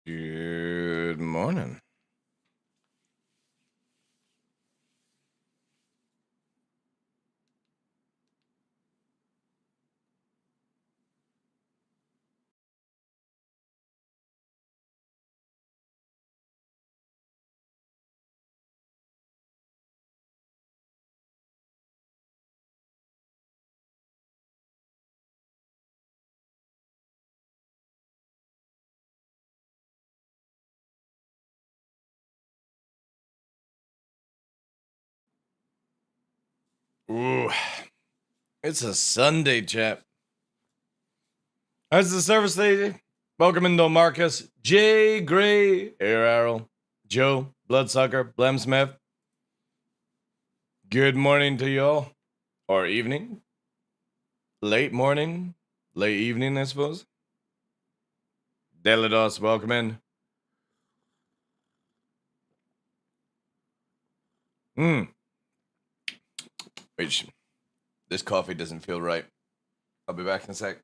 Good morning. Ooh, it's a Sunday, chap. How's the service lady? Welcome in, though, Marcus, J. Gray, Air Arrow, Joe, Bloodsucker, Blemsmith. Good morning to y'all. Or evening. Late morning. Late evening, I suppose. Delidos, welcome in. Wait, this coffee doesn't feel right. I'll be back in a sec.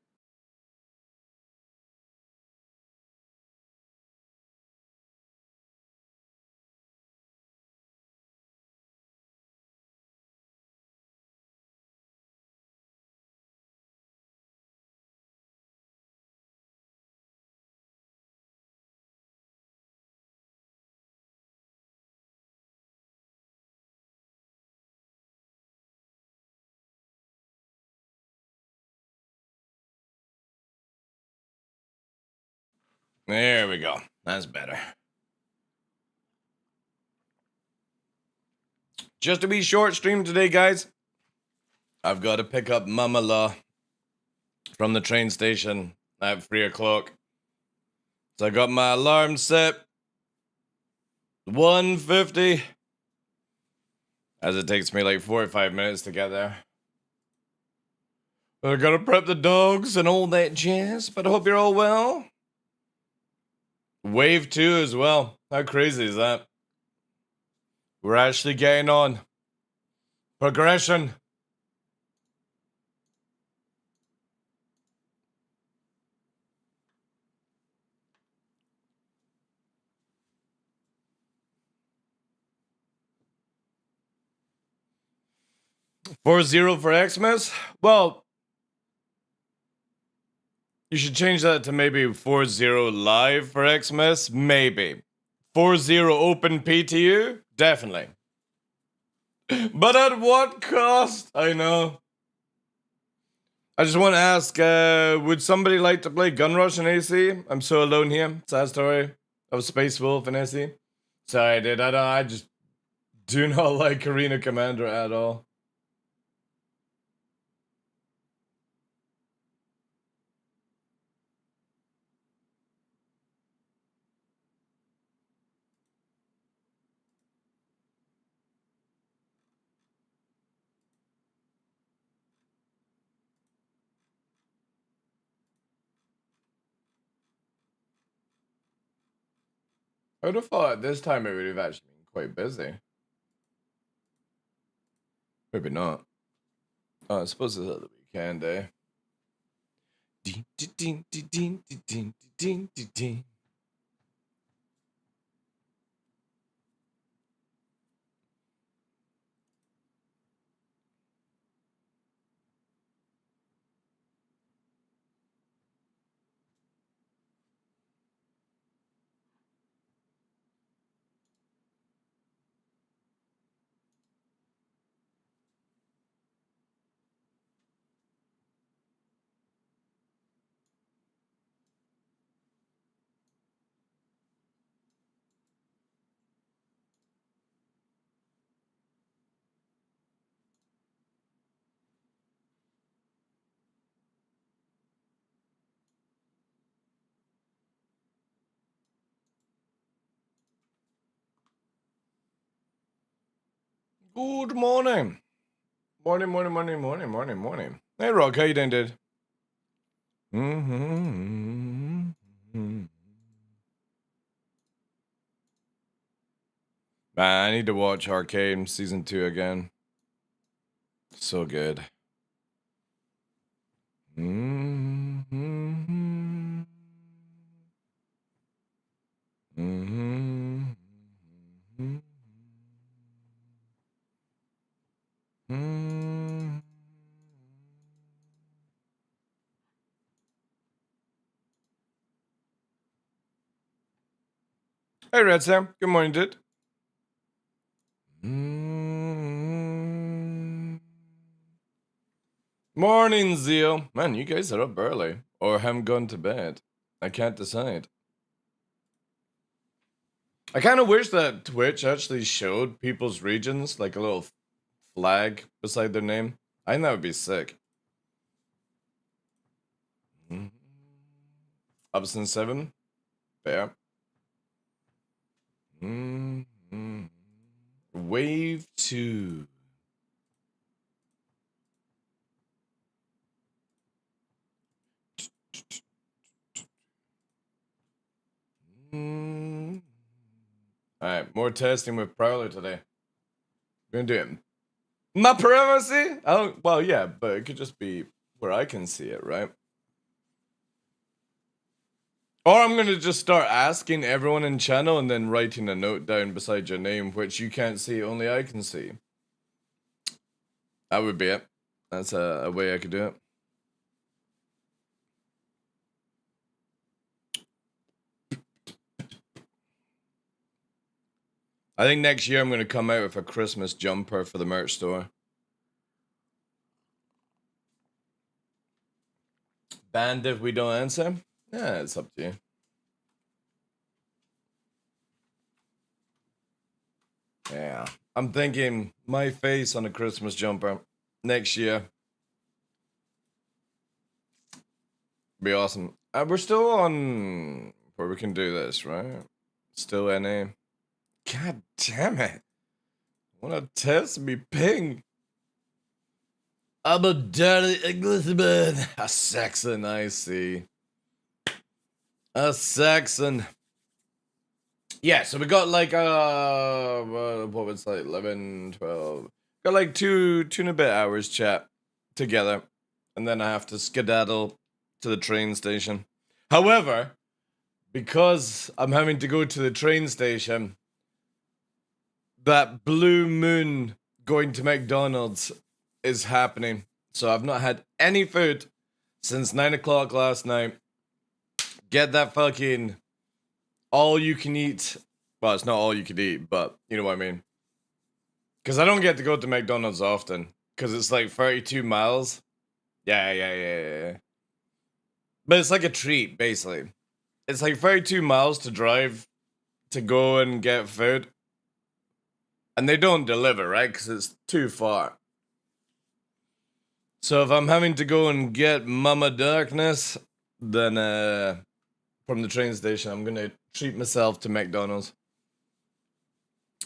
There we go. That's better. Just to be short stream today, guys. I've got to pick up Mama Law from the train station at 3 o'clock. So I got my alarm set. 1:50. As it takes me like 45 minutes to get there. I gotta prep the dogs and all that jazz, but I hope you're all well. Wave 2 as well. How crazy is that? We're actually getting on. Progression. Four zero for Xmas? Well, you should change that to maybe 4-0 live for Xmas. Maybe. 4-0 open PTU? Definitely. But at what cost? I know. I just want to ask, would somebody like to play Gunrush in AC? I'm so alone here. Sad story of Space Wolf in AC. Sorry, dude. I just do not like Arena Commander at all. I would have thought this time it would have actually been quite busy. Maybe not. Oh, I suppose it's at the weekend, eh? Good morning. Morning. Hey, Rock, how you doing, dude? Man, I need to watch Arcane Season 2 again. So good. Mm. Hey, Red Sam. Good morning, dude. Morning, Zeal. Man, you guys are up early. Or haven't gone to bed. I can't decide. I kind of wish that Twitch actually showed people's regions, like a little flag beside their name. I think that would be sick. Up since 7? Yeah. Wave 2. Alright, more testing with Prowler today. We're gonna do it. My privacy? Oh, well, yeah, but it could just be where I can see it, right? Or I'm gonna just start asking everyone in channel and then writing a note down beside your name, which you can't see, only I can see. That would be it. That's a way I could do it. I think next year I'm gonna come out with a Christmas jumper for the merch store. Banned if we don't answer? Yeah, it's up to you. Yeah. I'm thinking my face on a Christmas jumper next year. Be awesome. We're still on where we can do this, right? Still NA. God damn it. Wanna test me ping? I'm a dirty Englishman. A Saxon, I see. A Saxon. Yeah, so we got like what was like 11, 12. Got like two and a bit hours chat together. And then I have to skedaddle to the train station. However, because I'm having to go to the train station, that blue moon going to McDonald's is happening. So I've not had any food since 9 o'clock last night. Get that fucking all you can eat. Well, it's not all you can eat, but you know what I mean. Because I don't get to go to McDonald's often. Because it's like 32 miles. Yeah. But it's like a treat, basically. It's like 32 miles to drive to go and get food. And they don't deliver, right? Because it's too far. So if I'm having to go and get Mama Darkness, then from the train station, I'm gonna treat myself to McDonald's.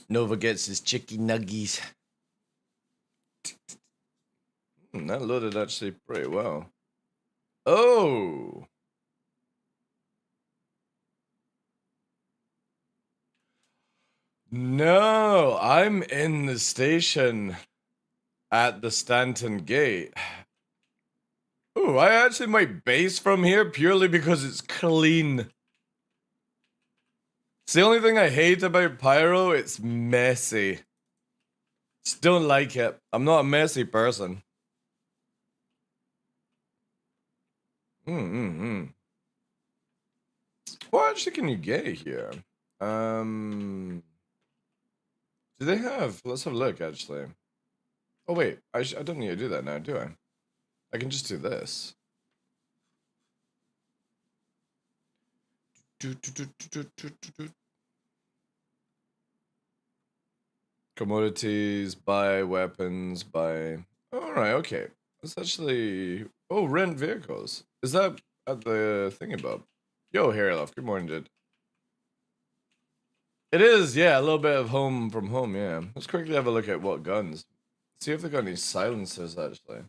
Nova gets his chicken nuggies. That loaded actually pretty well. Oh! No, I'm in the station at the Stanton Gate. Ooh, I actually might base from here purely because it's clean. It's the only thing I hate about Pyro, it's messy. Just don't like it. I'm not a messy person. What actually can you get here? Do they have? Let's have a look, actually. Oh, wait. I don't need to do that now, do I? I can just do this. Commodities, buy weapons, buy... Alright, okay. That's actually... Oh, rent vehicles. Is that at the thingy-bob? Yo, Harry Love. Good morning, dude. It is, yeah, a little bit of home from home, yeah. Let's quickly have a look at what guns. See if they got any silencers, actually.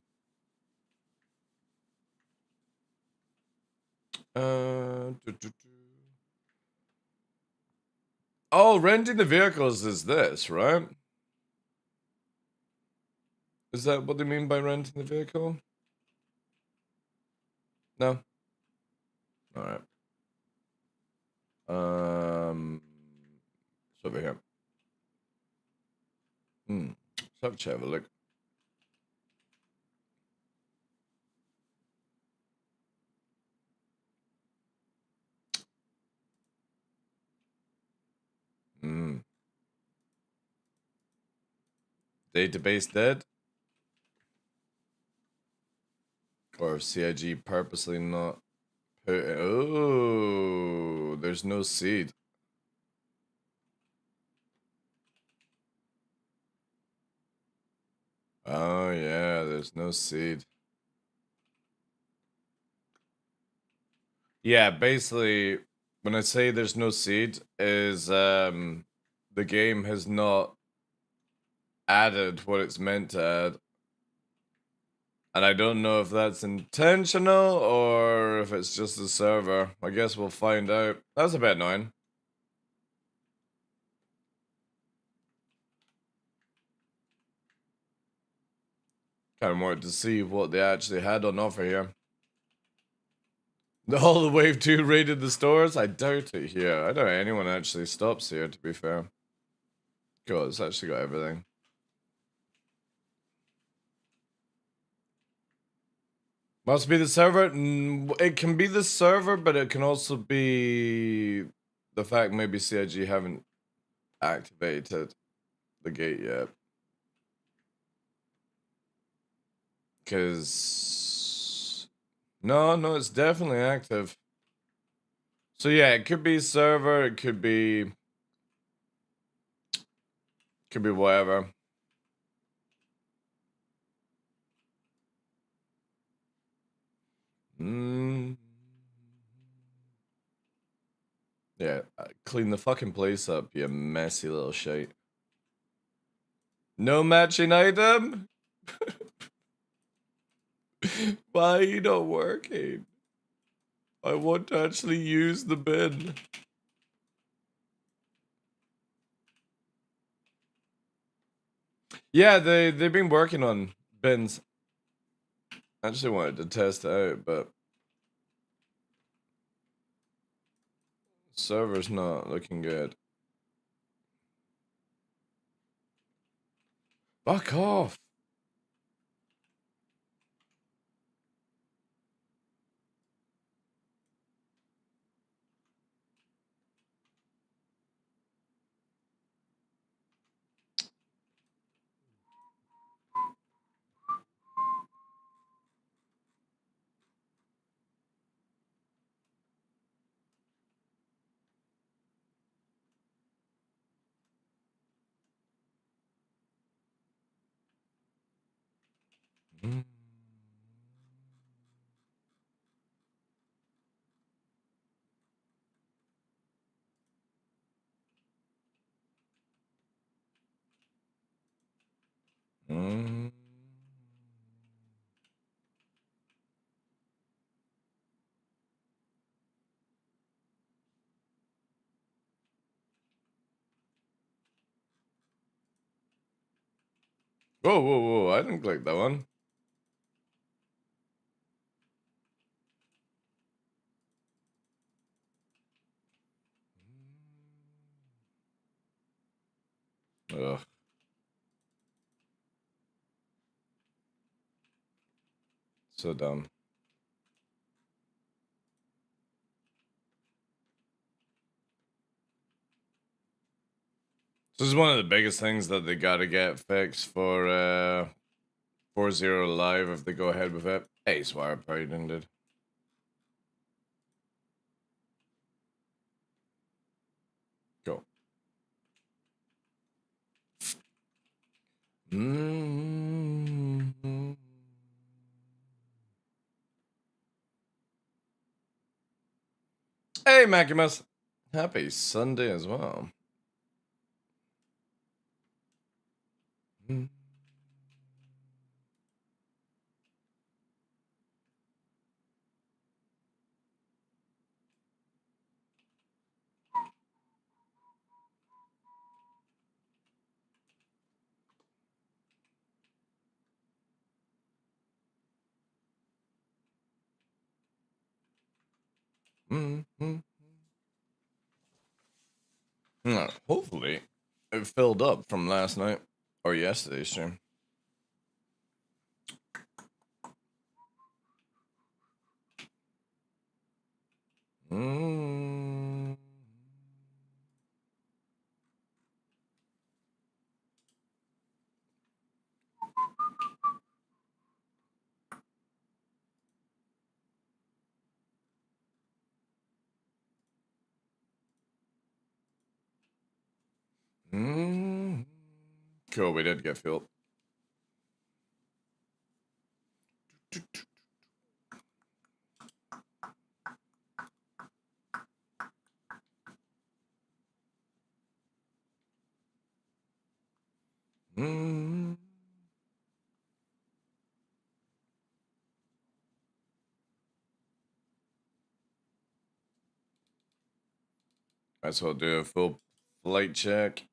Oh, renting the vehicles is this, right? Is that what they mean by renting the vehicle? No? Alright. It's over here. So have a look. database dead? Or CIG purposely not put it? Oh, there's no seed. Oh yeah, there's no seed. Yeah, basically, when I say there's no seed, is the game has not added what it's meant to add. And I don't know if that's intentional or if it's just the server. I guess we'll find out. That's a bit annoying. Kind of wanted to see what they actually had on offer here. All the Wave 2 raided the stores? I doubt it here. I doubt anyone actually stops here, to be fair. God, it's actually got everything. Must be the server. It can be the server, but it can also be the fact maybe CIG haven't activated the gate yet. Because no, it's definitely active. So yeah, it could be server, it could be whatever. Yeah, clean the fucking place up, you messy little shite. No matching item? Why are you not working? I want to actually use the bin. Yeah, they've been working on bins. I actually wanted to test it out, but server's not looking good. Fuck off. Mm. Whoa, I didn't click that one. Ugh. So dumb. This is one of the biggest things that they gotta get fixed for 4-0 live if they go ahead with it. Hey, Swire probably did. Go. Hey, Maximus. Happy Sunday as well. Hopefully, it filled up from last night or yesterday's stream. Cool, we did get fuel. Might as well do a full flight check.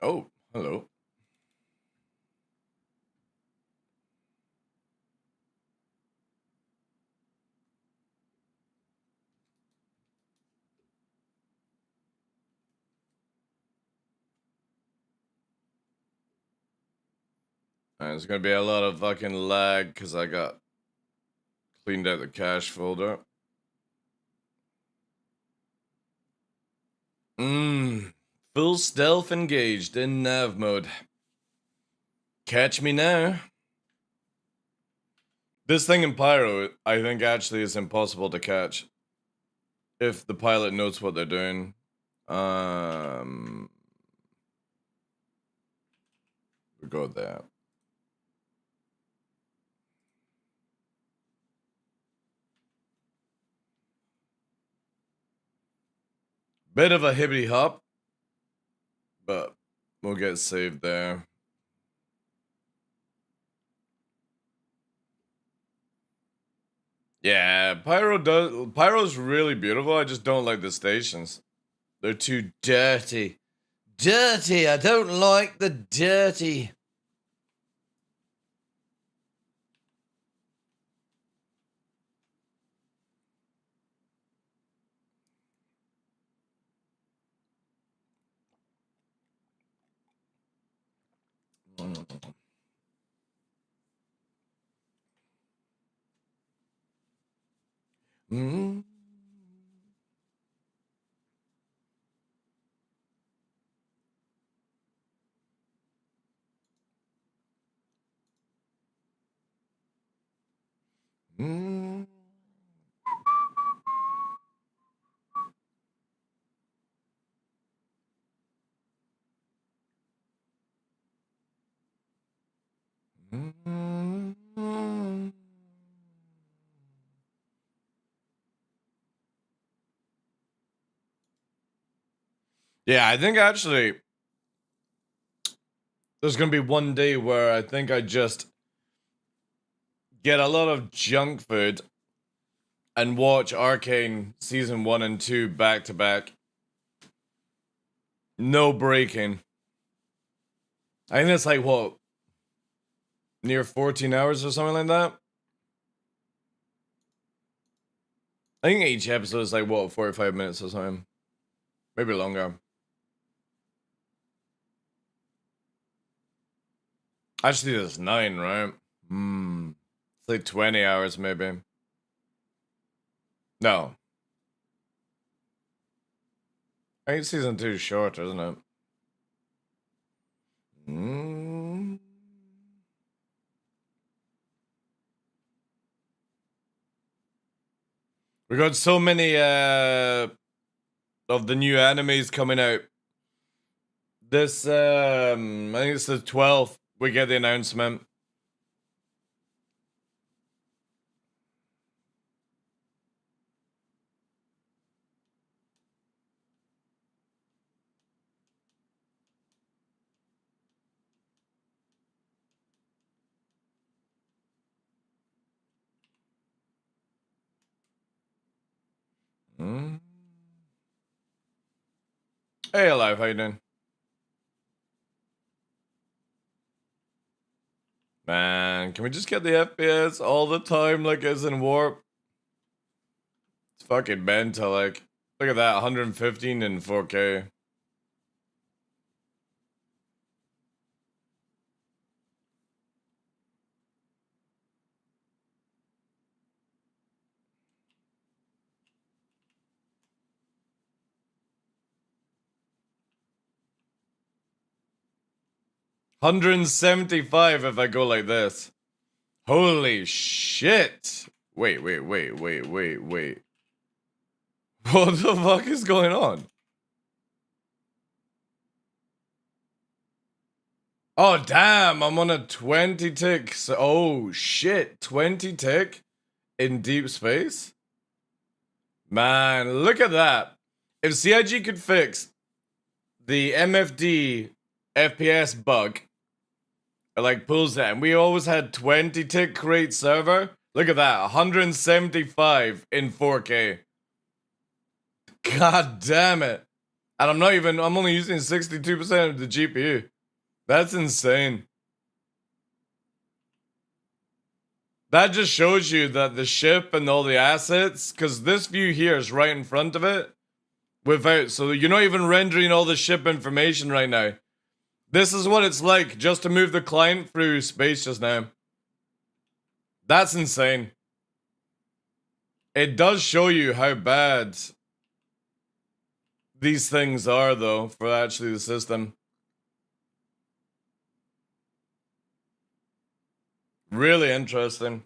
Oh, hello. There's gonna be a lot of fucking lag because I got cleaned out the cache folder. Full stealth engaged in nav mode. Catch me now. This thing in Pyro, I think actually is impossible to catch. If the pilot knows what they're doing. We go there. Bit of a hibbity hop, but we'll get saved there. Yeah, Pyro's really beautiful. I just don't like the stations. They're too dirty. Dirty. I don't like the dirty. Mm. Mm. Mm. Yeah, I think actually there's gonna be one day where I think I just get a lot of junk food and watch Arcane season 1 and 2 back to back. No breaking. I think that's like what? Near 14 hours or something like that? I think each episode is like what, 45 minutes or something. Maybe longer. Actually, there's 9, right? It's like 20 hours, maybe. No. I think season 2 is short, isn't it? We got so many of the new animes coming out. This I think it's the 12th we get the announcement. Hey, alive, how you doing? Man, can we just get the FPS all the time like it's in Warp? It's fucking mental, like. Look at that, 115 in 4K. $175 if I go like this. Holy shit! Wait. What the fuck is going on? Oh damn, I'm on a 20 tick. So, oh shit, 20 tick in deep space? Man, look at that. If CIG could fix the MFD FPS bug, it like pulls that, and we always had 20 tick create server. Look at that, 175 in 4K. God damn it. And I'm only using 62% of the GPU. That's insane. That just shows you that the ship and all the assets, because this view here is right in front of it, so you're not even rendering all the ship information right now. This is what it's like just to move the client through space just now. That's insane. It does show you how bad these things are, though, for actually the system. Really interesting.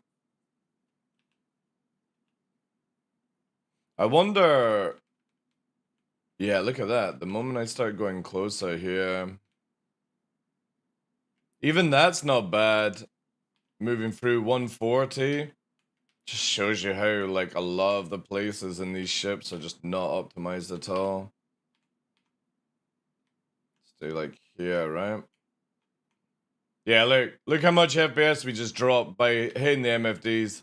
I wonder... Yeah, look at that. The moment I start going closer here... Even that's not bad. Moving through 140. Just shows you how, like, a lot of the places in these ships are just not optimized at all. Let's do, like, here, right? Yeah, look how much FPS we just dropped by hitting the MFDs.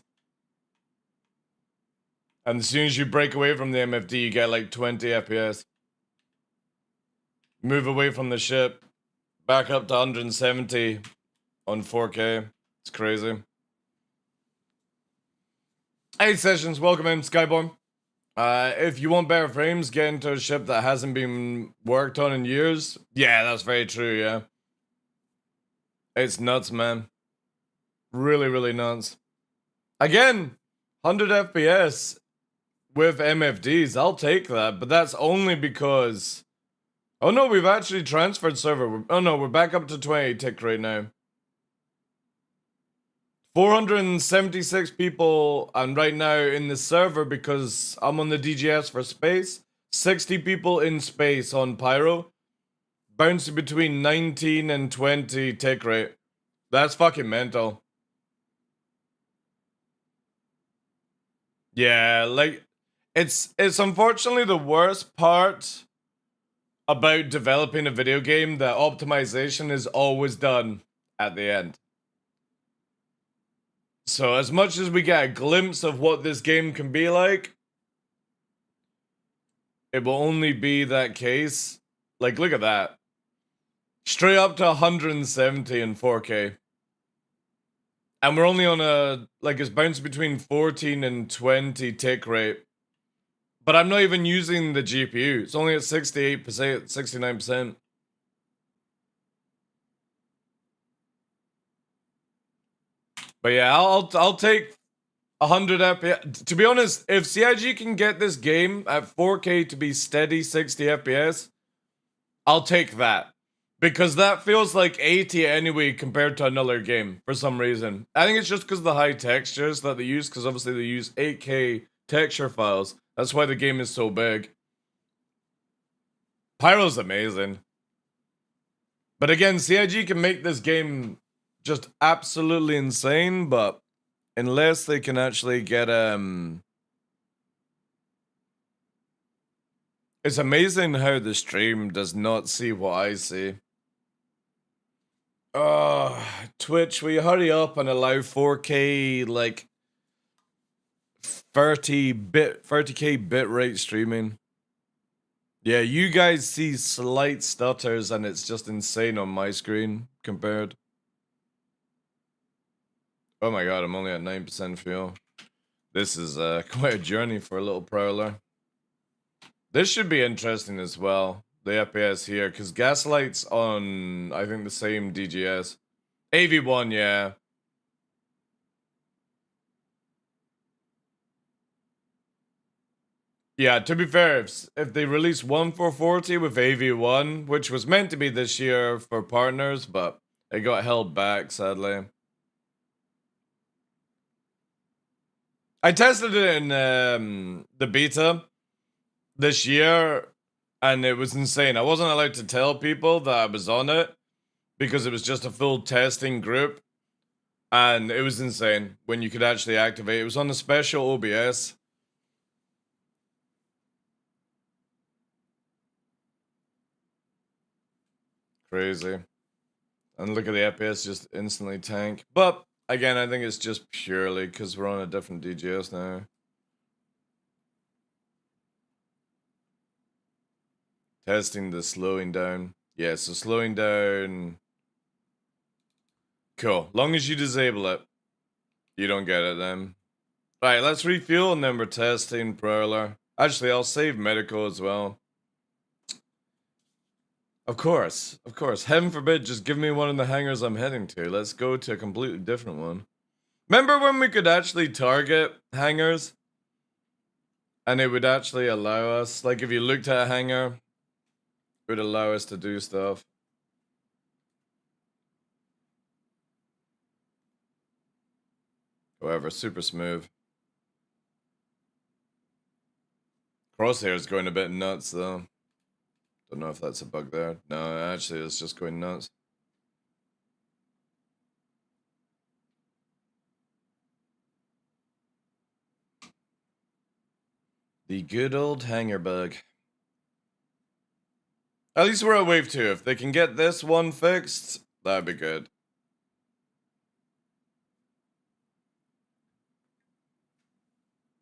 And as soon as you break away from the MFD, you get like 20 FPS. Move away from the ship, back up to 170 on 4K. It's crazy. Hey Sessions, welcome in, Skyborn. If you want better frames, get into a ship that hasn't been worked on in years. Yeah, that's very true, yeah. It's nuts, man. Really, really nuts. Again, 100 FPS with MFDs, I'll take that, but that's only because... Oh no, we've actually transferred server. Oh no, we're back up to 20 tick right now. 476 people and right now in the server because I'm on the DGS for space. 60 people in space on Pyro. Bouncing between 19 and 20 tick rate. That's fucking mental. Yeah, like, it's unfortunately the worst part about developing a video game that optimization is always done at the end. So as much as we get a glimpse of what this game can be like, it will only be that case. Like, look at that. Straight up to 170 in 4K. And we're only on a, like, it's bounced between 14 and 20 tick rate. But I'm not even using the GPU. It's only at 68%, 69%. But yeah, I'll take 100 FPS. To be honest, if CIG can get this game at 4K to be steady 60 FPS, I'll take that. Because that feels like 80 anyway compared to another game for some reason. I think it's just because of the high textures that they use, because obviously they use 8K texture files. That's why the game is so big. Pyro's amazing. But again, CIG can make this game just absolutely insane, but unless they can actually get it's amazing how the stream does not see what I see. Twitch, will you hurry up and allow 4K, like 30K bitrate streaming? Yeah, you guys see slight stutters and it's just insane on my screen compared. Oh my god, I'm only at 9% fuel. This is quite a journey for a little prowler. This should be interesting as well, the FPS here, because Gaslight's on, I think, the same DGS. AV1, yeah. Yeah, to be fair, if they release one for 40 with AV1, which was meant to be this year for partners, but it got held back, sadly. I tested it in the beta this year, and it was insane. I wasn't allowed to tell people that I was on it because it was just a full testing group, and it was insane when you could actually activate. It was on a special OBS. Crazy. And look at the FPS just instantly tank. But again, I think it's just purely because we're on a different DGS now. Testing the slowing down. Yeah, so slowing down. Cool. Long as you disable it, you don't get it then. Right, let's refuel and then we're testing Prowler. Actually, I'll save medical as well. Of course, of course. Heaven forbid, just give me one of the hangars I'm heading to. Let's go to a completely different one. Remember when we could actually target hangars? And it would actually allow us, like if you looked at a hangar, it would allow us to do stuff. However, super smooth. Crosshair is going a bit nuts though. Don't know if that's a bug there. No, actually it's just going nuts. The good old hangar bug. At least we're at wave 2. If they can get this one fixed, that'd be good.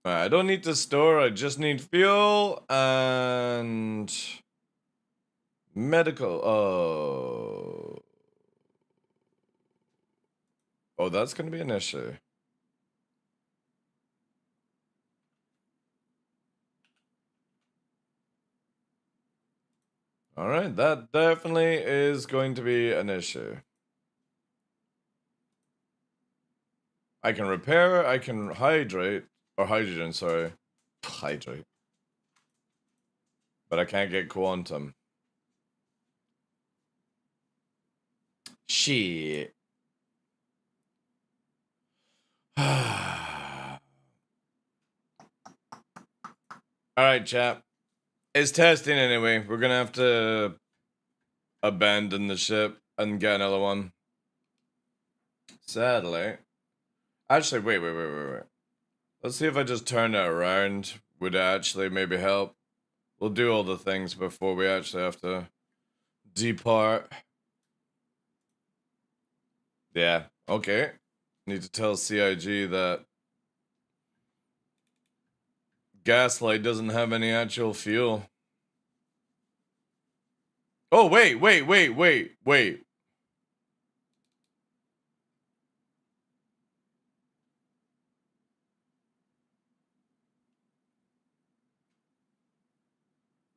Alright, I don't need to store, I just need fuel and medical. Oh. Oh, that's gonna be an issue. Alright, that definitely is going to be an issue. I can repair, I can hydrate, or hydrogen, sorry. Hydrate. But I can't get quantum. Shit. Alright, chap. It's testing anyway. We're gonna have to abandon the ship and get another one. Sadly. Actually, wait. Let's see if I just turn it around. Would it actually maybe help? We'll do all the things before we actually have to depart. Yeah, okay. Need to tell CIG that Gaslight doesn't have any actual fuel. Oh, wait.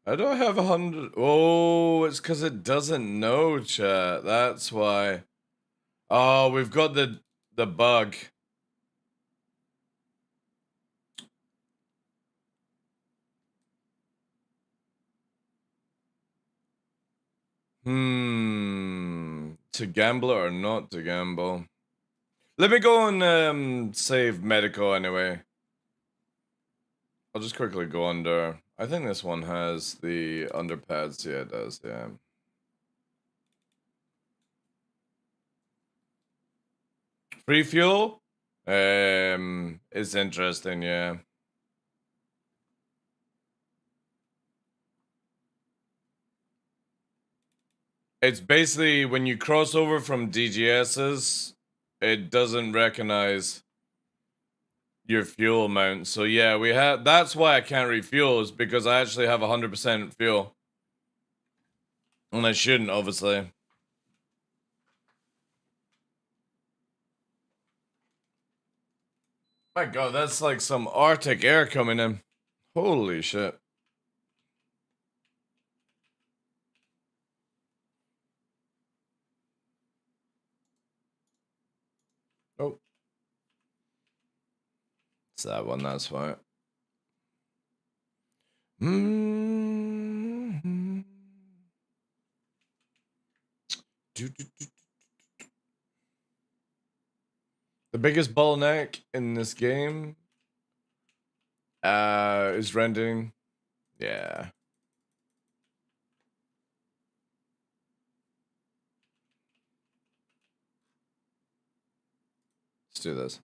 I don't have 100. Oh, it's because it doesn't know, chat. That's why. Oh, we've got the bug. To gamble or not to gamble? Let me go and save medical anyway. I'll just quickly go under. I think this one has the underpads. Yeah, it does. Yeah. Free fuel? It's interesting, yeah. It's basically when you cross over from DGSs, it doesn't recognize your fuel amount. So yeah, we have. That's why I can't refuel, is because I actually have 100% fuel, and I shouldn't, obviously. My god, that's like some Arctic air coming in. Holy shit. Oh. It's that one, that's why. Mm-hmm. The biggest bottleneck in this game is rendering. Yeah. Let's do this.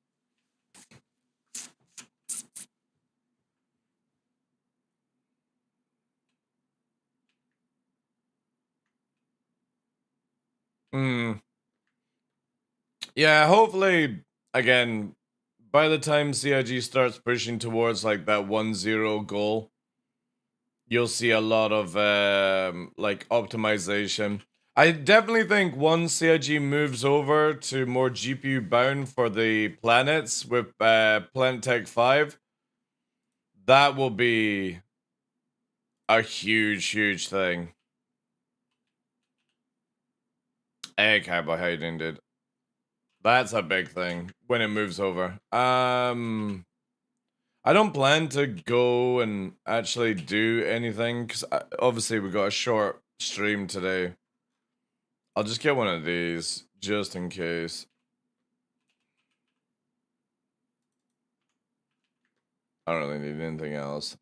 Yeah, hopefully, again, by the time CIG starts pushing towards like that 1-0 goal, you'll see a lot of like optimization. I definitely think once CIG moves over to more GPU bound for the planets with Planet Tech 5, that will be a huge thing. Egg carbohydrate, dude. That's a big thing when it moves over. I don't plan to go and actually do anything because obviously we got a short stream today. I'll just get one of these just in case. I don't really need anything else.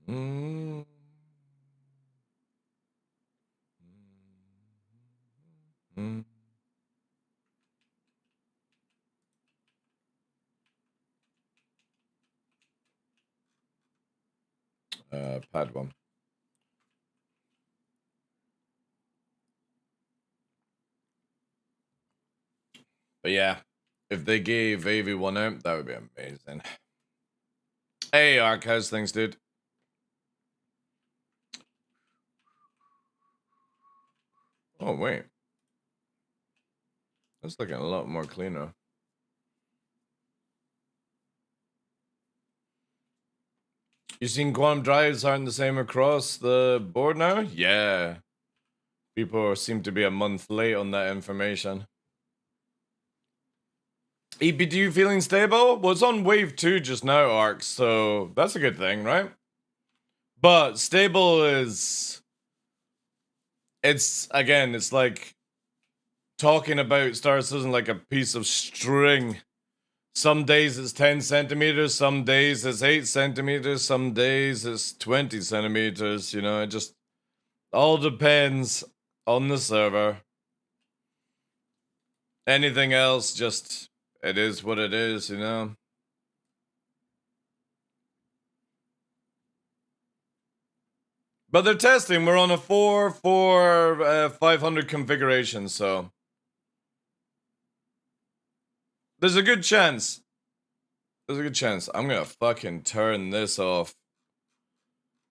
Mm. Mm. Pad one. But yeah, if they gave AV one out, that would be amazing. Hey, Ark, how's things, dude? Oh, wait. That's looking a lot more cleaner. You seen quantum drives aren't the same across the board now? Yeah. People seem to be a month late on that information. EPDU feeling stable? Well, it's on wave 2 just now, Ark, so that's a good thing, right? But stable is... It's, again, it's like talking about Star Citizen like a piece of string. Some days it's 10 centimeters, some days it's 8 centimeters, some days it's 20 centimeters, you know, it just all depends on the server. Anything else, just, it is what it is, you know? But they're testing, we're on a 500 configuration, so... There's a good chance. There's a good chance. I'm gonna fucking turn this off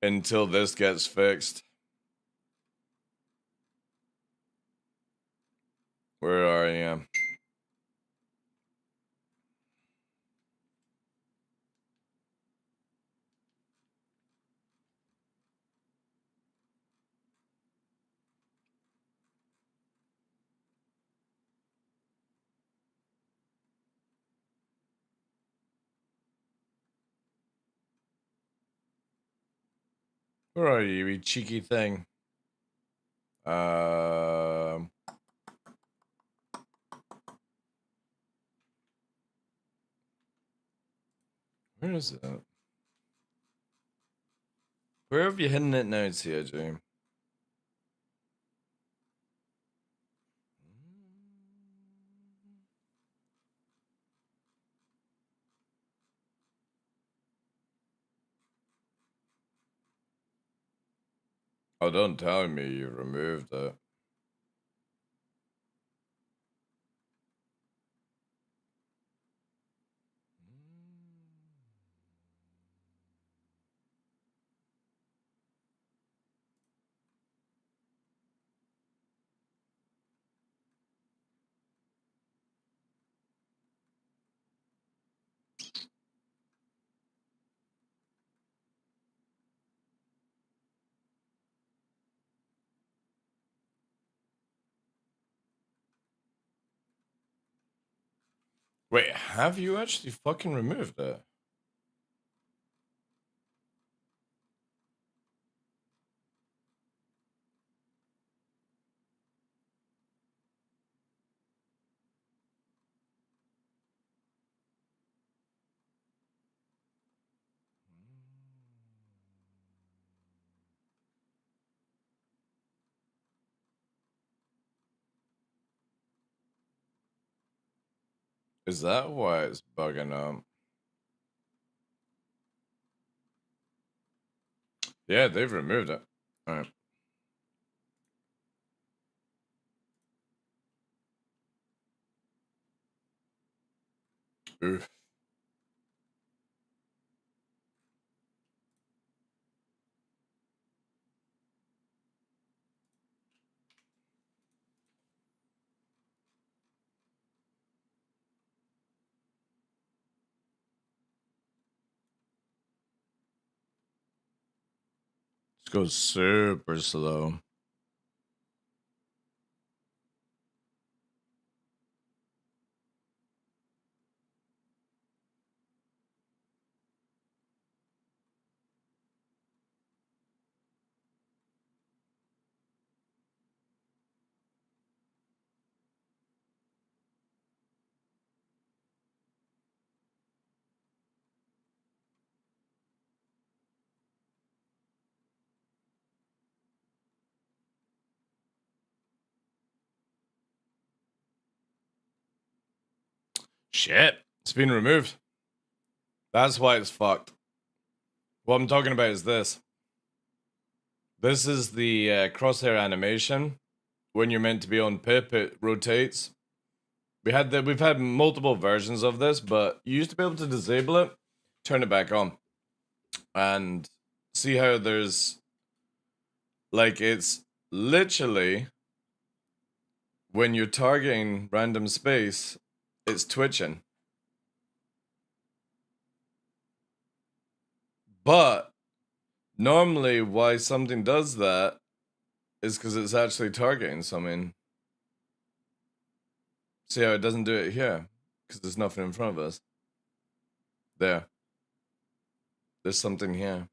until this gets fixed. Where are you? Where are you, you cheeky thing? Where is it? Where have you hidden it now, CIG? Oh, don't tell me you removed it. Wait, have you actually fucking removed it? Is that why it's bugging up? Yeah, they've removed it. Alright. Oof. This goes super slow. Shit. It's been removed. That's why it's fucked. What I'm talking about is this. This is the crosshair animation. When you're meant to be on Pip, it rotates. We've had multiple versions of this, but you used to be able to disable it, turn it back on, and see how there's like it's literally when you're targeting random space, it's twitching. But normally, why something does that is because it's actually targeting something. See how it doesn't do it here? Because there's nothing in front of us. There. There's something here.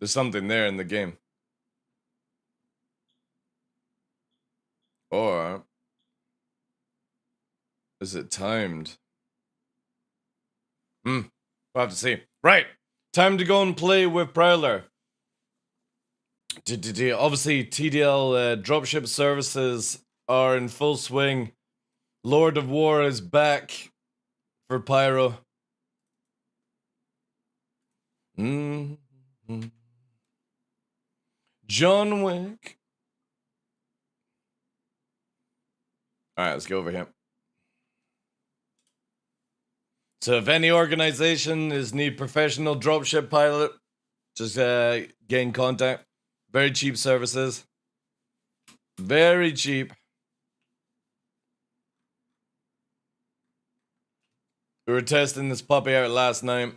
There's something there in the game. Or is it timed? We'll have to see. Right. Time to go and play with Prowler. Obviously, TDL dropship services are in full swing. Lord of War is back for Pyro. John Wick. Alright, let's go over here. So if any organization need professional dropship pilot, just get in contact. Very cheap services. Very cheap. We were testing this puppy out last night.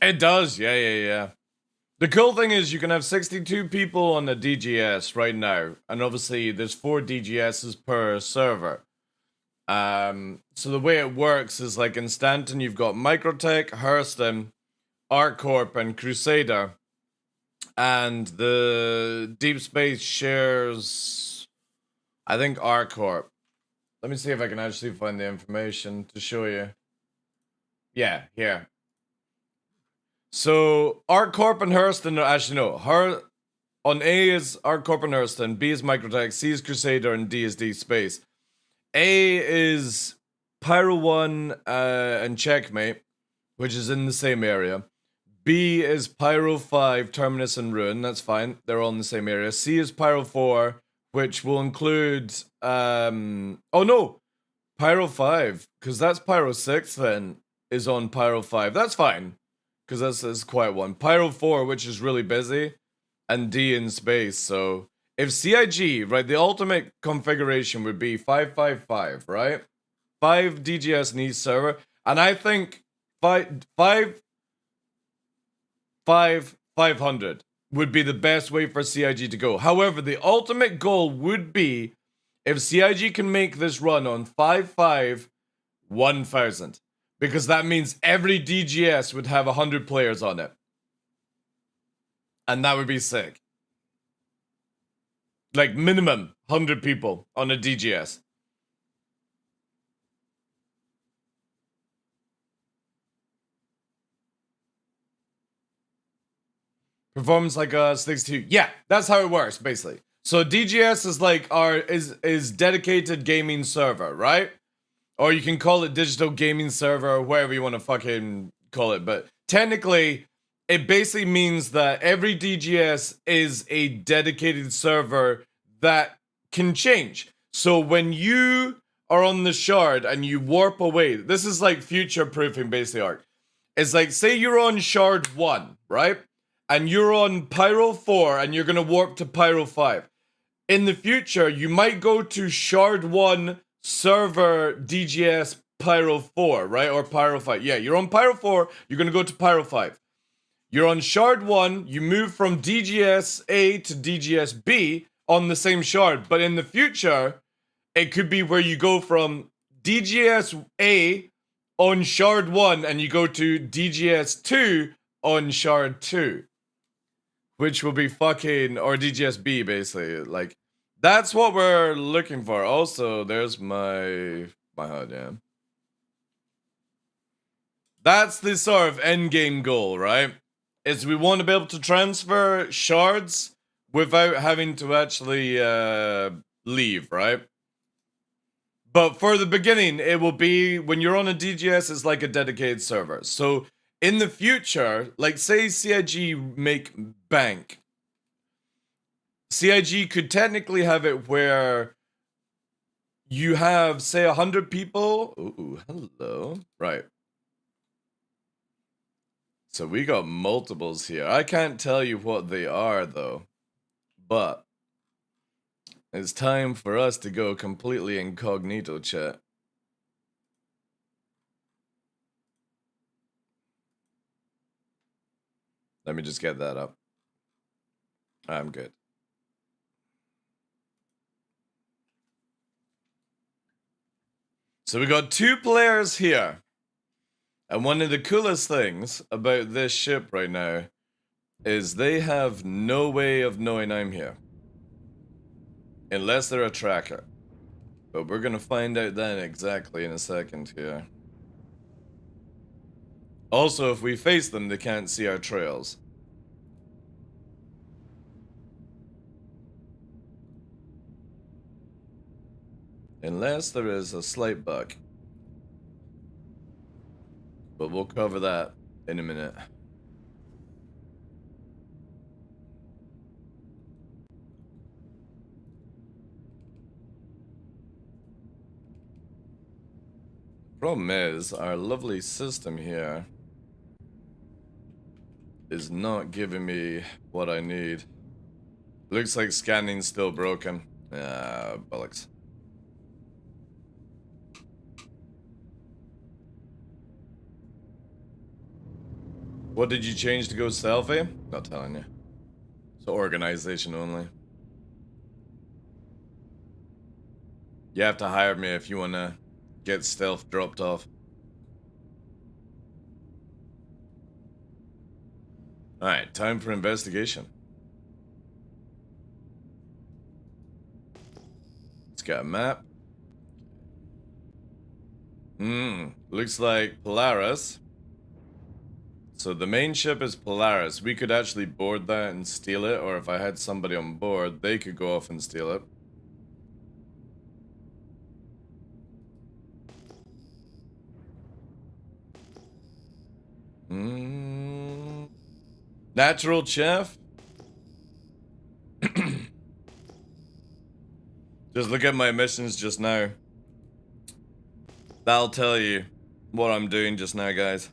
It does, yeah. The cool thing is you can have 62 people on the DGS right now, and obviously there's 4 DGSs per server. So the way it works is like in Stanton, you've got Microtech, Hurston, ArcCorp, and Crusader, and the Deep Space shares, I think, ArcCorp. Let me see if I can actually find the information to show you. Yeah, here. So ArcCorp and Hurston are actually no. On A is ArcCorp and Hurston, B is Microtech, C is Crusader, and D is Deep Space. A is Pyro 1 and Checkmate, which is in the same area. B is Pyro 5, Terminus and Ruin. That's fine. They're all in the same area. C is Pyro 4, which will include... oh, no! Pyro 5, because that's Pyro 6 then, is on Pyro 5. That's fine, because that's quite one. Pyro 4, which is really busy, and D in space, so... If CIG, right, the ultimate configuration would be 555, right? 5 DGS in each server, and I think 500 would be the best way for CIG to go. However, the ultimate goal would be if CIG can make this run on 1000, because that means every DGS would have 100 players on it. And that would be sick. Like minimum 100 people on a DGS. Performance like a 62. Yeah, that's how it works, basically. So DGS is like is dedicated gaming server, right? Or you can call it digital gaming server or whatever you want to fucking call it. But technically, it basically means that every DGS is a dedicated server that can change. So when you are on the shard and you warp away, this is like future proofing basically, Ark. It's like, say you're on shard 1, right? And you're on Pyro 4 and you're going to warp to Pyro 5. In the future, you might go to shard 1 server DGS Pyro 4, right? Or Pyro 5. Yeah, you're on Pyro 4, you're going to go to Pyro 5. You're on shard 1, you move from DGS A to DGS B on the same shard. But in the future, it could be where you go from DGS A on shard 1 and you go to DGS 2 on shard 2. Which will be fucking, or DGSB basically, like, that's what we're looking for. Also, there's my HUD, yeah. That's the sort of end game goal, right? Is we want to be able to transfer shards without having to actually leave, right? But for the beginning, it will be, when you're on a DGS, it's like a dedicated server. So in the future, like say CIG make bank, CIG could technically have it where you have, say, 100 people. Ooh, hello. Right. So we got multiples here. I can't tell you what they are, though. But it's time for us to go completely incognito, chat. Let me just get that up. I'm good. So we got 2 players here. And one of the coolest things about this ship right now is they have no way of knowing I'm here. Unless they're a tracker. But we're gonna find out that exactly in a second here. Also, if we face them, they can't see our trails. Unless there is a slight bug. But we'll cover that in a minute. Problem is, our lovely system here is not giving me what I need. Looks like scanning's still broken. Ah, bollocks. What did you change to go stealthy? Not telling you. So organization only. You have to hire me if you want to get stealth dropped off. Alright, time for investigation. It's got a map. Looks like Polaris. So the main ship is Polaris. We could actually board that and steal it, or if I had somebody on board, they could go off and steal it. Natural chef? Just look at my missions just now. That'll tell you what I'm doing just now, guys.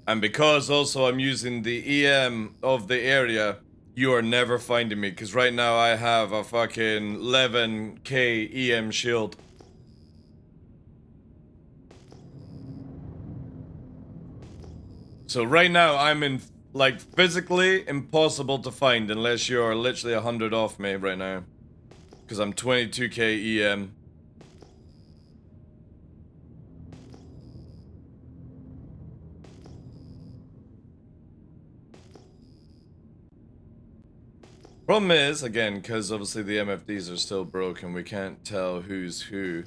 And because also I'm using the EM of the area, you are never finding me. Because right now I have a fucking 11k EM shield. So right now I'm in, like, physically impossible to find unless you're literally 100 off me right now. Because I'm 22k EM. Problem is, again, because obviously the MFDs are still broken, we can't tell who's who.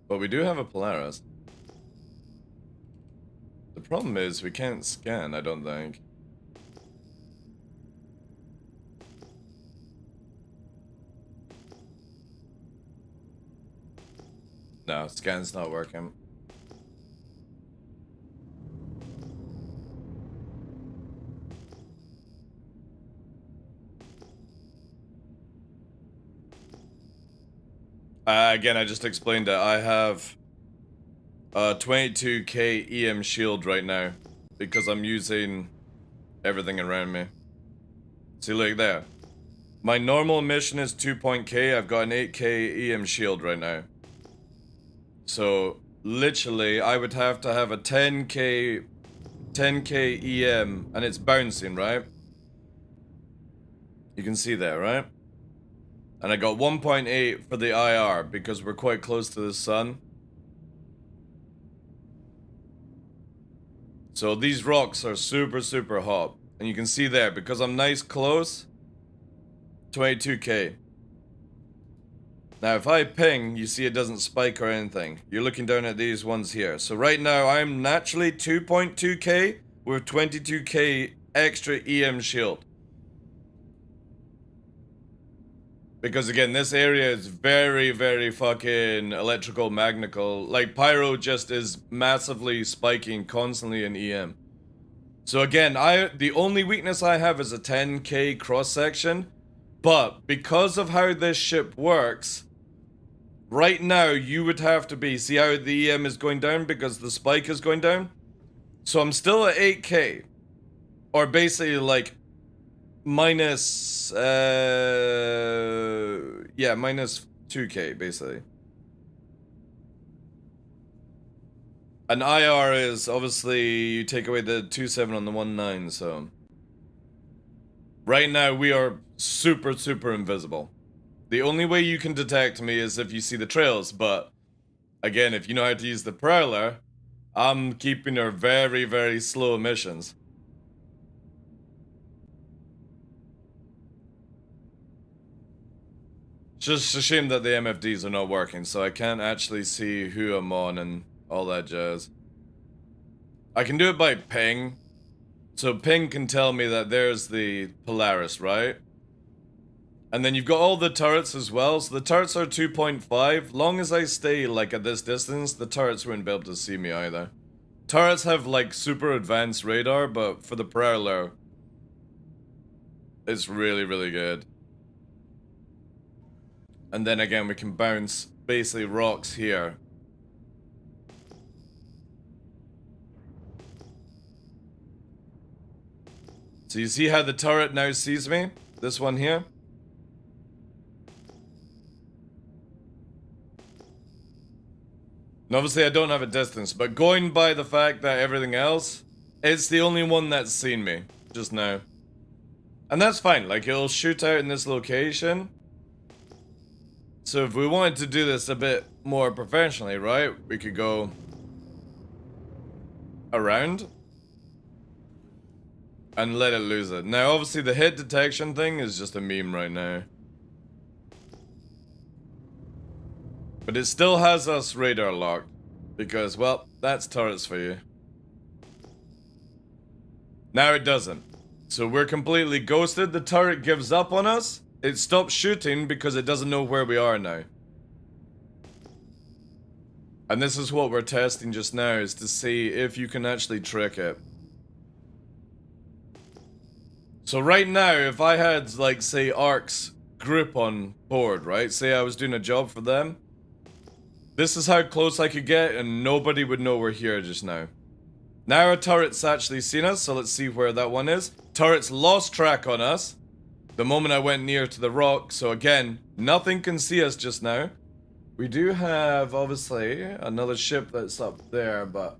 But we do have a Polaris. The problem is we can't scan, I don't think. No, scan's not working. Again, I just explained that I have a 22k EM shield right now because I'm using everything around me. See, look there. My normal mission is 2.k. I've got an 8k EM shield right now. So, literally, I would have to have a 10k EM, and it's bouncing, right? You can see there, right? And I got 1.8 for the IR because we're quite close to the sun. So these rocks are super, super hot. And you can see there, because I'm nice close, 22k. Now if I ping, you see it doesn't spike or anything. You're looking down at these ones here. So right now I'm naturally 2.2k with 22k extra EM shield. Because again, this area is very, very fucking electrical magnical. Like, pyro just is massively spiking constantly in EM. So again, the only weakness I have is a 10k cross-section. But because of how this ship works, right now you would have to be... See how the EM is going down because the spike is going down? So I'm still at 8k. Or basically like... minus, yeah, minus 2k, basically. And IR is, obviously, you take away the 2.7 on the 1.9, so... Right now, we are super, super invisible. The only way you can detect me is if you see the trails, but... Again, if you know how to use the Prowler, I'm keeping her very, very slow missions. Just a shame that the MFDs are not working, so I can't actually see who I'm on and all that jazz. I can do it by ping. So ping can tell me that there's the Polaris, right? And then you've got all the turrets as well. So the turrets are 2.5. Long as I stay like at this distance, the turrets wouldn't be able to see me either. Turrets have like super advanced radar, but for the Prowler, it's really, really good. And then again, we can bounce basically rocks here. So you see how the turret now sees me? This one here? And obviously I don't have a distance, but going by the fact that everything else, it's the only one that's seen me just now. And that's fine, like it'll shoot out in this location. So if we wanted to do this a bit more professionally, right? We could go around and let it lose it. Now, obviously, the hit detection thing is just a meme right now. But it still has us radar locked. Because, well, that's turrets for you. Now it doesn't. So we're completely ghosted. The turret gives up on us. it stops shooting because it doesn't know where we are now. And this is what we're testing just now, is to see if you can actually trick it. So right now, if I had, like, say, Ark's group on board, right? Say I was doing a job for them. This is how close I could get, and nobody would know we're here just now. Now our turret's actually seen us, so let's see where that one is. Turret's lost track on us the moment I went near to the rock, so again, nothing can see us just now. We do have, obviously, another ship that's up there, but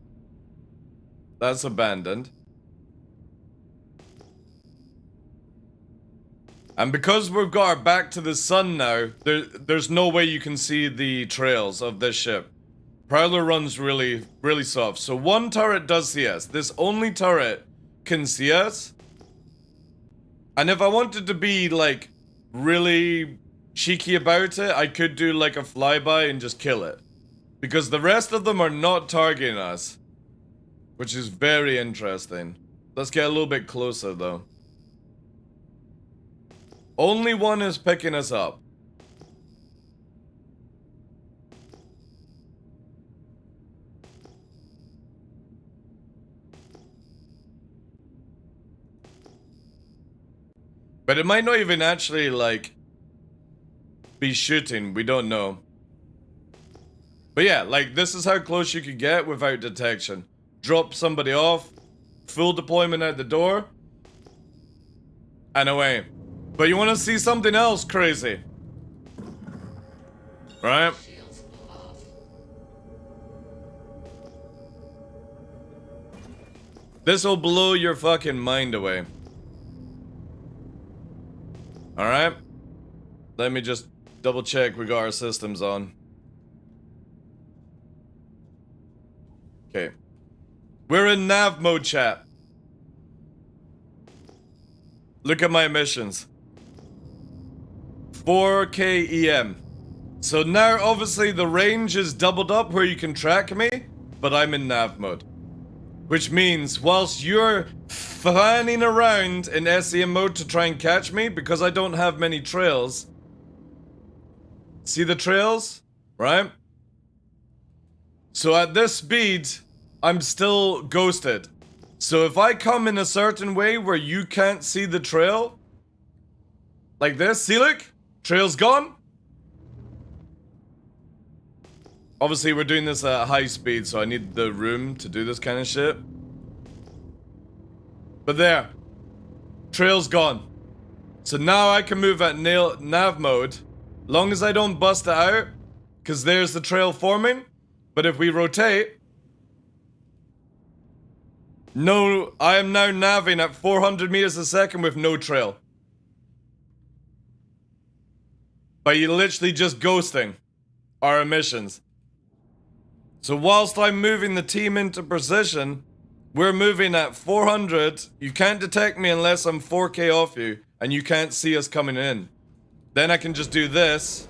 that's abandoned. And because we've got our back to the sun now, there's no way you can see the trails of this ship. Prowler runs really, really soft. So one turret does see us. This only turret can see us. And if I wanted to be, like, really cheeky about it, I could do, like, a flyby and just kill it. Because the rest of them are not targeting us. Which is very interesting. Let's get a little bit closer, though. Only one is picking us up. But it might not even actually, like, be shooting. We don't know. But yeah, like, this is how close you could get without detection. Drop somebody off, full deployment out the door, and away. But you want to see something else crazy? Right? This will blow your fucking mind away. Alright? Let me just double check we got our systems on. Okay. We're in nav mode, chat. Look at my emissions. 4K EM. So now, obviously, the range is doubled up where you can track me, but I'm in nav mode. Which means, whilst you're fanning around in SEM mode to try and catch me, because I don't have many trails. See the trails? Right? So at this speed, I'm still ghosted. So if I come in a certain way where you can't see the trail, like this, see, look? Trail's gone. Obviously, we're doing this at high speed, so I need the room to do this kind of shit. But there. Trail's gone. So now I can move at nav mode, long as I don't bust it out, because there's the trail forming. But if we rotate... No, I am now navving at 400 meters a second with no trail. By literally just ghosting our emissions. So whilst I'm moving the team into precision, we're moving at 400. You can't detect me unless I'm 4K off you, and you can't see us coming in. Then I can just do this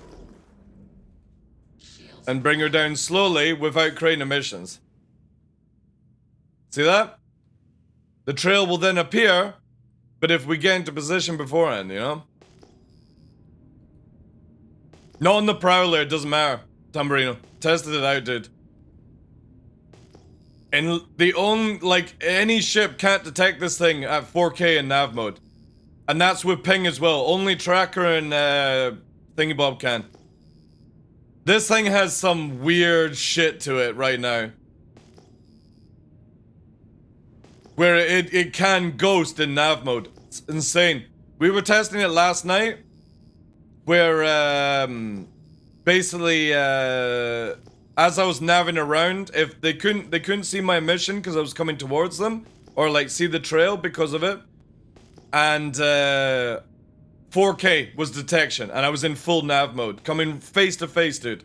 and bring her down slowly without creating emissions. See that? The trail will then appear, but if we get into position beforehand, you know? Not on the Prowler, it doesn't matter. Tamburino. Tested it out, dude. And the only, like, any ship can't detect this thing at 4K in nav mode. And that's with ping as well. Only Tracker and Thingybob can. This thing has some weird shit to it right now. Where it can ghost in nav mode. It's insane. We were testing it last night. Where, basically, as I was navving around, if they couldn't see my mission because I was coming towards them, or like see the trail because of it, and 4K was detection, and I was in full nav mode, coming face to face, dude.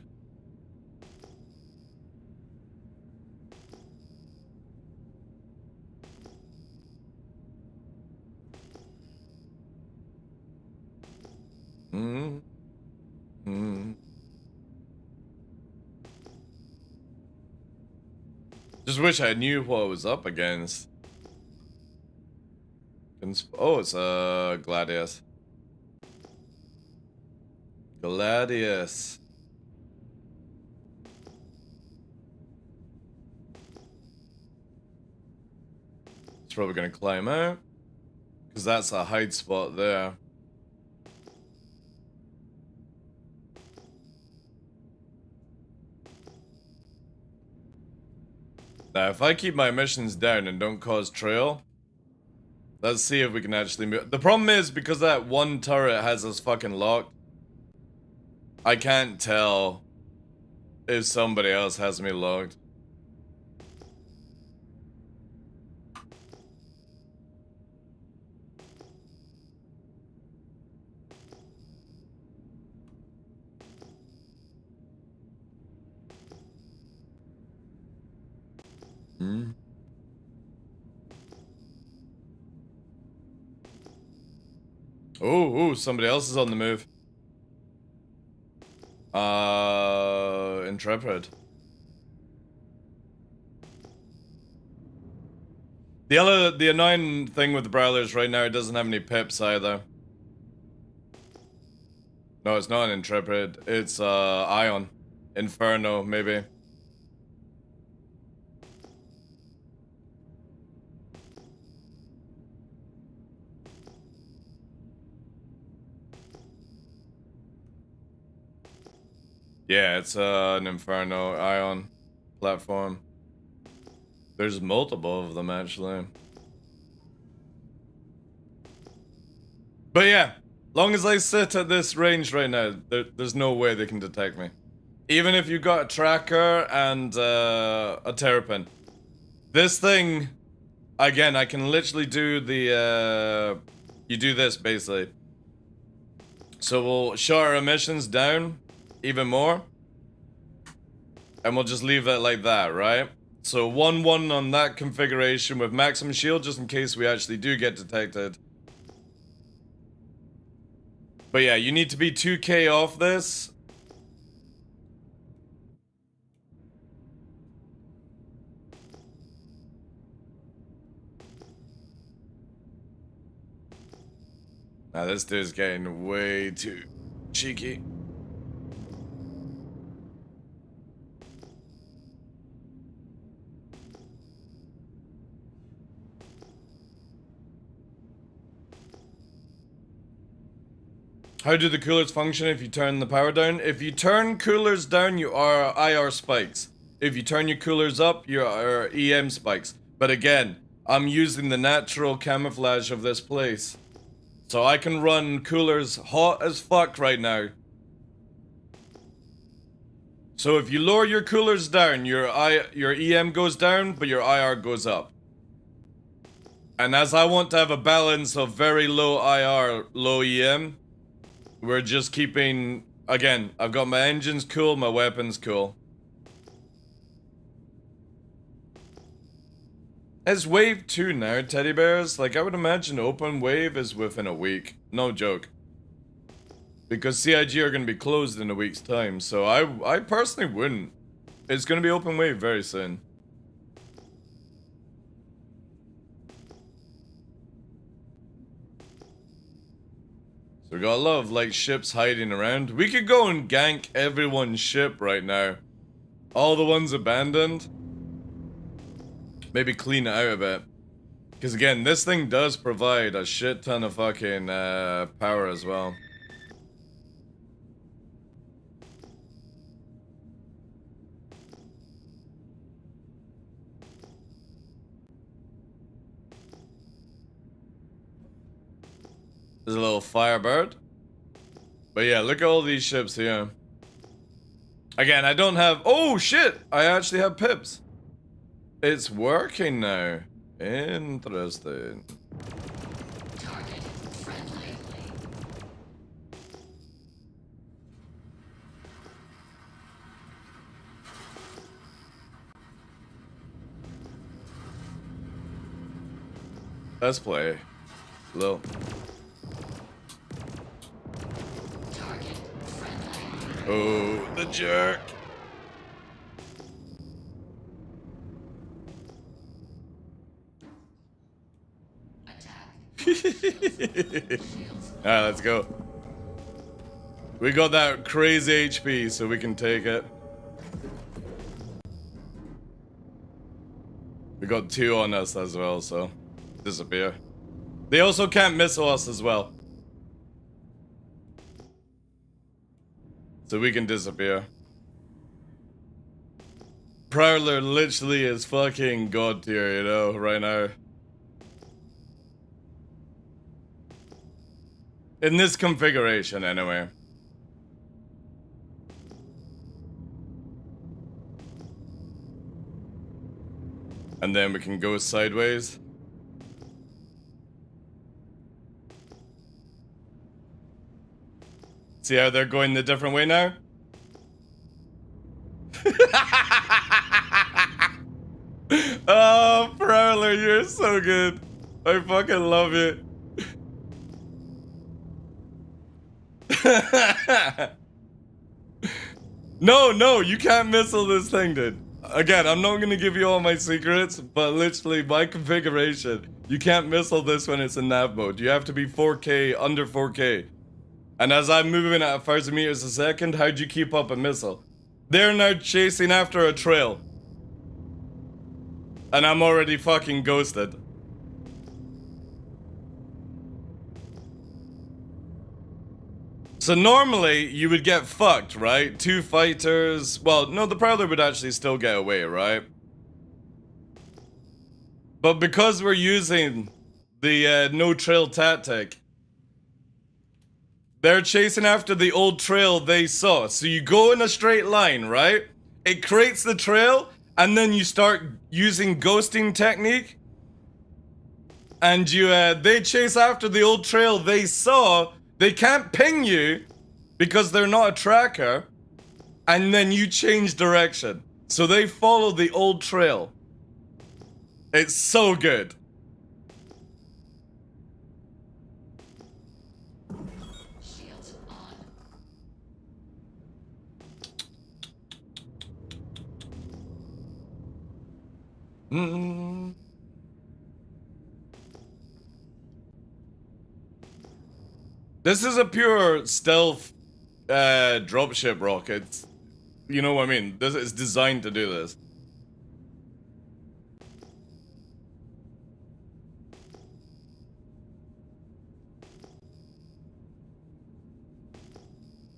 Just wish I knew what I was up against. Oh, it's a Gladius. Gladius. It's probably gonna climb out. Because that's a hide spot there. Now, if I keep my emissions down and don't cause trail, let's see if we can actually move. The problem is, because that one turret has us fucking locked, I can't tell if somebody else has me locked. Oh, somebody else is on the move. Intrepid. The annoying thing with the Brawlers right now, it doesn't have any pips either. No, it's not an Intrepid. It's, Ion. Inferno, maybe. Yeah, it's an Inferno Ion platform. There's multiple of them, actually. But yeah, long as I sit at this range right now, there's no way they can detect me. Even if you got a tracker and a terrapin. This thing, again, I can literally do the, you do this, basically. So we'll shut our emissions down even more. And we'll just leave it like that, right? So 1-1 on that configuration with maximum shield, just in case we actually do get detected. But yeah, you need to be 2k off this. Now this dude's getting way too cheeky. How do the coolers function if you turn the power down? If you turn coolers down, you are IR spikes. If you turn your coolers up, you are EM spikes. But again, I'm using the natural camouflage of this place. So I can run coolers hot as fuck right now. So if you lower your coolers down, your EM goes down, but your IR goes up. And as I want to have a balance of very low IR, low EM, we're just keeping, again, I've got my engines cool, my weapons cool. It's wave 2 now, teddy bears. Like, I would imagine open wave is within a week. No joke. Because CIG are going to be closed in a week's time, so I personally wouldn't. It's going to be open wave very soon. So we got a lot of, like, ships hiding around. We could go and gank everyone's ship right now. All the ones abandoned. Maybe clean it out a bit. Because again, this thing does provide a shit ton of fucking power as well. There's a little firebird. But yeah, look at all these ships here. Again, I don't have... Oh, shit! I actually have pips. It's working now. Interesting. Target friendly. Let's play. Little. Target friendly. Oh, the jerk. Attack. Alright, let's go. We got that crazy HP, so we can take it. We got 2 on us as well, so disappear. They also can't missile us as well. So we can disappear. Prowler literally is fucking god tier, you know, right now. In this configuration, anyway. And then we can go sideways. See how they're going the different way now? Oh, Prowler, you're so good. I fucking love it. No, you can't missile this thing, dude. Again, I'm not gonna give you all my secrets, but literally my configuration, you can't missile this when it's in nav mode. You have to be 4K, under 4K. And as I'm moving at 1,000 meters a second, how'd you keep up a missile? They're now chasing after a trail. And I'm already fucking ghosted. So normally, you would get fucked, right? 2 fighters... Well, no, the Prowler would actually still get away, right? But because we're using the no-trail tactic, they're chasing after the old trail they saw. So you go in a straight line, right? It creates the trail, and then you start using ghosting technique. And you, they chase after the old trail they saw. They can't ping you because they're not a tracker, and then you change direction. So they follow the old trail. It's so good. Shields on. This is a pure stealth dropship rocket. You know what I mean? This is designed to do this.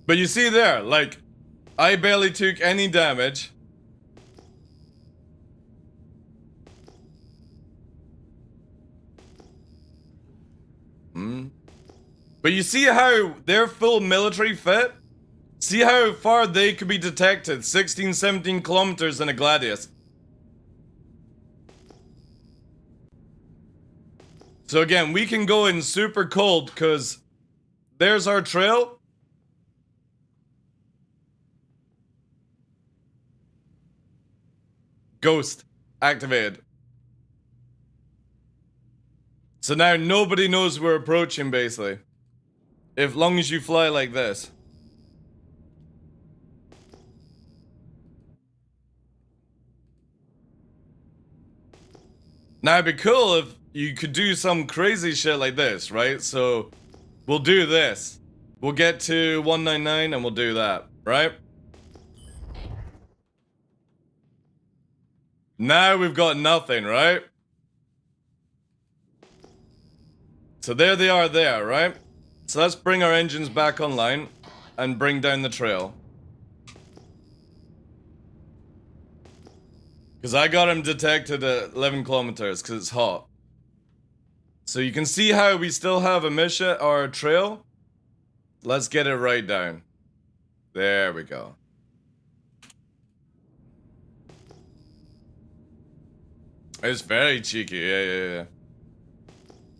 But you see there, like, I barely took any damage. But you see how they're full military fit? See how far they could be detected, 16, 17 kilometers in a Gladius. So again, we can go in super cold because there's our trail. Ghost activated. So now nobody knows we're approaching, basically. As long as you fly like this. Now it'd be cool if you could do some crazy shit like this, right? So we'll do this. We'll get to 199 and we'll do that, right? Now we've got nothing, right? So there they are there, right? So let's bring our engines back online and bring down the trail. Because I got him detected at 11 kilometers because it's hot. So you can see how we still have a mission or a trail. Let's get it right down. There we go. It's very cheeky, yeah.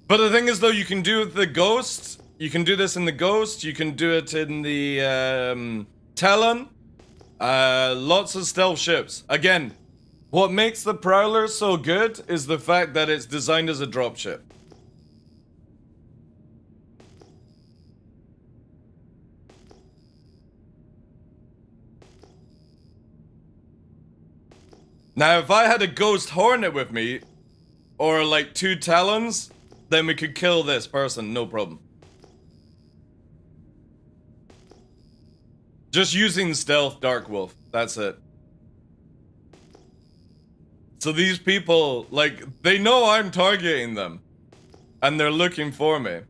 But the thing is though, you can do it with the Ghost. You can do this in the Ghost. You can do it in the Talon. Lots of stealth ships. Again, what makes the Prowler so good is the fact that it's designed as a dropship. Now, if I had a Ghost Hornet with me, or like 2 Talons, then we could kill this person, no problem. Just using stealth Dark Wolf. That's it. So these people, like, they know I'm targeting them. And they're looking for me.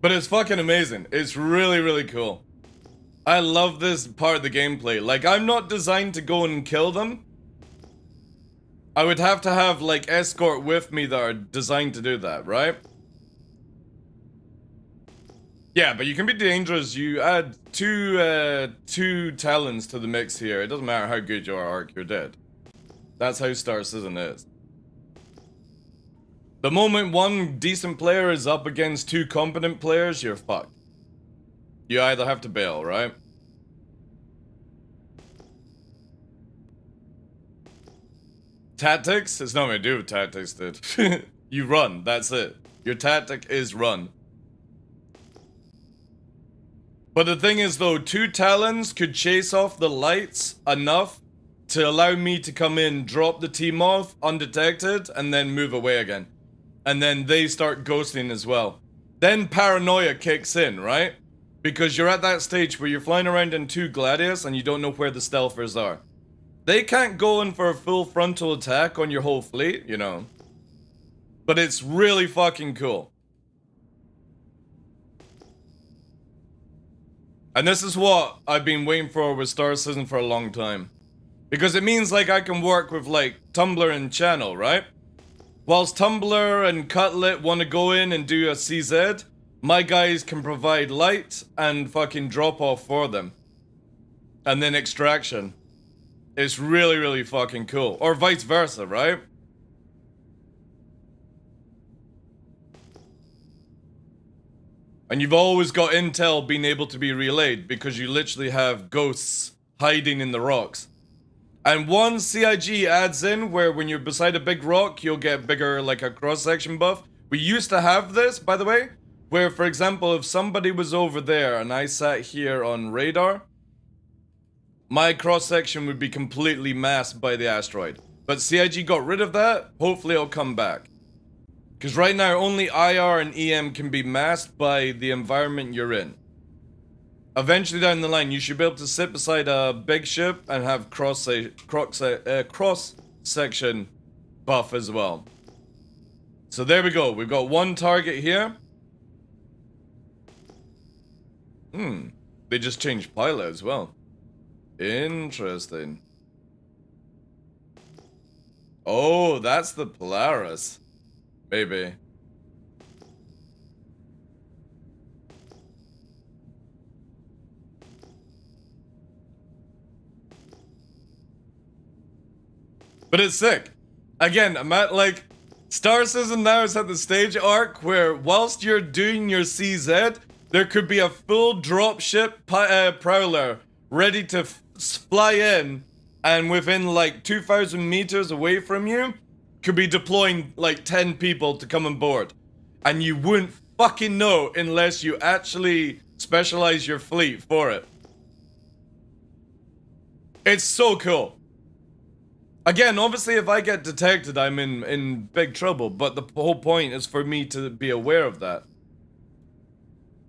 But it's fucking amazing. It's really, really cool. I love this part of the gameplay. Like, I'm not designed to go and kill them. I would have to have, like, escort with me that are designed to do that, right? Yeah, but you can be dangerous. You add two talents to the mix here. It doesn't matter how good you are, Ark, you're dead. That's how Star Citizen is. The moment one decent player is up against two competent players, you're fucked. You either have to bail, right? Tactics? It's nothing to do with tactics, dude. You run, that's it. Your tactic is run. But the thing is though, two talons could chase off the lights enough to allow me to come in, drop the team off undetected, and then move away again. And then they start ghosting as well. Then paranoia kicks in, right? Because you're at that stage where you're flying around in two Gladius and you don't know where the stealthers are. They can't go in for a full frontal attack on your whole fleet, you know. But it's really fucking cool. And this is what I've been waiting for with Star Citizen for a long time. Because it means like I can work with like Tumblr and Channel, right? Whilst Tumblr and Cutlet want to go in and do a CZ, my guys can provide light and fucking drop off for them. And then extraction. It's really, really fucking cool. Or vice versa, right? And you've always got intel being able to be relayed because you literally have ghosts hiding in the rocks. And one CIG adds in where when you're beside a big rock, you'll get bigger, like a cross-section buff. We used to have this, by the way, where, for example, if somebody was over there and I sat here on radar, my cross-section would be completely masked by the asteroid. But CIG got rid of that. Hopefully it'll come back. Because right now, only IR and EM can be masked by the environment you're in. Eventually down the line, you should be able to sit beside a big ship and have cross-section buff as well. So there we go. We've got one target here. They just changed pilot as well. Interesting. Oh, that's the Polaris. Maybe. But it's sick. Again, I'm at like... Star Citizen now is at the stage arc where whilst you're doing your CZ, there could be a full dropship prowler ready to fly in and within like 2,000 meters away from you, could be deploying like 10 people to come on board. And you wouldn't fucking know unless you actually specialize your fleet for it. It's so cool. Again, obviously if I get detected, I'm in big trouble, but the whole point is for me to be aware of that.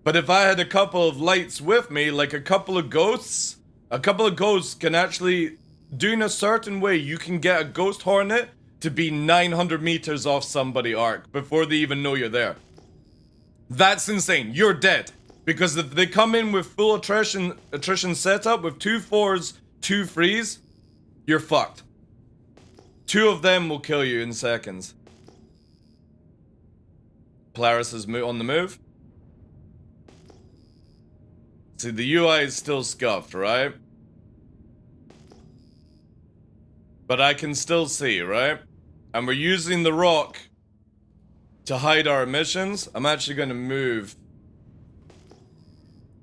But if I had a couple of lights with me, like a couple of ghosts can actually, doing a certain way, you can get a ghost hornet to be 900 meters off somebody, Ark, before they even know you're there. That's insane. You're dead. Because if they come in with full attrition setup, with 2 4s, 2 3s, you're fucked. 2 of them will kill you in seconds. Polaris is on the move. See, the UI is still scuffed, right? But I can still see, right? And we're using the rock to hide our emissions. I'm actually going to move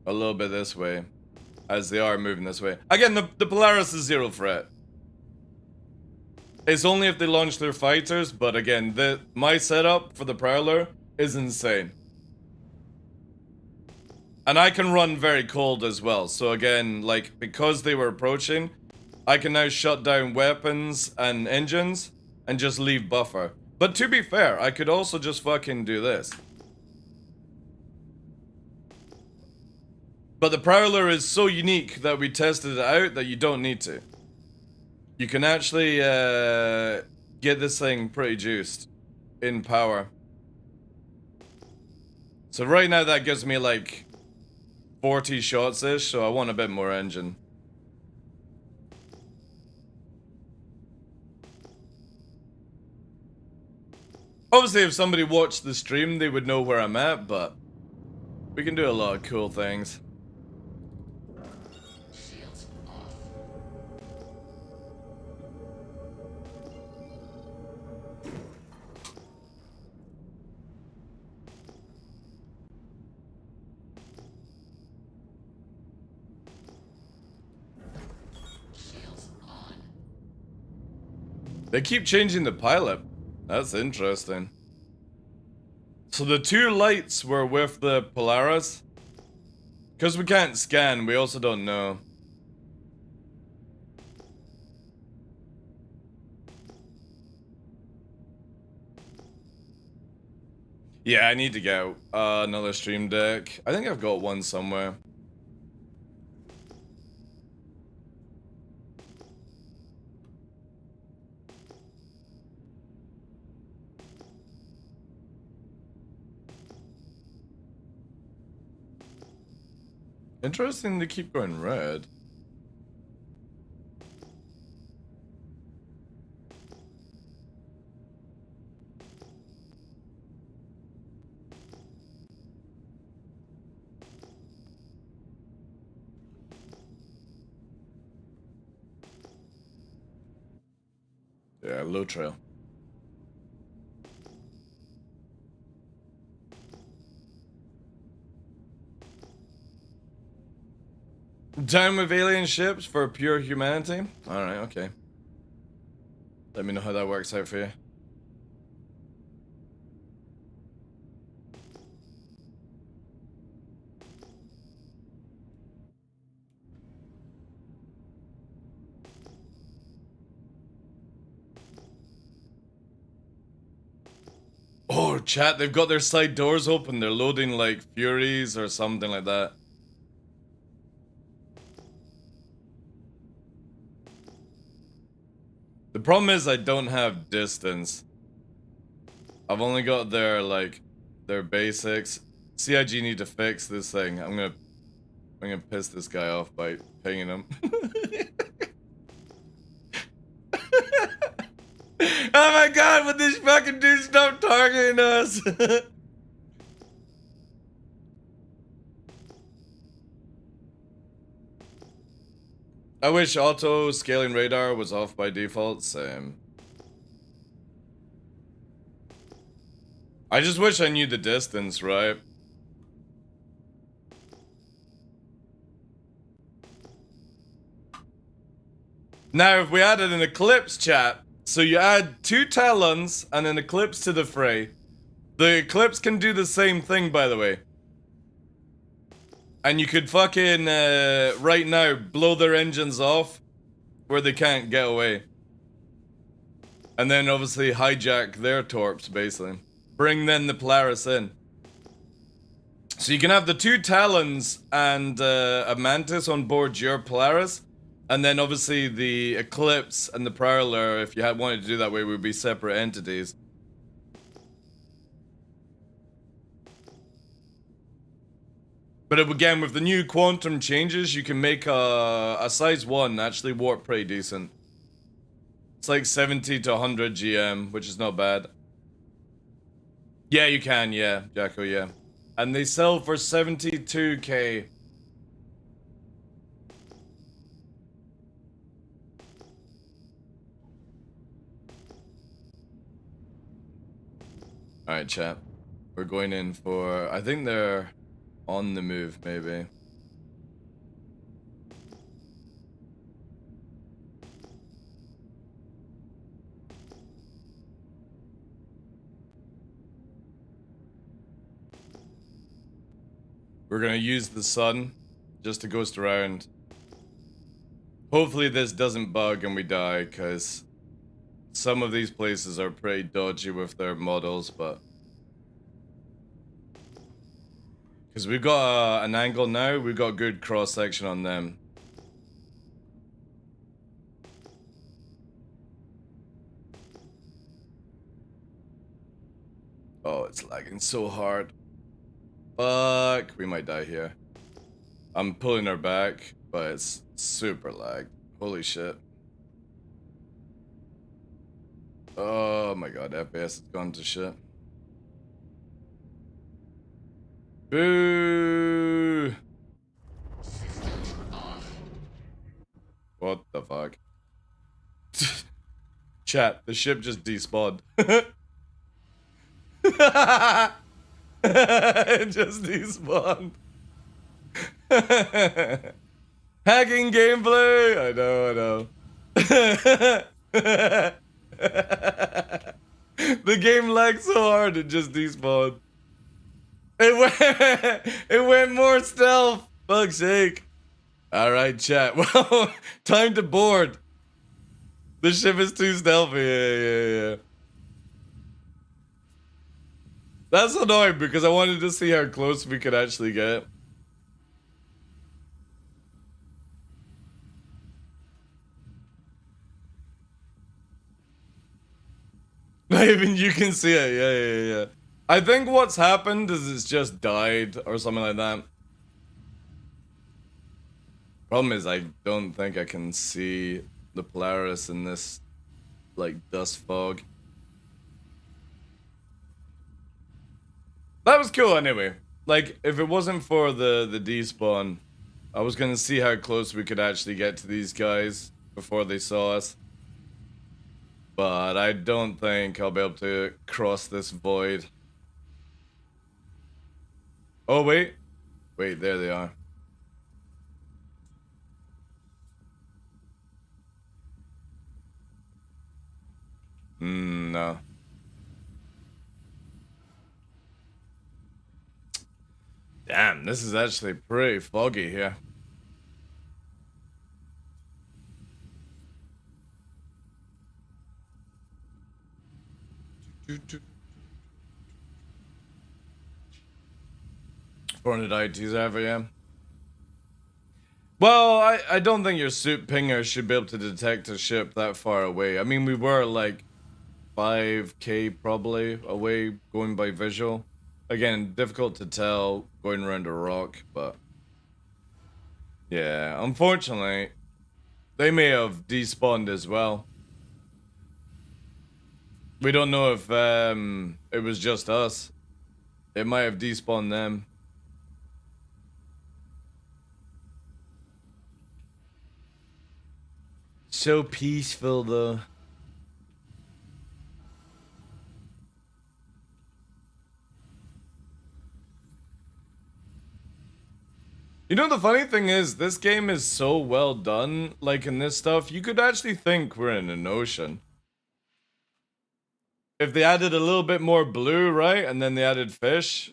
a little bit this way, as they are moving this way. Again, the Polaris is zero threat. It's only if they launch their fighters, but again, my setup for the Prowler is insane. And I can run very cold as well, so again, like, because they were approaching, I can now shut down weapons and engines and just leave buffer. But to be fair, I could also just fucking do this. But the Prowler is so unique that we tested it out that you don't need to. You can actually get this thing pretty juiced in power. So right now that gives me like 40 shots-ish, so I want a bit more engine. Obviously, if somebody watched the stream, they would know where I'm at, but we can do a lot of cool things. Shields off. Shields on. They keep changing the pilot. That's interesting. So the two lights were with the Polaris. Because we can't scan, we also don't know. Yeah, I need to get another stream deck. I think I've got one somewhere. Interesting to keep going red. Yeah, low trail. Down with alien ships for pure humanity? Alright, okay. Let me know how that works out for you. Oh, chat, they've got their side doors open. They're loading like Furies or something like that. The problem is I don't have distance. I've only got their, like, their basics. CIG need to fix this thing. I'm gonna piss this guy off by pinging him. Oh my god, would this fucking dude stop targeting us? I wish auto scaling radar was off by default. Same. I just wish I knew the distance, right? Now, if we added an Eclipse, chat, so you add 2 Talons and an Eclipse to the fray. The Eclipse can do the same thing, by the way. And you could fucking, right now, blow their engines off where they can't get away. And then obviously hijack their torps, basically. Bring then the Polaris in. So you can have the 2 Talons and a Mantis on board your Polaris. And then obviously the Eclipse and the Prowler, if you had wanted to do that way, would be separate entities. But again, with the new quantum changes, you can make a size 1 actually warp pretty decent. It's like 70 to 100 GM, which is not bad. Yeah, you can, yeah, Jacko, yeah. And they sell for 72k. Alright, chat. We're going in for... I think they're on the move, maybe. We're gonna use the sun just to ghost around. Hopefully this doesn't bug and we die, because some of these places are pretty dodgy with their models, but because we've got an angle now, we've got good cross section on them. Oh, it's lagging so hard. Fuck, we might die here. I'm pulling her back, but it's super lag. Holy shit. Oh my god, FPS has gone to shit. Boo! What the fuck? Chat, the ship just despawned. It just despawned. Hacking gameplay! I know. The game lagged so hard it just despawned. It went more stealth. Fuck's sake. Alright, chat. Well, time to board. The ship is too stealthy. Yeah. That's annoying because I wanted to see how close we could actually get. Not even you can see it. Yeah. I think what's happened is it's just died or something like that. Problem is I don't think I can see the Polaris in this like dust fog. That was cool anyway. Like if it wasn't for the despawn, I was gonna see how close we could actually get to these guys before they saw us. But I don't think I'll be able to cross this void. Oh, wait. Wait, there they are. No. Damn, this is actually pretty foggy here. $400 ITs ever, yeah. Well, I don't think your suit pinger should be able to detect a ship that far away. I mean, we were like 5K probably away going by visual. Again, difficult to tell going around a rock, but yeah, unfortunately, they may have despawned as well. We don't know if it was just us. It might have despawned them. So peaceful though. You know, the funny thing is, this game is so well done, like in this stuff, you could actually think we're in an ocean. If they added a little bit more blue, right, and then they added fish,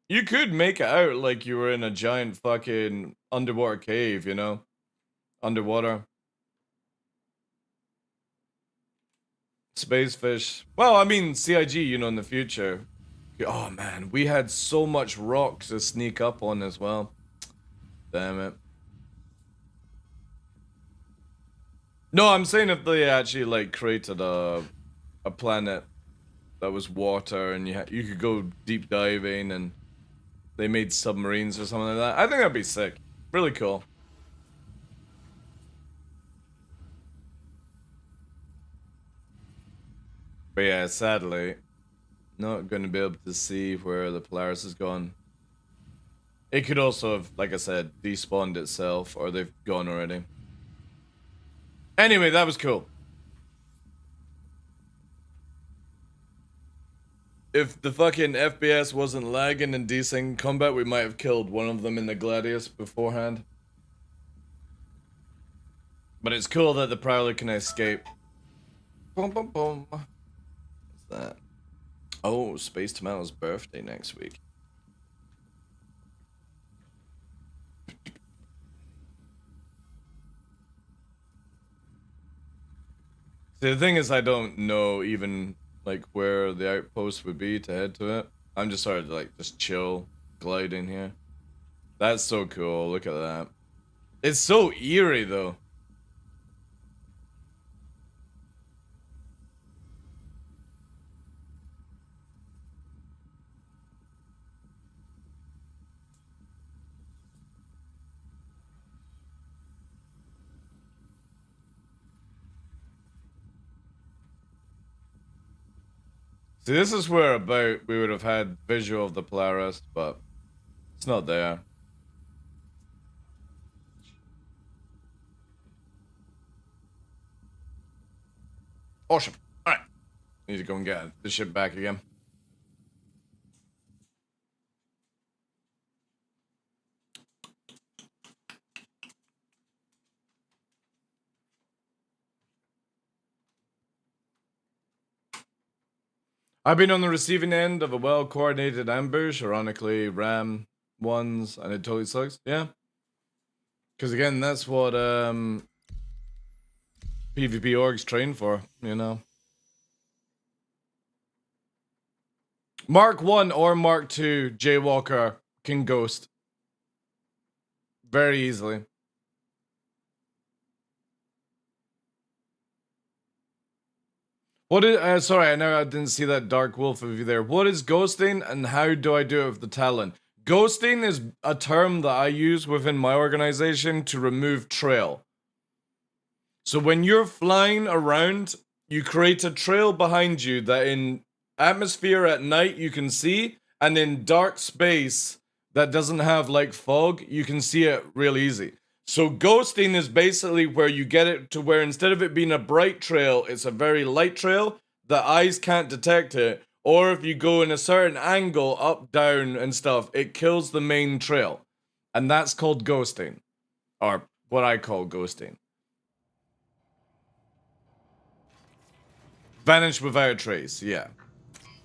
you could make it out like you were in a giant fucking underwater cave, you know? Underwater. Space fish. Well, I mean, CIG, you know, in the future. Oh man, we had so much rock to sneak up on as well. Damn it. No, I'm saying if they actually like created a planet that was water and you could go deep diving and they made submarines or something like that. I think that'd be sick. Really cool. But yeah, sadly, not going to be able to see where the Polaris has gone. It could also have, like I said, despawned itself, or they've gone already. Anyway, that was cool. If the fucking FPS wasn't lagging and desync combat, we might have killed one of them in the Gladius beforehand. But it's cool that the Prowler can escape. Boom, boom, boom. What's that? Oh, Space Tomato's birthday next week. See, the thing is, I don't know even like where the outpost would be to head to it. I'm just sort of like just chill, gliding here. That's so cool. Look at that. It's so eerie though. See, this is where about we would have had visual of the Polaris, but it's not there. Awesome. Alright. Need to go and get the ship back again. I've been on the receiving end of a well-coordinated ambush, ironically ram ones, and it totally sucks. Yeah. Because again, that's what PvP orgs train for, you know. Mark 1 or Mark 2 Jaywalker can ghost. Very easily. What is, sorry, I know I didn't see that Dark Wolf of you there. What is ghosting and how do I do it with the Talon? Ghosting is a term that I use within my organization to remove trail. So when you're flying around, you create a trail behind you that in atmosphere at night you can see, and in dark space that doesn't have like fog, you can see it real easy. So ghosting is basically where you get it to where instead of it being a bright trail, it's a very light trail. The eyes can't detect it. Or if you go in a certain angle, up, down, and stuff, it kills the main trail. And that's called ghosting. Or what I call ghosting. Vanish without a trace, yeah.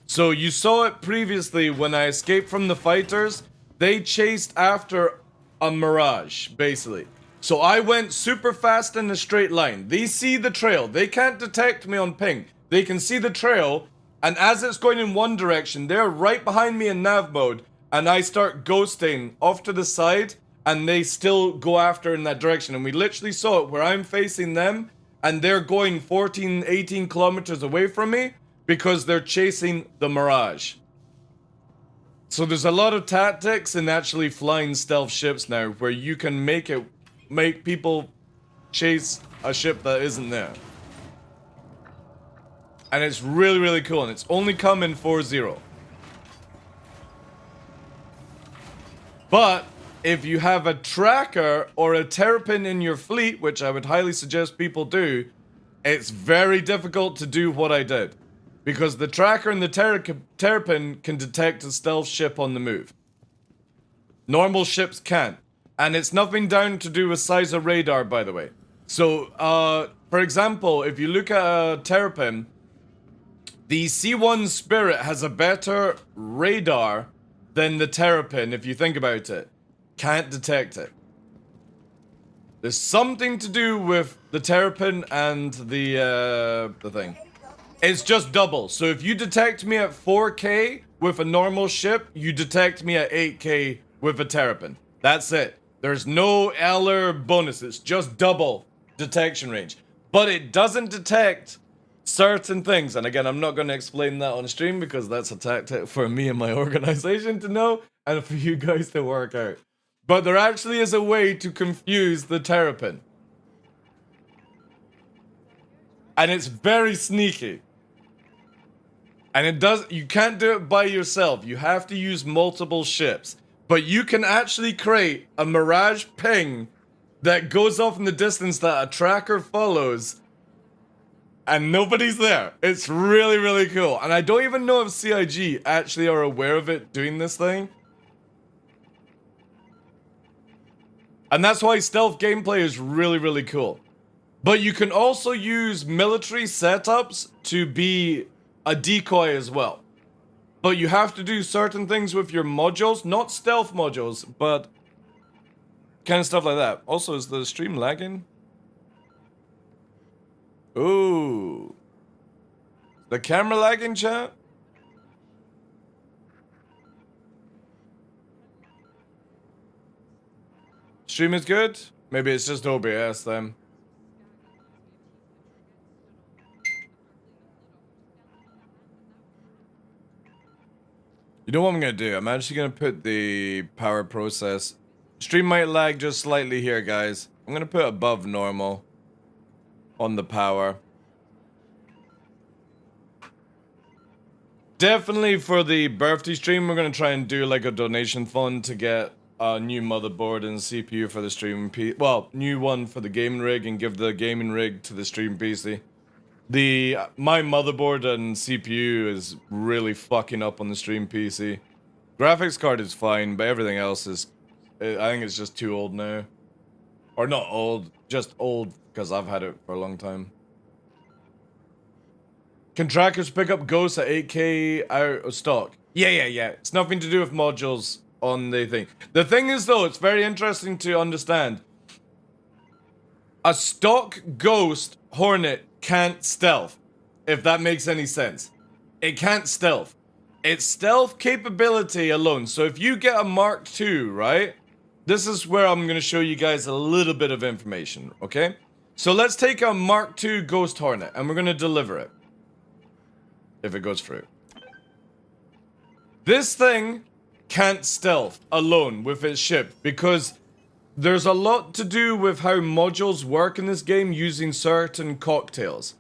So you saw it previously when I escaped from the fighters. They chased after a mirage, basically. So I went super fast in a straight line. They see the trail. They can't detect me on ping. They can see the trail, and as it's going in one direction, they're right behind me in nav mode, and I start ghosting off to the side, and they still go after in that direction. And we literally saw it where I'm facing them, and they're going 14, 18 kilometers away from me because they're chasing the mirage. So there's a lot of tactics in actually flying stealth ships now where you can make people chase a ship that isn't there. And it's really, really cool, and it's only come in 4.0. But if you have a tracker or a terrapin in your fleet, which I would highly suggest people do, it's very difficult to do what I did. Because the tracker and the terrapin can detect a stealth ship on the move. Normal ships can't. And it's nothing down to do with size of radar, by the way. So, for example, if you look at a terrapin, the C1 Spirit has a better radar than the terrapin, if you think about it. Can't detect it. There's something to do with the terrapin and the thing. It's just double. So if you detect me at 4K with a normal ship, you detect me at 8K with a terrapin. That's it. There's no Eller bonus. It's just double detection range. But it doesn't detect certain things. And again, I'm not going to explain that on stream because that's a tactic for me and my organization to know and for you guys to work out. But there actually is a way to confuse the terrapin. And it's very sneaky. And you can't do it by yourself. You have to use multiple ships. But you can actually create a mirage ping that goes off in the distance that a tracker follows. And nobody's there. It's really, really cool. And I don't even know if CIG actually are aware of it doing this thing. And that's why stealth gameplay is really, really cool. But you can also use military setups to be a decoy as well. But you have to do certain things with your modules, not stealth modules, but kind of stuff like that. Also, is the stream lagging? Ooh. The camera lagging, chat? Stream is good? Maybe it's just OBS then. You know what I'm gonna do? I'm actually gonna put the power process. Stream might lag just slightly here, guys. I'm gonna put above normal on the power. Definitely for the birthday stream, we're gonna try and do like a donation fund to get a new motherboard and CPU for the streaming PC. Well, new one for the gaming rig and give the gaming rig to the stream PC. My motherboard and CPU is really fucking up on the stream PC. Graphics card is fine, but everything else is, I think it's just too old now. Or not old, just old because I've had it for a long time. Can trackers pick up ghosts at 8K out of stock? Yeah. It's nothing to do with modules on the thing. The thing is though, it's very interesting to understand. A stock ghost Hornet can't stealth, if that makes any sense. It can't stealth. It's stealth capability alone. So if you get a Mark II, right? This is where I'm going to show you guys a little bit of information, okay? So let's take a Mark II Ghost Hornet and we're going to deliver it. If it goes through. This thing can't stealth alone with its ship because there's a lot to do with how modules work in this game using certain cocktails.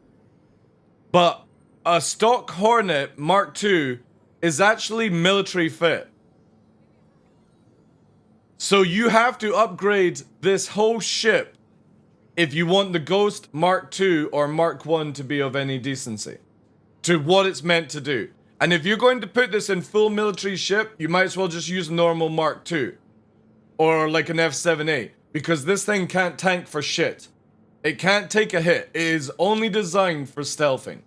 But a stock Hornet Mark II is actually military fit. So you have to upgrade this whole ship if you want the Ghost Mark II or Mark I to be of any decency. To what it's meant to do. And if you're going to put this in full military ship, you might as well just use a normal Mark II. Or like an F7A. Because this thing can't tank for shit. It can't take a hit. It is only designed for stealthing.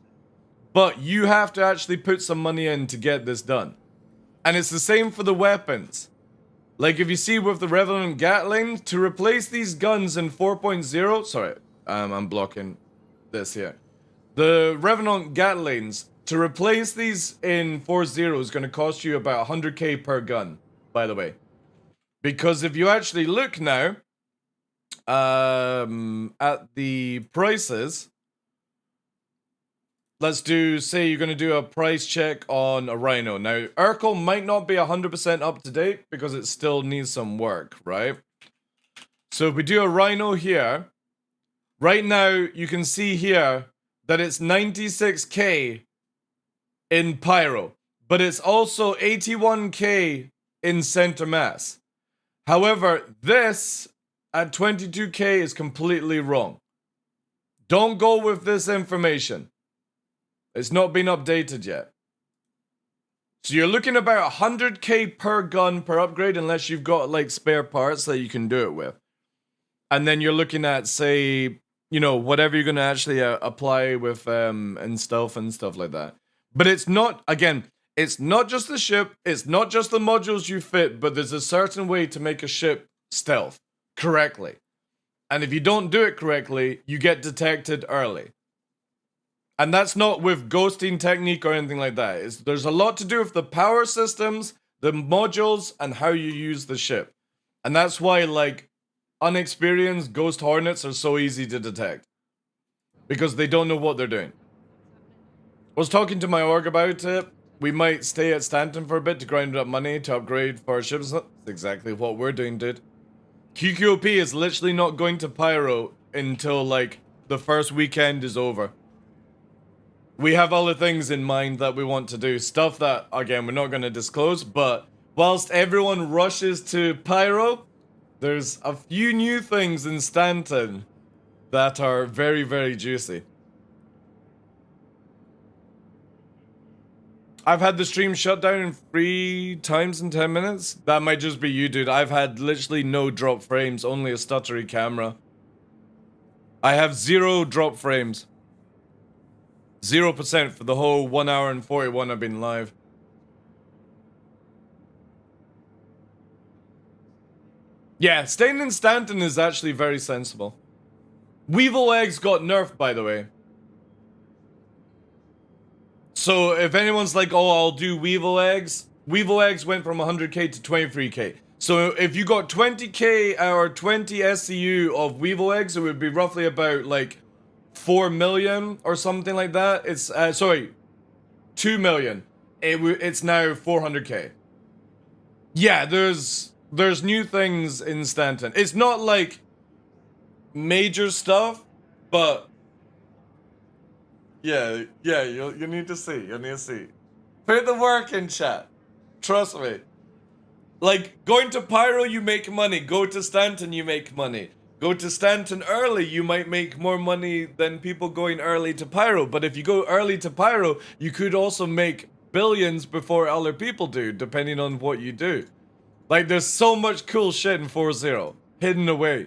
But you have to actually put some money in to get this done. And it's the same for the weapons. Like if you see with the Revenant Gatling, to replace these guns in 4.0... Sorry, I'm blocking this here. The Revenant Gatlings, to replace these in 4.0 is going to cost you about 100k per gun, by the way. Because if you actually look now at the prices, let's say you're going to do a price check on a Rhino. Now, Urkel might not be 100% up to date because it still needs some work, right? So if we do a Rhino here, right now you can see here that it's 96k in Pyro, but it's also 81k in center mass. However, this at 22k is completely wrong. Don't go with this information. It's not been updated yet. So you're looking about 100k per gun per upgrade unless you've got like spare parts that you can do it with. And then you're looking at, say, you know, whatever you're going to actually apply with and stuff like that. But it's not, again, it's not just the ship, it's not just the modules you fit, but there's a certain way to make a ship stealth correctly. And if you don't do it correctly, you get detected early. And that's not with ghosting technique or anything like that. There's a lot to do with the power systems, the modules, and how you use the ship. And that's why, like, unexperienced Ghost Hornets are so easy to detect. Because they don't know what they're doing. I was talking to my org about it. We might stay at Stanton for a bit to grind up money to upgrade for our ships. That's exactly what we're doing, dude. QQOP is literally not going to Pyro until, like, the first weekend is over. We have other things in mind that we want to do. Stuff that, again, we're not going to disclose. But whilst everyone rushes to Pyro, there's a few new things in Stanton that are very, very juicy. I've had the stream shut down 3 times in 10 minutes. That might just be you, dude. I've had literally no drop frames, only a stuttery camera. I have 0 drop frames. 0% for the whole 1 hour and 41 I've been live. Yeah, staying in Stanton is actually very sensible. Weevil eggs got nerfed, by the way. So if anyone's like, oh, I'll do Weevil eggs went from 100k to 23k. So if you got 20k or 20 SCU of Weevil eggs, it would be roughly about like 4 million or something like that. It's, sorry, 2 million. It's now 400k. Yeah, there's new things in Stanton. It's not like major stuff, but yeah, you need to see. You need to see. Put the work in, chat. Trust me. Like, going to Pyro, you make money. Go to Stanton, you make money. Go to Stanton early, you might make more money than people going early to Pyro. But if you go early to Pyro, you could also make billions before other people do, depending on what you do. Like, there's so much cool shit in 4.0, hidden away.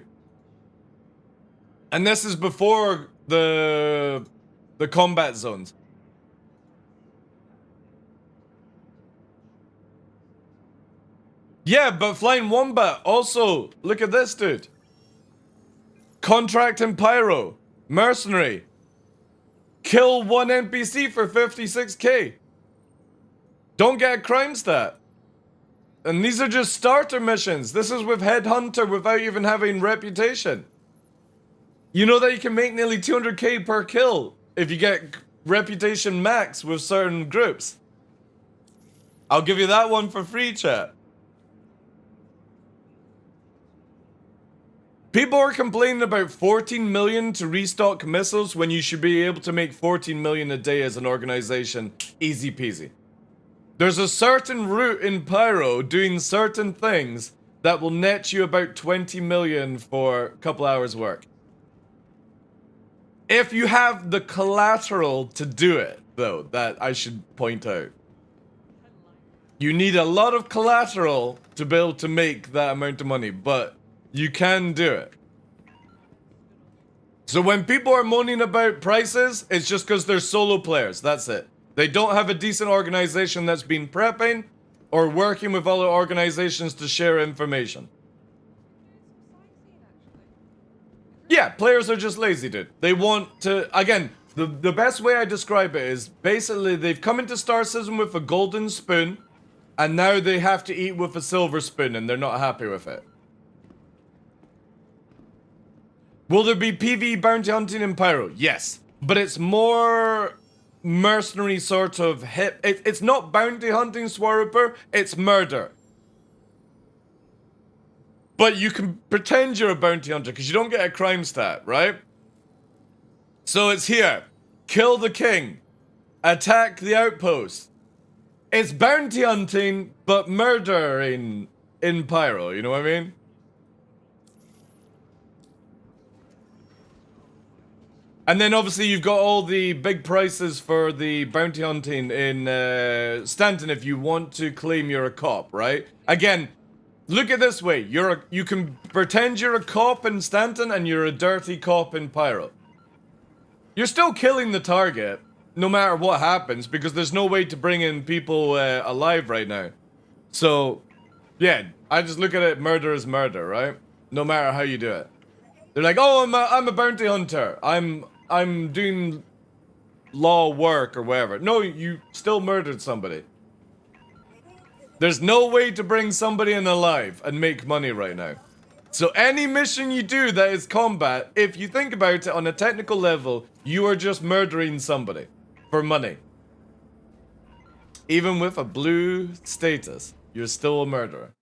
And this is before the combat zones. Yeah, but Flying Wombat, also, look at this, dude. Contract and Pyro. Mercenary. Kill one NPC for 56k. Don't get a crime stat. And these are just starter missions. This is with Headhunter without even having reputation. You know that you can make nearly 200k per kill if you get reputation max with certain groups. I'll give you that one for free, chat. People are complaining about 14 million to restock missiles when you should be able to make 14 million a day as an organization. Easy peasy. There's a certain route in Pyro doing certain things that will net you about 20 million for a couple hours work. If you have the collateral to do it, though, that I should point out. You need a lot of collateral to be able to make that amount of money, but you can do it. So when people are moaning about prices, it's just because they're solo players. That's it. They don't have a decent organization that's been prepping or working with other organizations to share information. Yeah, players are just lazy, dude. They want to... Again, the best way I describe it is basically they've come into Star Citizen with a golden spoon and now they have to eat with a silver spoon and they're not happy with it. Will there be PvE bounty hunting in Pyro? Yes. But it's more mercenary sort of hit. It's not bounty hunting, Swaruper. It's murder. But you can pretend you're a bounty hunter because you don't get a crime stat, right? So it's here. Kill the king. Attack the outpost. It's bounty hunting, but murder in Pyro. You know what I mean? And then obviously you've got all the big prices for the bounty hunting in Stanton if you want to claim you're a cop, right? Again, look at it this way. You can pretend you're a cop in Stanton and you're a dirty cop in Pyro. You're still killing the target no matter what happens because there's no way to bring in people alive right now. So, yeah, I just look at it, murder is murder, right? No matter how you do it. They're like, oh, I'm a bounty hunter. I'm doing law work or whatever. No, you still murdered somebody. There's no way to bring somebody in alive and make money right now. So any mission you do that is combat, if you think about it on a technical level, you are just murdering somebody for money. Even with a blue status, you're still a murderer.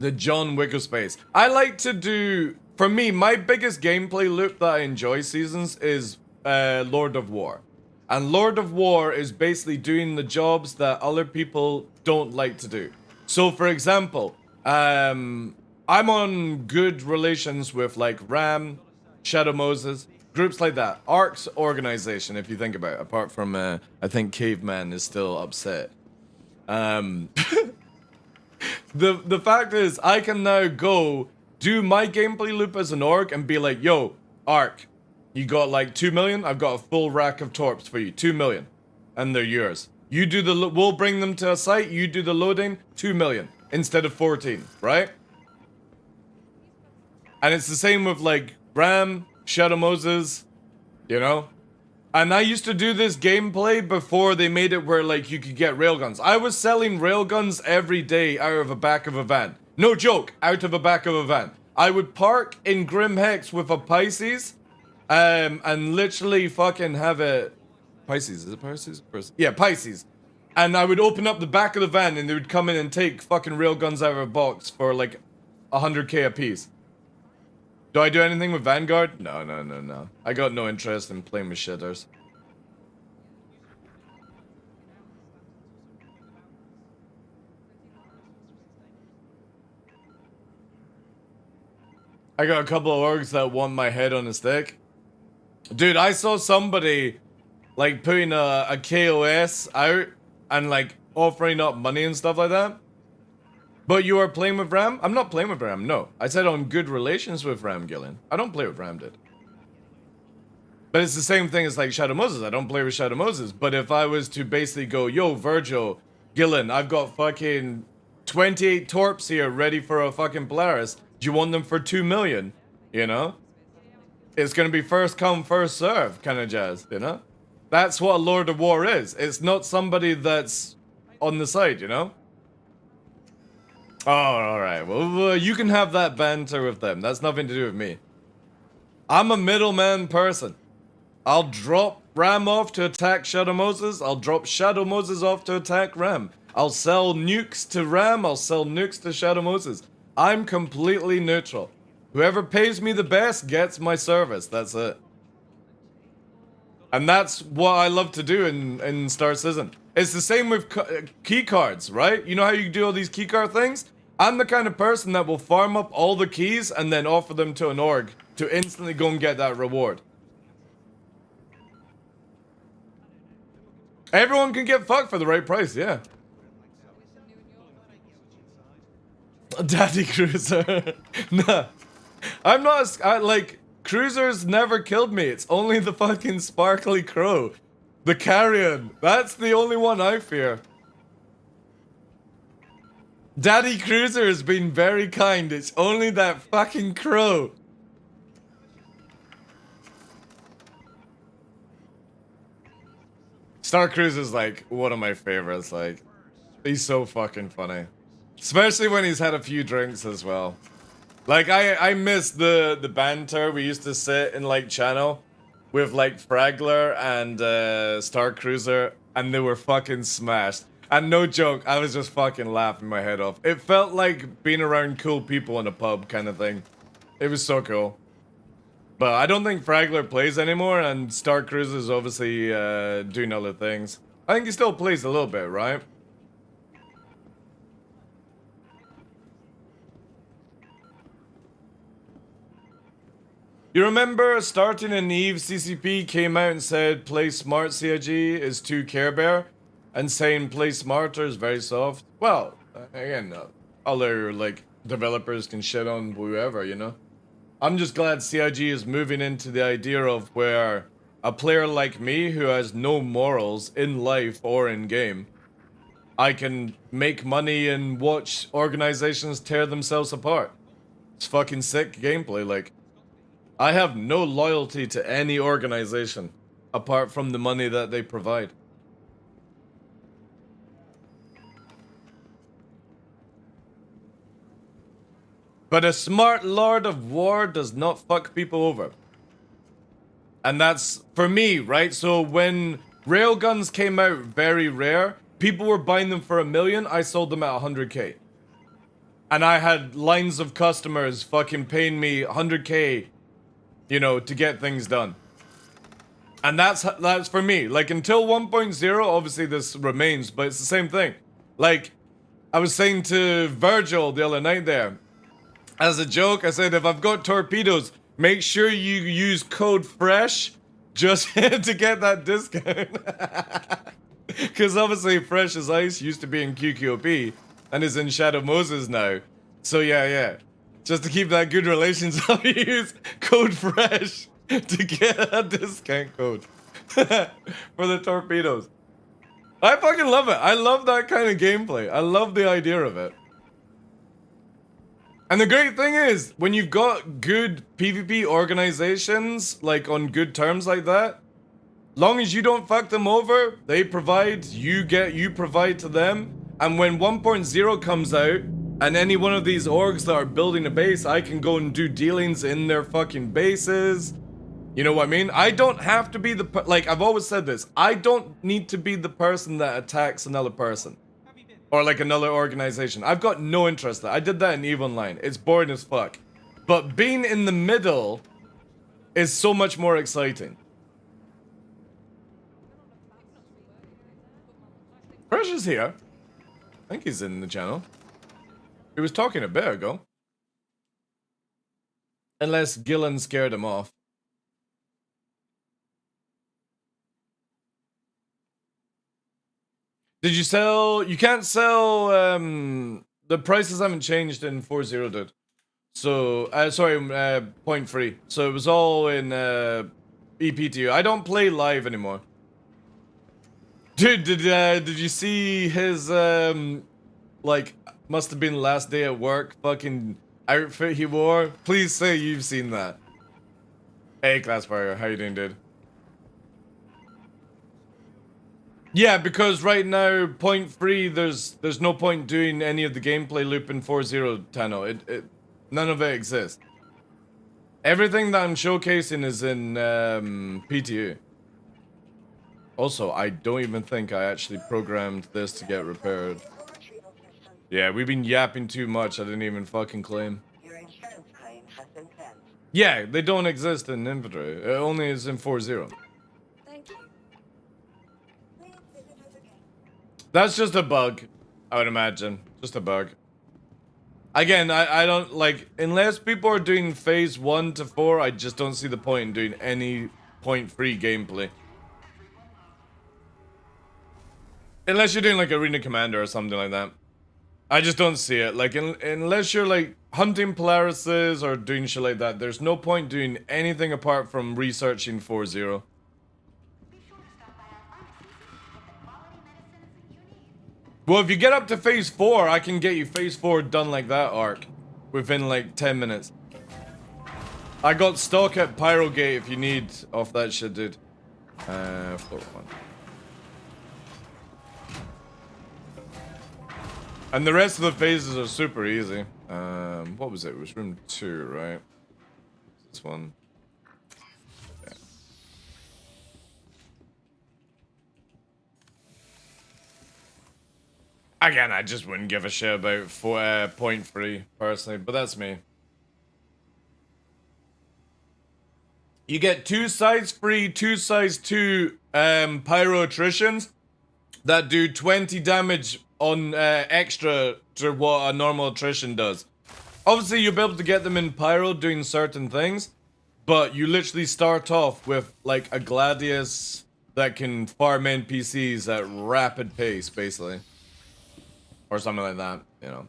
The John Wick of space. I like to do... For me, my biggest gameplay loop that I enjoy seasons is Lord of War. And Lord of War is basically doing the jobs that other people don't like to do. So, for example, I'm on good relations with, like, Ram, Shadow Moses, groups like that. Ark's organization, if you think about it, apart from, I think Caveman is still upset. The fact is, I can now go do my gameplay loop as an org and be like, yo, Ark, you got like 2 million? I've got a full rack of torps for you. 2 million. And they're yours. You do the... We'll bring them to a site. You do the loading. 2 million. Instead of 14. Right? And it's the same with like Ram, Shadow Moses, you know? And I used to do this gameplay before they made it where, like, you could get railguns. I was selling railguns every day out of the back of a van. No joke, out of the back of a van. I would park in Grim Hex with a Pisces, and literally fucking have a... Pisces, is it Pisces? Yeah, Pisces. And I would open up the back of the van and they would come in and take fucking railguns out of a box for like 100k a piece. Do I do anything with Vanguard? No. I got no interest in playing with shitters. I got a couple of orgs that want my head on a stick. Dude, I saw somebody like putting a KOS out and like offering up money and stuff like that. But you are playing with Ram? I'm not playing with Ram, no. I said on good relations with Ram, Gillen. I don't play with Ram, dude. But it's the same thing as like Shadow Moses. I don't play with Shadow Moses. But if I was to basically go, yo, Virgil, Gillen, I've got fucking 28 torps here ready for a fucking Polaris. Do you want them for 2 million? You know? It's gonna be first come, first serve kind of jazz, you know? That's what a Lord of War is. It's not somebody that's on the side, you know? Oh, alright. Well, you can have that banter with them. That's nothing to do with me. I'm a middleman person. I'll drop Ram off to attack Shadow Moses. I'll drop Shadow Moses off to attack Ram. I'll sell nukes to Ram. I'll sell nukes to Shadow Moses. I'm completely neutral. Whoever pays me the best gets my service. That's it. And that's what I love to do in Star Citizen. It's the same with key cards, right? You know how you do all these key card things? I'm the kind of person that will farm up all the keys and then offer them to an org to instantly go and get that reward. Everyone can get fucked for the right price, yeah. Daddy Cruiser. Nah. I'm not like, Cruisers never killed me. It's only the fucking Sparkly Crow. The Carrion. That's the only one I fear. Daddy Cruiser has been very kind. It's only that fucking crow. Star Cruiser's like one of my favorites. Like, he's so fucking funny. Especially when he's had a few drinks as well. Like, I miss the banter we used to sit in, like, channel with, like, Fragler and Star Cruiser, and they were fucking smashed. And no joke, I was just fucking laughing my head off. It felt like being around cool people in a pub kind of thing. It was so cool. But I don't think Fragler plays anymore, and Star Cruiser is obviously doing other things. I think he still plays a little bit, right? You remember starting in Eve, CCP came out and said play smart CIG is too Care Bear, and saying play smarter is very soft. Well, again, other like developers can shit on whoever, you know. I'm just glad CIG is moving into the idea of where a player like me who has no morals in life or in game, I can make money and watch organizations tear themselves apart. It's fucking sick gameplay, like. I have no loyalty to any organization apart from the money that they provide. But a smart Lord of War does not fuck people over. And that's for me, right? So when railguns came out very rare, people were buying them for $1 million, I sold them at 100k. And I had lines of customers fucking paying me 100k, you know, to get things done. And that's for me. Like, until 1.0, obviously this remains, but it's the same thing. Like, I was saying to Virgil the other night there, as a joke, I said, if I've got torpedoes, make sure you use code FRESH just to get that discount. Because obviously Fresh as Ice used to be in QQOP and is in Shadow Moses now. So yeah. Just to keep that good relations, I'll use code FRESH to get a discount code for the torpedoes. I fucking love it. I love that kind of gameplay. I love the idea of it. And the great thing is, when you've got good PvP organizations, like on good terms like that, long as you don't fuck them over, they provide, you provide to them. And when 1.0 comes out, and any one of these orgs that are building a base, I can go and do dealings in their fucking bases. You know what I mean? I don't have to be the, like I've always said this, I don't need to be the person that attacks another person. Or like another organization. I've got no interest in that. I did that in EVE Online. It's boring as fuck. But being in the middle is so much more exciting. Crush is here. I think he's in the channel. He was talking a bit ago. Unless Gillen scared him off. Did you sell? You can't sell, the prices haven't changed in 4.0, dude. So, sorry, 0.3. So it was all in, EPTU. I don't play live anymore. Dude, did you see his, like, must have been last day at work fucking outfit he wore? Please say you've seen that. Hey, Classfire, how you doing, dude? Yeah, because right now, 0.3, there's no point doing any of the gameplay loop in 4.0, Tano. None of it exists. Everything that I'm showcasing is in PTU. Also, I don't even think I actually programmed this to get repaired. Yeah, we've been yapping too much, I didn't even fucking claim. Yeah, they don't exist in inventory. It only is in 4.0. That's just a bug, I would imagine. Just a bug. Again, I don't, like, unless people are doing phase 1 to 4, I just don't see the point in doing any 0.3 gameplay. Unless you're doing, like, Arena Commander or something like that. I just don't see it. Like, unless you're, like, hunting Polarises or doing shit like that, there's no point doing anything apart from researching 4.0. Well, if you get up to phase 4, I can get you phase 4 done like that arc. Within like 10 minutes. I got stock at Pyrogate if you need off that shit, dude. Floor 1. And the rest of the phases are super easy. What was it? It was room 2, right? This one. Again, I just wouldn't give a shit about 0.3, personally, but that's me. You get 2 size free, 2 size 2 pyro attritions that do 20 damage on extra to what a normal attrition does. Obviously, you'll be able to get them in pyro doing certain things, but you literally start off with like a Gladius that can farm NPCs at rapid pace, basically. Or something like that, you know.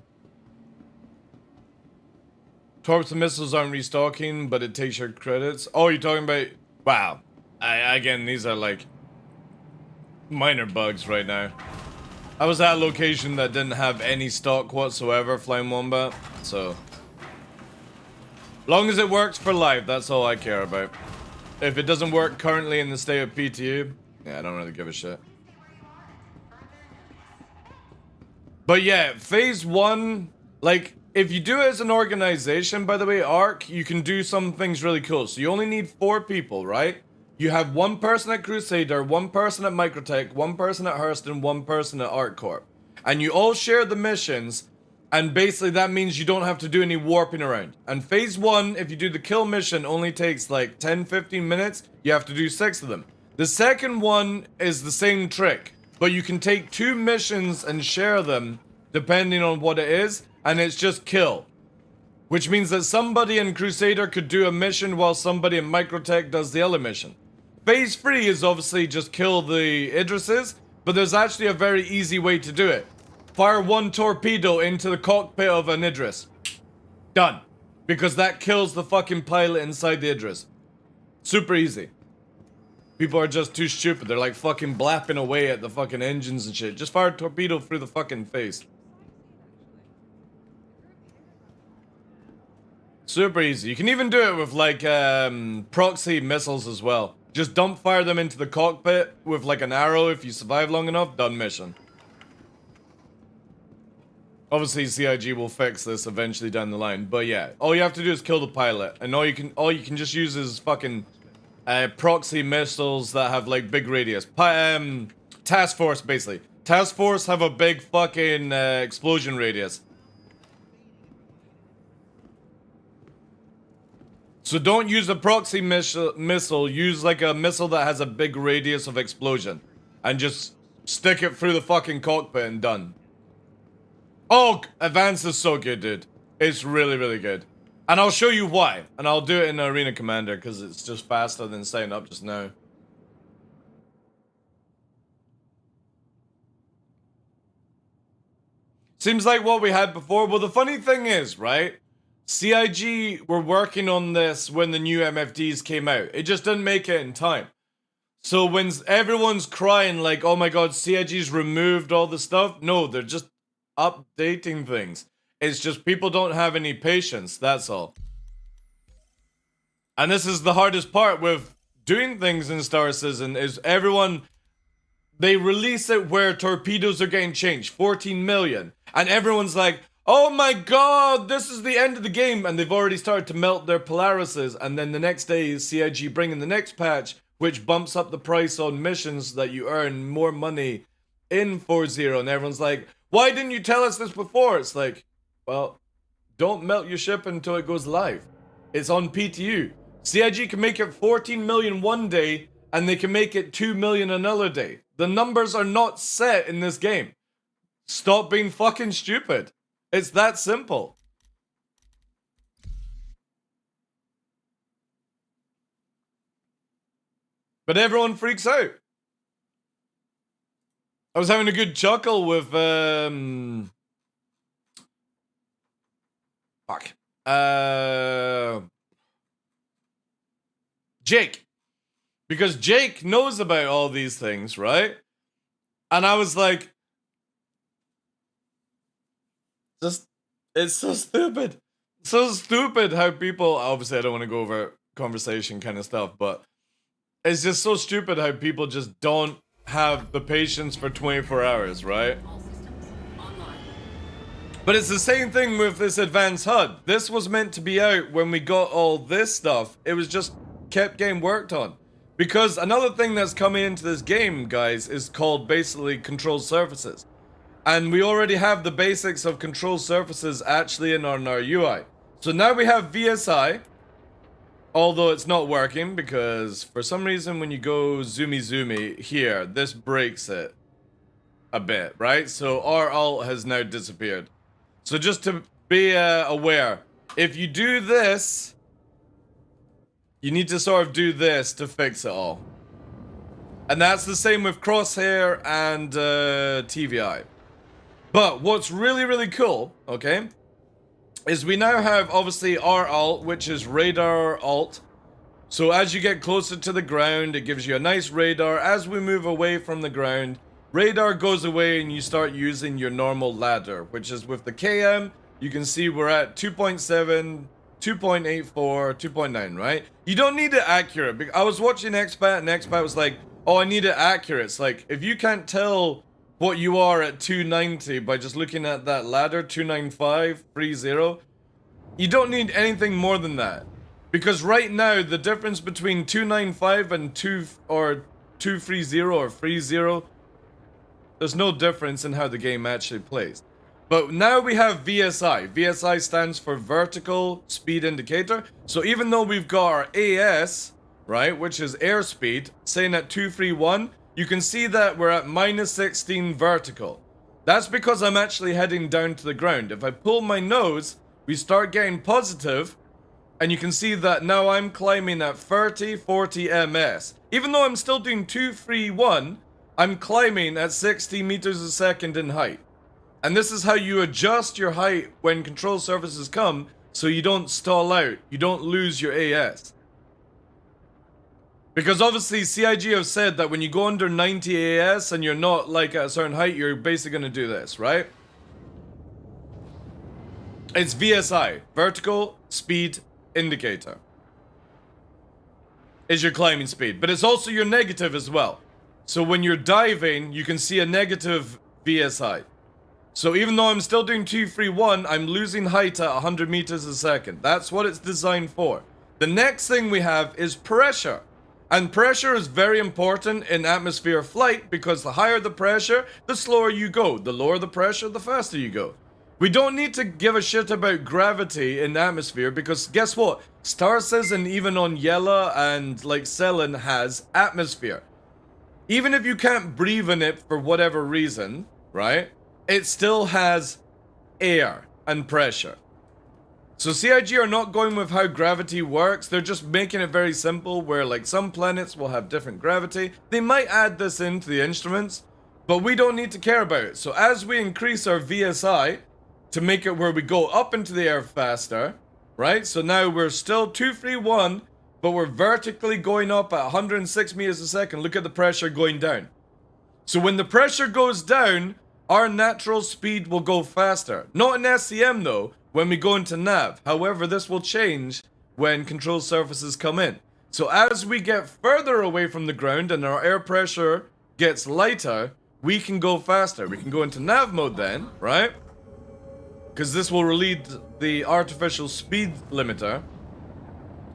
Torps and missiles aren't restocking, but it takes your credits. Oh, you're talking about... Wow. Again, these are like... minor bugs right now. I was at a location that didn't have any stock whatsoever, Flying Wombat, so... long as it works for life, that's all I care about. If it doesn't work currently in the state of PTU, yeah, I don't really give a shit. But yeah, phase 1, like, if you do it as an organization, by the way, ARC, you can do some things really cool. So you only need 4 people, right? You have 1 person at Crusader, 1 person at Microtech, 1 person at Hurston, 1 person at Arc Corp. And you all share the missions, and basically that means you don't have to do any warping around. And phase 1, if you do the kill mission, only takes like 10-15 minutes. You have to do 6 of them. The second one is the same trick. But you can take 2 missions and share them, depending on what it is, and it's just kill. Which means that somebody in Crusader could do a mission while somebody in Microtech does the other mission. Phase 3 is obviously just kill the Idrises, but there's actually a very easy way to do it. Fire 1 torpedo into the cockpit of an Idris. Done. Because that kills the fucking pilot inside the Idris. Super easy. People are just too stupid. They're like fucking blapping away at the fucking engines and shit. Just fire a torpedo through the fucking face. Super easy. You can even do it with like proxy missiles as well. Just dump fire them into the cockpit with like an arrow if you survive long enough. Done mission. Obviously CIG will fix this eventually down the line, but yeah, all you have to do is kill the pilot, and all you can just use is fucking proxy missiles that have like big radius. Task Force basically. Task Force have a big fucking explosion radius. So don't use a proxy missile, use like a missile that has a big radius of explosion. And just stick it through the fucking cockpit and done. Oh, Advance is so good, dude. It's really, really good. And I'll show you why. And I'll do it in Arena Commander, because it's just faster than setting up just now. Seems like what we had before. Well, the funny thing is, right? CIG were working on this when the new MFDs came out. It just didn't make it in time. So when everyone's crying like, oh my god, CIG's removed all the stuff. No, they're just updating things. It's just people don't have any patience, that's all. And this is the hardest part with doing things in Star Citizen is everyone, they release it where torpedoes are getting changed, 14 million. And everyone's like, oh my god, this is the end of the game. And they've already started to melt their Polarises. And then the next day is CIG bringing the next patch, which bumps up the price on missions that you earn more money in 4.0. And everyone's like, why didn't you tell us this before? It's like, well, don't melt your ship until it goes live. It's on PTU. CIG can make it 14 million one day, and they can make it 2 million another day. The numbers are not set in this game. Stop being fucking stupid. It's that simple. But everyone freaks out. I was having a good chuckle with, Jake. Because Jake knows about all these things, right? And I was like, it's so stupid. So stupid how people, obviously I don't want to go over conversation kind of stuff, but it's just so stupid how people just don't have the patience for 24 hours, right? But it's the same thing with this advanced HUD. This was meant to be out when we got all this stuff. It was just kept getting worked on. Because another thing that's coming into this game, guys, is called basically control surfaces. And we already have the basics of control surfaces actually in our UI. So now we have VSI. Although it's not working because for some reason when you go zoomy here, this breaks it a bit, right? So our alt has now disappeared. So just to be aware, if you do this, you need to sort of do this to fix it all. And that's the same with crosshair and TVI. But what's really, really cool, okay, is we now have obviously our alt, which is radar alt. So as you get closer to the ground, it gives you a nice radar. As we move away from the ground, radar goes away and you start using your normal ladder, which is with the KM, you can see we're at 2.7, 2.84, 2.9, right? You don't need it accurate. I was watching Expat and Expat was like, oh, I need it accurate. It's like, if you can't tell what you are at 290 by just looking at that ladder, 295, 30, you don't need anything more than that. Because right now, the difference between 295 and 230 or 30, there's no difference in how the game actually plays. But now we have VSI. VSI stands for Vertical Speed Indicator. So even though we've got our AS, right, which is airspeed, saying at 231, you can see that we're at -16 vertical. That's because I'm actually heading down to the ground. If I pull my nose, we start getting positive, and you can see that now I'm climbing at 30, 40 ms. Even though I'm still doing 231, I'm climbing at 60 meters a second in height. And this is how you adjust your height when control surfaces come, so you don't stall out, you don't lose your AS. Because obviously CIG have said that when you go under 90 AS and you're not like at a certain height, you're basically going to do this, right? It's VSI, vertical speed indicator. Is your climbing speed, but it's also your negative as well. So when you're diving, you can see a negative VSI. So even though I'm still doing 231, I'm losing height at 100 meters a second. That's what it's designed for. The next thing we have is pressure. And pressure is very important in atmosphere flight because the higher the pressure, the slower you go. The lower the pressure, the faster you go. We don't need to give a shit about gravity in the atmosphere because guess what? Star Citizen, even on Yella and like Selen, has atmosphere. Even if you can't breathe in it for whatever reason, right? It still has air and pressure. So CIG are not going with how gravity works. They're just making it very simple where like some planets will have different gravity. They might add this into the instruments, but we don't need to care about it. So as we increase our VSI to make it where we go up into the air faster, right? So now we're still 231, but we're vertically going up at 106 meters a second. Look at the pressure going down. So when the pressure goes down, our natural speed will go faster. Not in SCM though, when we go into nav. However, this will change when control surfaces come in. So as we get further away from the ground and our air pressure gets lighter, we can go faster. We can go into nav mode then, right? Because this will relieve the artificial speed limiter.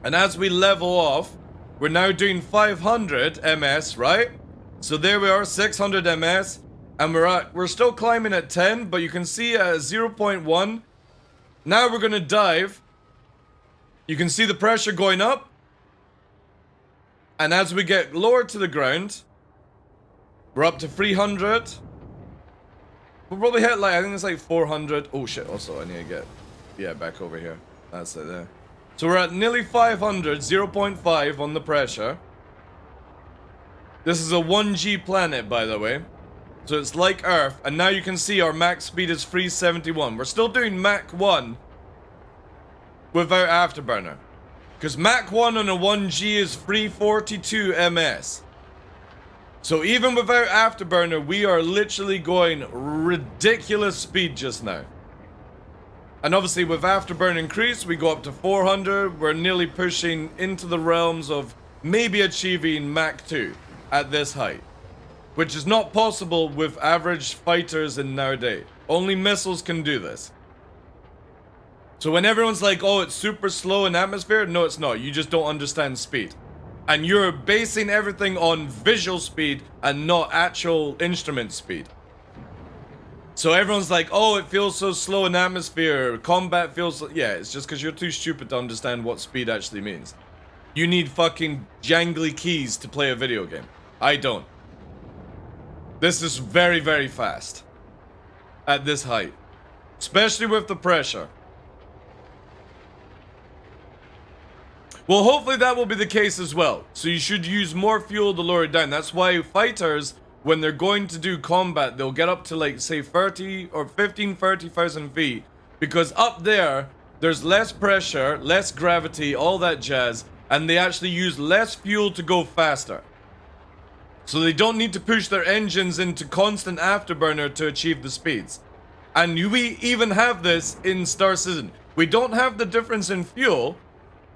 And as we level off, we're now doing 500 ms, right? So there we are, 600 ms. And we're still climbing at 10, but you can see at 0.1. Now we're gonna dive. You can see the pressure going up. And as we get lower to the ground, we're up to 300. We'll probably hit like, I think it's like 400. Oh shit, also I need to get, yeah, back over here. That's it there. So we're at nearly 500, 0.5 on the pressure. This is a 1G planet, by the way. So it's like Earth, and now you can see our max speed is 371. We're still doing Mach 1 without Afterburner. Because Mach 1 on a 1G is 342 ms. So even without Afterburner, we are literally going ridiculous speed just now. And obviously with Afterburner increase, we go up to 400. We're nearly pushing into the realms of maybe achieving Mach 2 at this height. Which is not possible with average fighters in nowadays. Only missiles can do this. So when everyone's like, oh, it's super slow in atmosphere, no, it's not. You just don't understand speed. And you're basing everything on visual speed and not actual instrument speed. So everyone's like, oh, it feels so slow in atmosphere. Combat feels so... Yeah, it's just because you're too stupid to understand what speed actually means. You need fucking jangly keys to play a video game. I don't. This is very, very fast. At this height. Especially with the pressure. Well, hopefully that will be the case as well. So you should use more fuel to lower it down. That's why fighters, when they're going to do combat, they'll get up to like, say, 30 or 30,000 feet. Because up there, there's less pressure, less gravity, all that jazz. And they actually use less fuel to go faster. So they don't need to push their engines into constant afterburner to achieve the speeds. And we even have this in Star Citizen. We don't have the difference in fuel,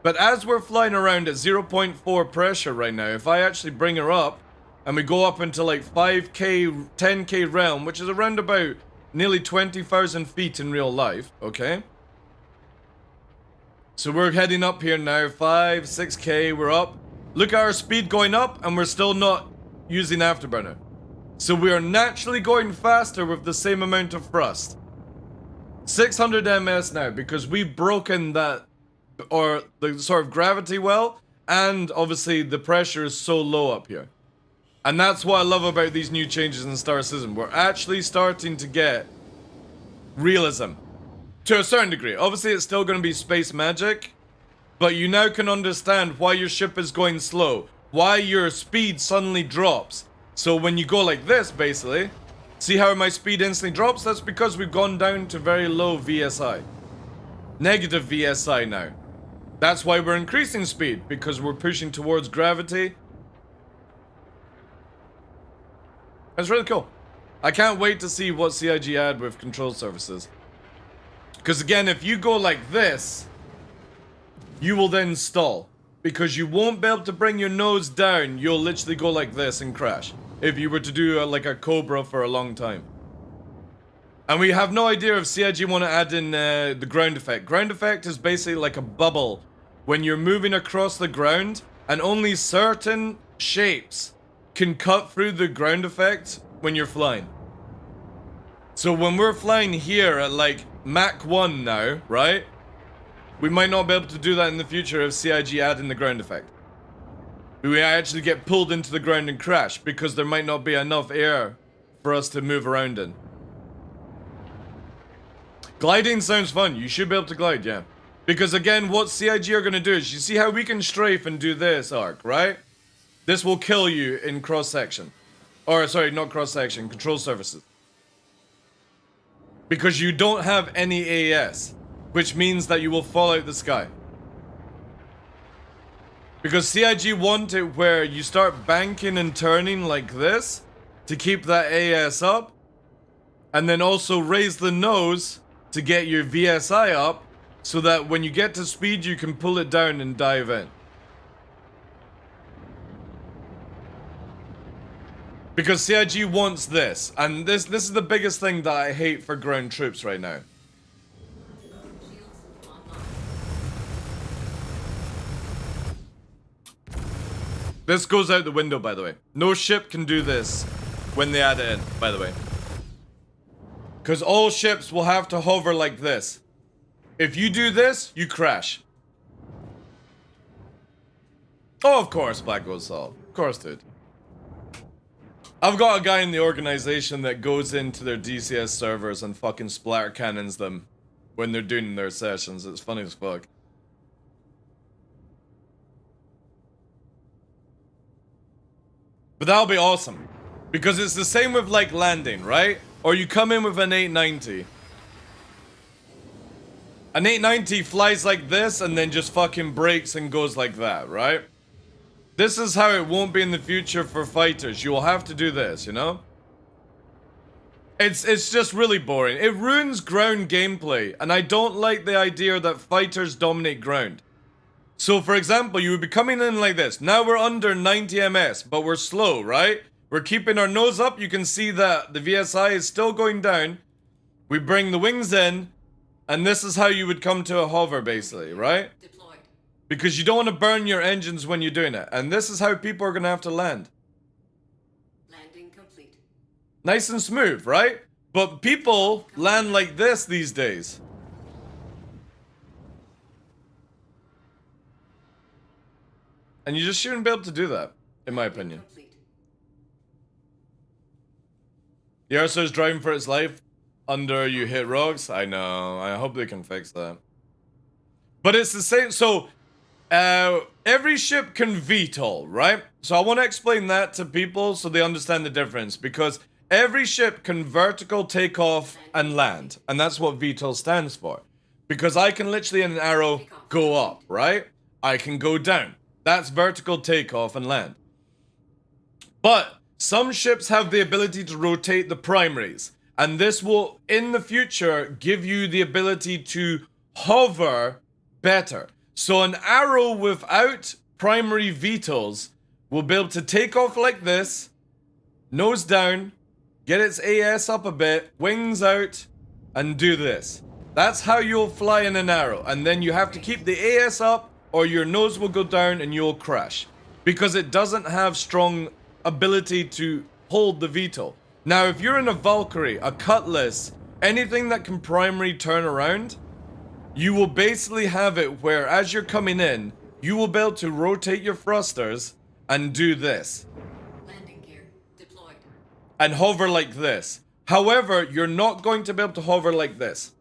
but as we're flying around at 0.4 pressure right now, if I actually bring her up, and we go up into like 5k, 10k realm, which is around about nearly 20,000 feet in real life, okay? So we're heading up here now, 5, 6k, we're up. Look at our speed going up, and we're still not using afterburner. So we are naturally going faster with the same amount of thrust. 600 ms now because we've broken that, or the sort of gravity well, and obviously the pressure is so low up here. And that's what I love about these new changes in Star Citizen. We're actually starting to get realism to a certain degree. Obviously it's still going to be space magic, but you now can understand why your ship is going slow. Why your speed suddenly drops. So when you go like this, basically, see how my speed instantly drops? That's because we've gone down to very low VSI. Negative VSI now. That's why we're increasing speed, because we're pushing towards gravity. That's really cool. I can't wait to see what CIG add with control surfaces. Because again, if you go like this, you will then stall. Because you won't be able to bring your nose down. You'll literally go like this and crash. If you were to do like a cobra for a long time. And we have no idea if CIG want to add in the ground effect. Ground effect is basically like a bubble when you're moving across the ground, and only certain shapes can cut through the ground effect when you're flying. So when we're flying here at like Mach 1 now, right? We might not be able to do that in the future if CIG add in the ground effect. We actually get pulled into the ground and crash because there might not be enough air for us to move around in. Gliding sounds fun. You should be able to glide, yeah. Because again, what CIG are going to do is, you see how we can strafe and do this arc, right? This will kill you in cross-section. Or, sorry, not cross-section, control surfaces. Because you don't have any AS, which means that you will fall out the sky. Because CIG want it where you start banking and turning like this to keep that AS up. And then also raise the nose to get your VSI up, so that when you get to speed, you can pull it down and dive in. Because CIG wants this, and this is the biggest thing that I hate for ground troops right now. This goes out the window, by the way. No ship can do this when they add it in, by the way. Because all ships will have to hover like this. If you do this, you crash. Oh, of course, Black Gold Salt. Of course, dude. I've got a guy in the organization that goes into their DCS servers and fucking splatter cannons them when they're doing their sessions. It's funny as fuck. But that'll be awesome. Because it's the same with like landing, right? Or you come in with an 890. An 890 flies like this and then just fucking breaks and goes like that, right? This is how it won't be in the future for fighters. You will have to do this, you know? It's just really boring. It ruins ground gameplay, and I don't like the idea that fighters dominate ground. So for example, you would be coming in like this. Now we're under 90 ms, but we're slow, right? We're keeping our nose up. You can see that the VSI is still going down. We bring the wings in, and this is how you would come to a hover, basically, right? Deployed. Because you don't want to burn your engines when you're doing it. And this is how people are going to have to land. Landing complete. Nice and smooth, right? But people land like this these days. And you just shouldn't be able to do that, in my opinion. Complete. The Ursa is driving for its life under you hit rocks. I know. I hope they can fix that. But it's the same. So, every ship can VTOL, right? So I want to explain that to people so they understand the difference. Because every ship can vertical take off and land. And that's what VTOL stands for. Because I can literally in an arrow go up, right? I can go down. That's vertical takeoff and land. But some ships have the ability to rotate the primaries. And this will, in the future, give you the ability to hover better. So an arrow without primary VTOLs will be able to take off like this, nose down, get its AS up a bit, wings out, and do this. That's how you'll fly in an arrow. And then you have to keep the AS up, or your nose will go down and you'll crash. Because it doesn't have strong ability to hold the VTOL. Now, if you're in a Valkyrie, a Cutlass, anything that can primary turn around, you will basically have it where as you're coming in, you will be able to rotate your thrusters and do this. Landing gear deployed. And hover like this. However, you're not going to be able to hover like this.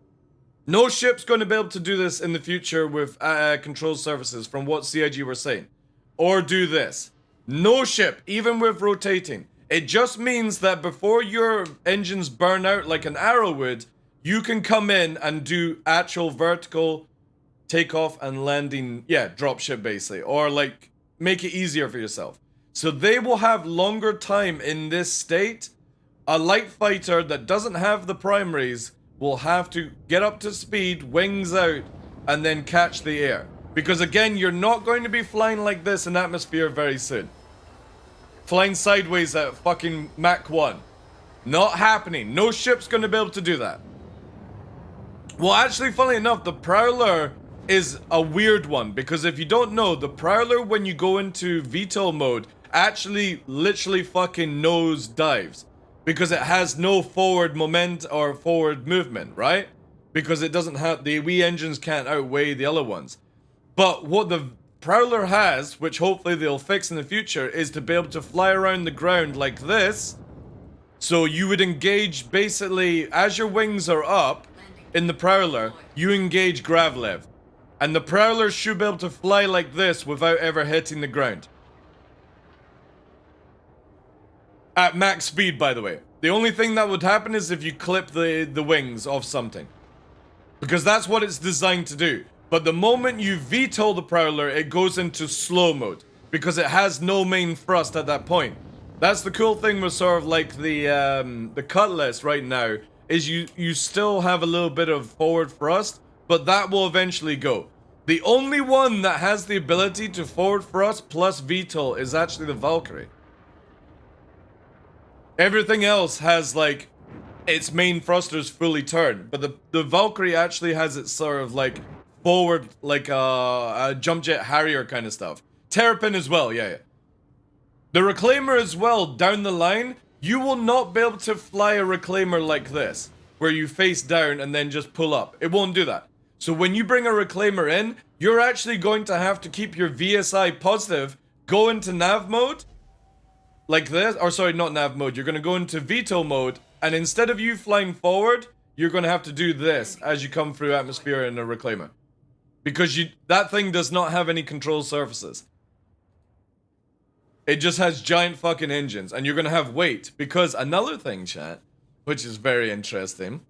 No ship's going to be able to do this in the future with control surfaces from what CIG were saying. Or do this. No ship, even with rotating. It just means that before your engines burn out like an arrow would, you can come in and do actual vertical takeoff and landing, yeah, dropship basically. Or like, make it easier for yourself. So they will have longer time in this state. A light fighter that doesn't have the primaries will have to get up to speed, wings out, and then catch the air. Because again, you're not going to be flying like this in atmosphere very soon. Flying sideways at fucking Mach 1. Not happening. No ship's going to be able to do that. Well, actually, funnily enough, the Prowler is a weird one. Because if you don't know, the Prowler, when you go into VTOL mode, actually literally fucking nose dives. Because it has no forward moment or forward movement, right? Because it doesn't have... The wee engines can't outweigh the other ones. But what the Prowler has, which hopefully they'll fix in the future, is to be able to fly around the ground like this. So you would engage basically, as your wings are up in the Prowler, you engage Gravlev. And the Prowler should be able to fly like this without ever hitting the ground. At max speed, by the way. The only thing that would happen is if you clip the wings off something. Because that's what it's designed to do. But the moment you VTOL the Prowler, it goes into slow mode. Because it has no main thrust at that point. That's the cool thing with sort of like the Cutlass right now. Is you still have a little bit of forward thrust. But that will eventually go. The only one that has the ability to forward thrust plus VTOL is actually the Valkyrie. Everything else has like its main thrusters fully turned, but the Valkyrie actually has its sort of like forward, like a jump jet Harrier kind of stuff. Terrapin as well, yeah. The Reclaimer as well, down the line, you will not be able to fly a Reclaimer like this, where you face down and then just pull up. It won't do that. So when you bring a Reclaimer in, you're actually going to have to keep your VSI positive, go into nav mode, like this, or sorry, not nav mode, you're going to go into VTOL mode, and instead of you flying forward, you're going to have to do this as you come through atmosphere in a Reclaimer. Because that thing does not have any control surfaces. It just has giant fucking engines, and you're going to have weight. Because another thing, chat, which is very interesting,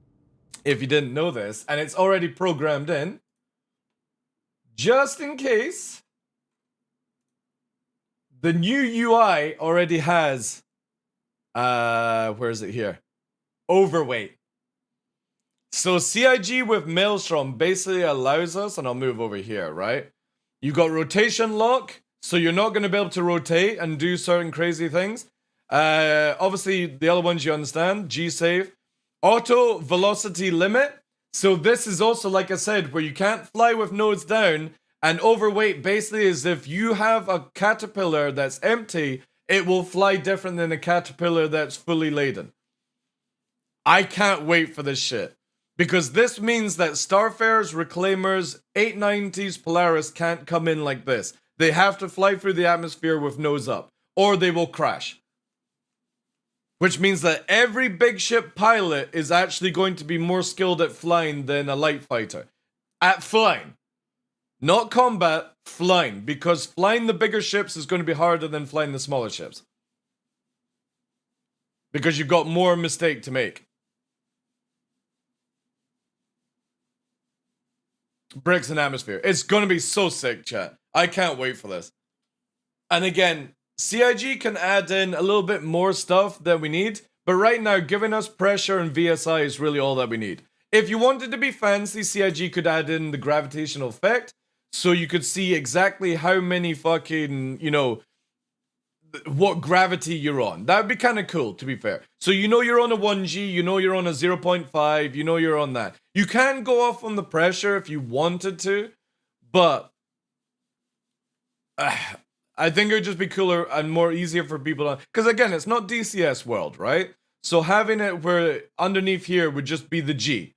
if you didn't know this, and it's already programmed in, just in case, the new UI already has, where is it here? Overweight. So CIG with Maelstrom basically allows us, and I'll move over here, right? You got rotation lock, so you're not going to be able to rotate and do certain crazy things. Obviously, the other ones you understand, G-save. Auto velocity limit. So this is also, like I said, where you can't fly with nose down. And overweight basically is if you have a caterpillar that's empty, it will fly different than a caterpillar that's fully laden. I can't wait for this shit. Because this means that Starfarers, Reclaimers, 890s, Polaris can't come in like this. They have to fly through the atmosphere with nose up. Or they will crash. Which means that every big ship pilot is actually going to be more skilled at flying than a light fighter. At flying. Not combat, flying. Because flying the bigger ships is going to be harder than flying the smaller ships. Because you've got more mistake to make. Bricks and atmosphere. It's going to be so sick, chat. I can't wait for this. And again, CIG can add in a little bit more stuff that we need. But right now, giving us pressure and VSI is really all that we need. If you wanted to be fancy, CIG could add in the gravitational effect. So you could see exactly how many fucking, you know, what gravity you're on. That would be kind of cool, to be fair. So you know you're on a 1G, you know you're on a 0.5, you know you're on that. You can go off on the pressure if you wanted to, but I think it would just be cooler and more easier for people to... Because again, it's not DCS world, right? So having it where underneath here would just be the G.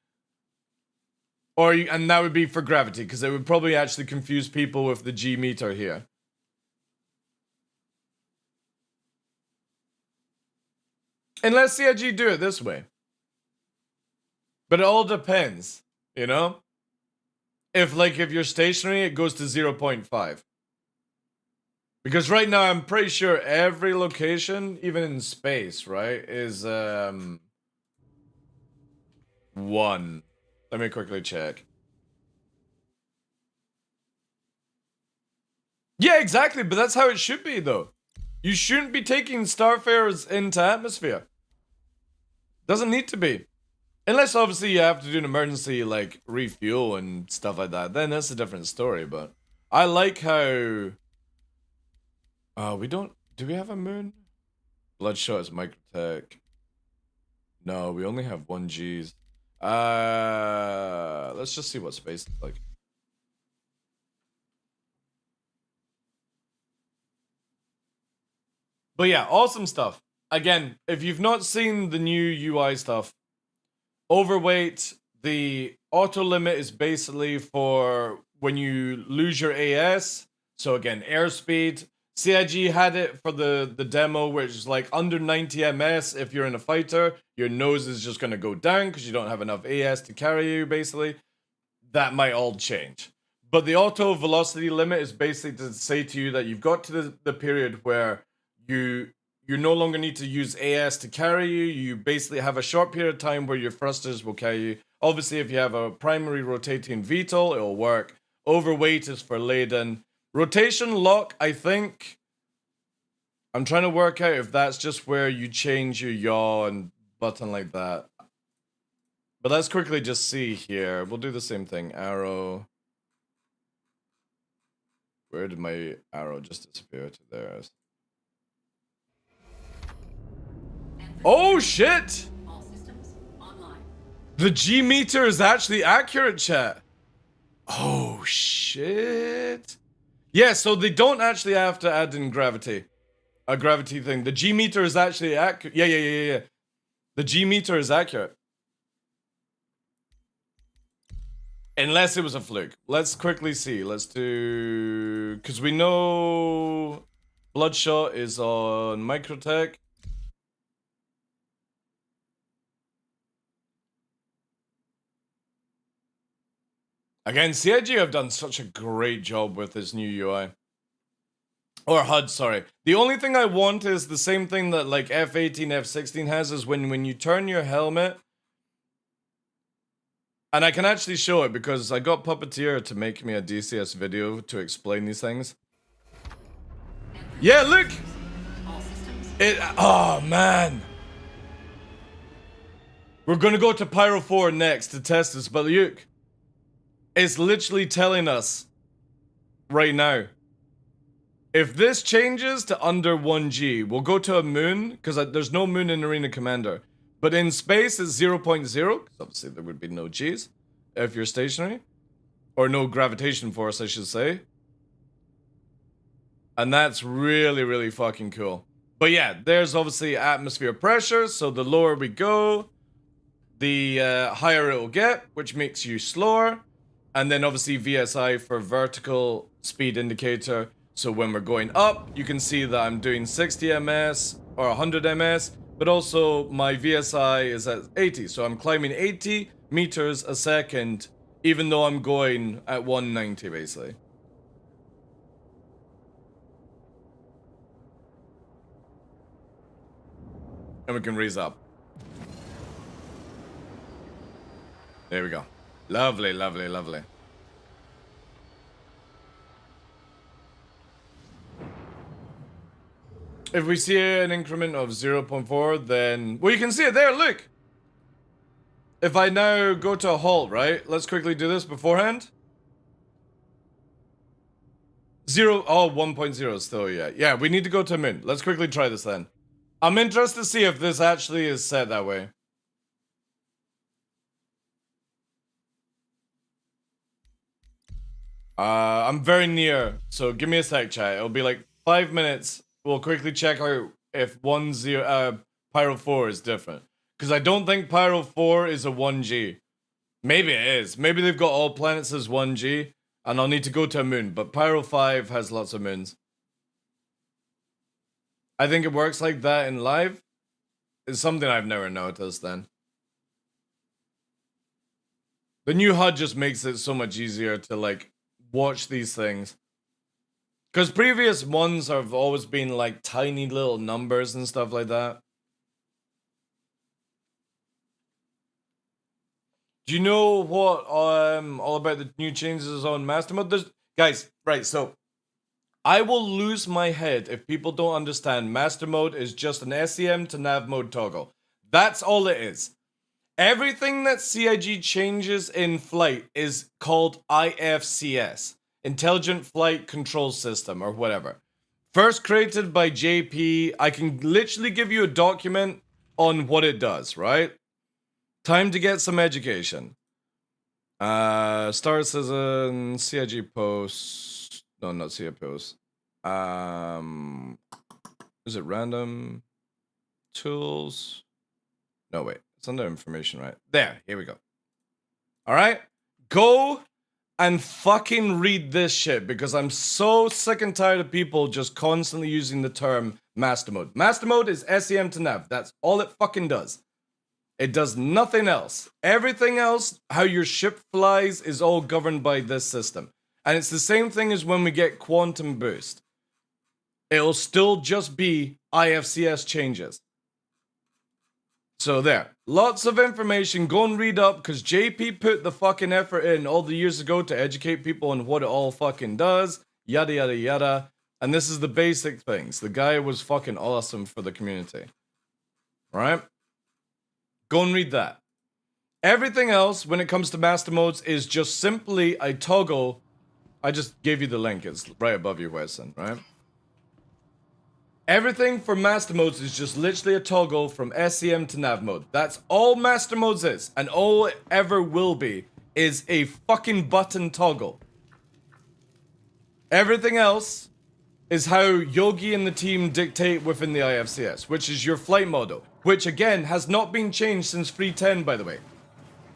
And that would be for gravity, because it would probably actually confuse people with the G meter here. Unless CIG do it this way. But it all depends, you know? If you're stationary, it goes to 0.5. Because right now, I'm pretty sure every location, even in space, right, is 1. Let me quickly check. Yeah, exactly, but that's how it should be, though. You shouldn't be taking Starfarers into atmosphere. Doesn't need to be. Unless obviously you have to do an emergency like refuel and stuff like that, then that's a different story. But I like how we don't. Do we have a moon? Bloodshot is microtech. No, we only have 1Gs. Let's just see what space is like. But yeah, awesome stuff. Again, if you've not seen the new UI stuff, overweight, the auto limit is basically for when you lose your AS. So again, airspeed. CIG had it for the demo, which is like under 90 ms. If you're in a fighter, your nose is just going to go down because you don't have enough AS to carry you, basically. That might all change. But the auto velocity limit is basically to say to you that you've got to the period where you no longer need to use AS to carry you. You basically have a short period of time where your thrusters will carry you. Obviously, if you have a primary rotating VTOL, it'll work. Overweight is for laden. Rotation lock, I think. I'm trying to work out if that's just where you change your yaw and button like that. But let's quickly just see here. We'll do the same thing. Arrow. Where did my arrow just disappear to there? Oh shit! All systems online. The G meter is actually accurate, chat. Oh shit. Yeah, so they don't actually have to add in gravity. A gravity thing. The G meter is actually accurate. Yeah. The G meter is accurate. Unless it was a fluke. Let's quickly see. Let's do... Because we know Bloodshot is on Microtech. Again, CIG have done such a great job with this new UI. Or HUD, sorry. The only thing I want is the same thing that like F18, F16 has, is when you turn your helmet. And I can actually show it because I got Puppeteer to make me a DCS video to explain these things. Yeah, look! Oh, man. We're gonna go to Pyro 4 next to test this, but look. It's literally telling us right now. If this changes to under 1G, we'll go to a moon, because there's no moon in Arena Commander. But in space, it's 0.0, because obviously there would be no Gs if you're stationary. Or no gravitation force, I should say. And that's really, really fucking cool. But yeah, there's obviously atmosphere pressure, so the lower we go, the higher it will get, which makes you slower. And then obviously VSI for vertical speed indicator. So when we're going up, you can see that I'm doing 60 ms or 100 ms. But also my VSI is at 80. So I'm climbing 80 meters a second, even though I'm going at 190 basically. And we can raise up. There we go. Lovely, lovely, lovely. If we see an increment of 0.4, then... Well, you can see it there, look! If I now go to a halt, right? Let's quickly do this beforehand. 1.0 still, yeah. Yeah, we need to go to min. Let's quickly try this then. I'm interested to see if this actually is set that way. I'm very near, so give me a sec, chat. It'll be like 5 minutes. We'll quickly check out if Pyro 4 is different. Because I don't think Pyro 4 is a 1G. Maybe it is. Maybe they've got all planets as 1G, and I'll need to go to a moon. But Pyro 5 has lots of moons. I think it works like that in live. It's something I've never noticed then. The new HUD just makes it so much easier to like watch these things. Because previous ones have always been like tiny little numbers and stuff like that. Do you know what all about the new changes on Master Mode? Guys, right, so I will lose my head if people don't understand Master Mode is just an SEM to nav mode toggle. That's all it is. Everything that CIG changes in flight is called IFCS, Intelligent Flight Control System, or whatever. First created by JP, I can literally give you a document on what it does, right? Time to get some education. Starts as a CIG post. No, not CIG post. Is it random? Tools? No, wait. It's under information, right? There, here we go. Alright? Go and fucking read this shit because I'm so sick and tired of people just constantly using the term master mode. Master mode is SEM to nav. That's all it fucking does. It does nothing else. Everything else, how your ship flies, is all governed by this system. And it's the same thing as when we get quantum boost. It'll still just be IFCS changes. So there, lots of information, go and read up, because JP put the fucking effort in all the years ago to educate people on what it all fucking does, yada yada yada, and this is the basic things. The guy was fucking awesome for the community. Right? Go and read that. Everything else, when it comes to master modes, is just simply a toggle. I just gave you the link, it's right above you, Wesson, right? Everything for master modes is just literally a toggle from SEM to nav mode. That's all master modes is, and all it ever will be, is a fucking button toggle. Everything else is how Yogi and the team dictate within the IFCS, which is your flight model, which again has not been changed since 3.10, by the way.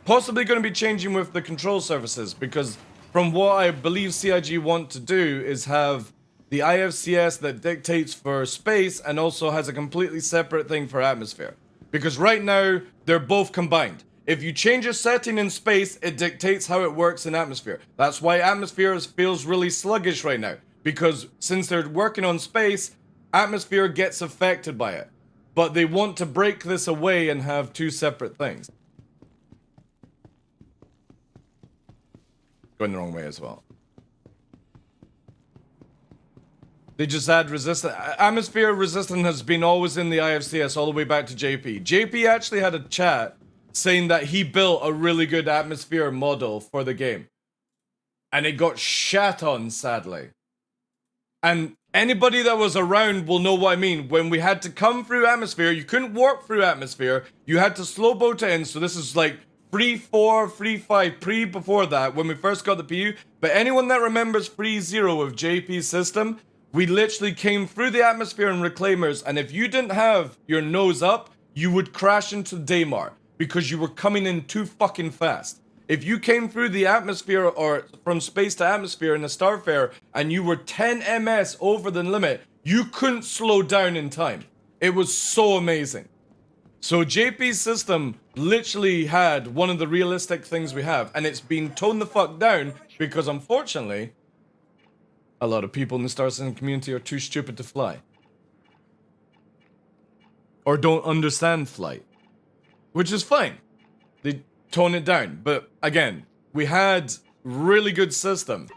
Possibly going to be changing with the control surfaces, because from what I believe CIG want to do is have the IFCS that dictates for space and also has a completely separate thing for atmosphere. Because right now, they're both combined. If you change a setting in space, it dictates how it works in atmosphere. That's why atmosphere feels really sluggish right now. Because since they're working on space, atmosphere gets affected by it. But they want to break this away and have two separate things. Going the wrong way as well. They just add resistance. Atmosphere resistance has been always in the IFCS all the way back to JP. JP actually had a chat saying that he built a really good atmosphere model for the game. And it got shat on, sadly. And anybody that was around will know what I mean. When we had to come through atmosphere, you couldn't warp through atmosphere. You had to slow boat it in. So this is like 3.4, 3.5 before that when we first got the PU. But anyone that remembers 3.0 of JP's system, we literally came through the atmosphere and reclaimers, and if you didn't have your nose up, you would crash into Daymar because you were coming in too fucking fast. If you came through the atmosphere or from space to atmosphere in a Starfare and you were 10 ms over the limit, you couldn't slow down in time. It was so amazing. So JP's system literally had one of the realistic things we have, and it's been toned the fuck down because unfortunately, a lot of people in the Star Citizen community are too stupid to fly. Or don't understand flight. Which is fine. They tone it down. But again, we had really good system.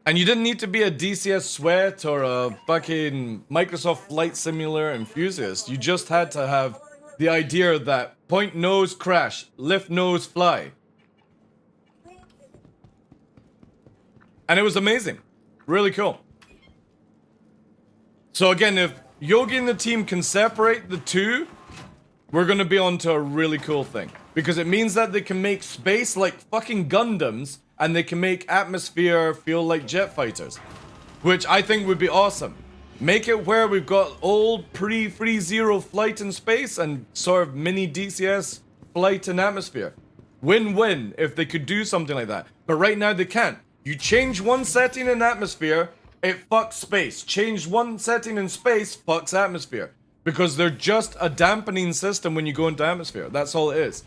And you didn't need to be a DCS sweat or a fucking Microsoft Flight Simulator enthusiast. You just had to have the idea that point nose crash, lift nose fly. And it was amazing. Really cool. So again, if Yogi and the team can separate the two, we're gonna be onto a really cool thing. Because it means that they can make space like fucking Gundams, and they can make atmosphere feel like jet fighters. Which I think would be awesome. Make it where we've got old pre-3.0 flight in space and sort of mini DCS flight in atmosphere. Win-win if they could do something like that. But right now they can't. You change one setting in atmosphere, it fucks space. Change one setting in space, fucks atmosphere. Because they're just a dampening system when you go into atmosphere. That's all it is.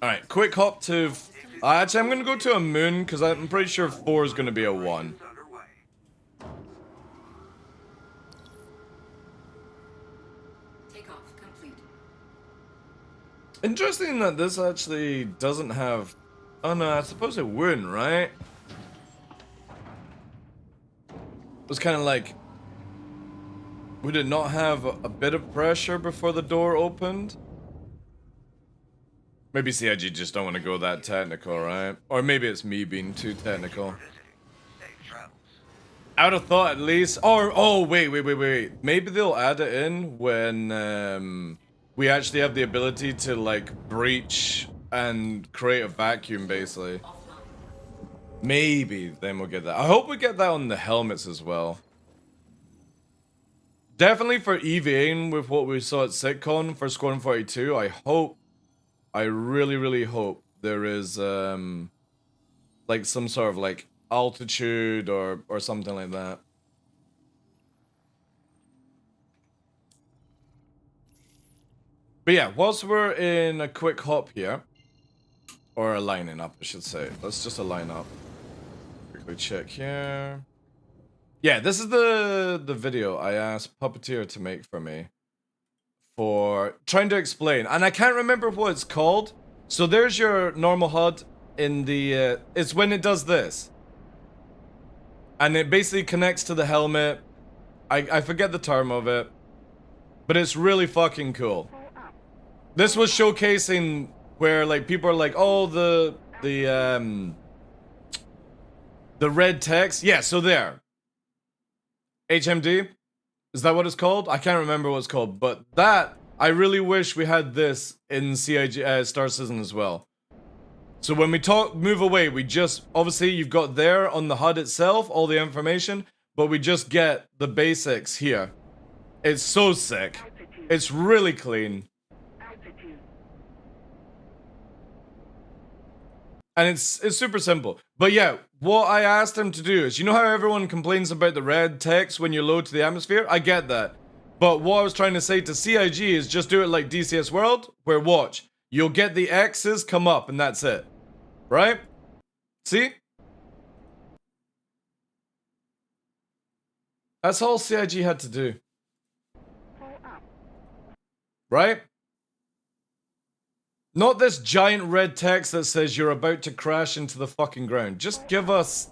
Alright, quick hop to... actually, I'm going to go to a moon, because I'm pretty sure 4 is going to be a 1. Takeoff complete. Interesting that this actually doesn't have... oh no, I suppose it wouldn't, right? was kind of like, would it not have a bit of pressure before the door opened? Maybe CIG just don't want to go that technical, right? Or maybe it's me being too technical. Out of thought, at least. Or, oh, wait. Maybe they'll add it in when we actually have the ability to, like, breach and create a vacuum, basically. Maybe then we'll get that. I hope we get that on the helmets as well. Definitely for EVing with what we saw at SitCon for Squadron 42, I really hope there is, like, some sort of, like, altitude or something like that. But yeah, whilst we're in a quick hop here, or a lining up, I should say. Let's just align up. Quickly check here. Yeah, this is the video I asked Puppeteer to make for me. For trying to explain, and I can't remember what it's called. So there's your normal HUD in the it's when it does this, and it basically connects to the helmet. I forget the term of it, but it's really fucking cool. This was showcasing where, like, people are like, oh, the red text. Yeah, so there, HMD. Is that what it's called? I can't remember what it's called, but that, I really wish we had this in CIG, Star Citizen as well. So when we move away, we just, obviously you've got there on the HUD itself, all the information, but we just get the basics here. It's so sick. It's really clean. And it's super simple. But yeah, what I asked him to do is, you know how everyone complains about the red text when you load to the atmosphere? I get that. But what I was trying to say to CIG is just do it like DCS World, where watch, you'll get the X's come up and that's it. Right? See? That's all CIG had to do. Right? Not this giant red text that says you're about to crash into the fucking ground. Just give us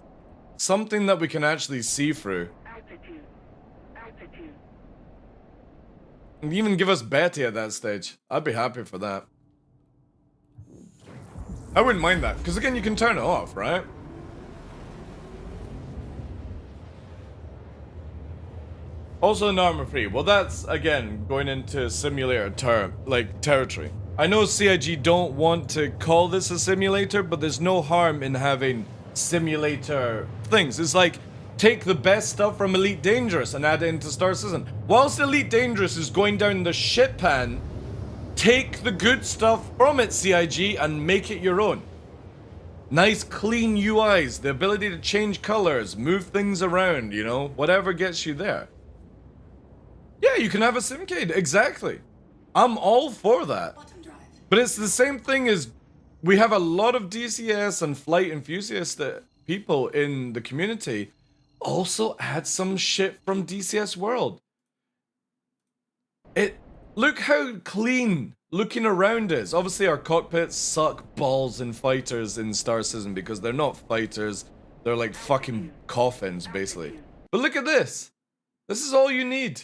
something that we can actually see through. And even give us Betty at that stage. I'd be happy for that. I wouldn't mind that, because again, you can turn it off, right? Also an armor free. Well, that's, again, going into simulator territory. I know CIG don't want to call this a simulator, but there's no harm in having simulator things. It's like, take the best stuff from Elite Dangerous and add it into Star Citizen. Whilst Elite Dangerous is going down the shit pan, take the good stuff from it, CIG, and make it your own. Nice, clean UIs, the ability to change colors, move things around, you know, whatever gets you there. Yeah, you can have a simcade, exactly. I'm all for that. But it's the same thing as we have a lot of DCS and flight enthusiast people in the community also add some shit from DCS World. Look how clean looking around is. Obviously our cockpits suck balls in fighters in Star Citizen because they're not fighters, they're like fucking coffins basically. But look at this. This is all you need.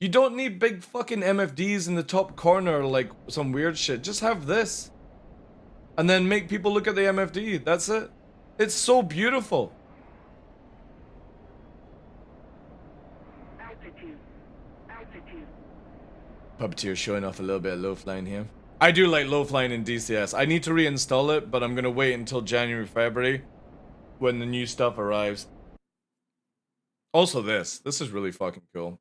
You don't need big fucking MFDs in the top corner like some weird shit. Just have this. And then make people look at the MFD. That's it. It's so beautiful. Puppeteer showing off a little bit of low flying here. I do like low flying in DCS. I need to reinstall it, but I'm gonna wait until January, February when the new stuff arrives. Also this is really fucking cool.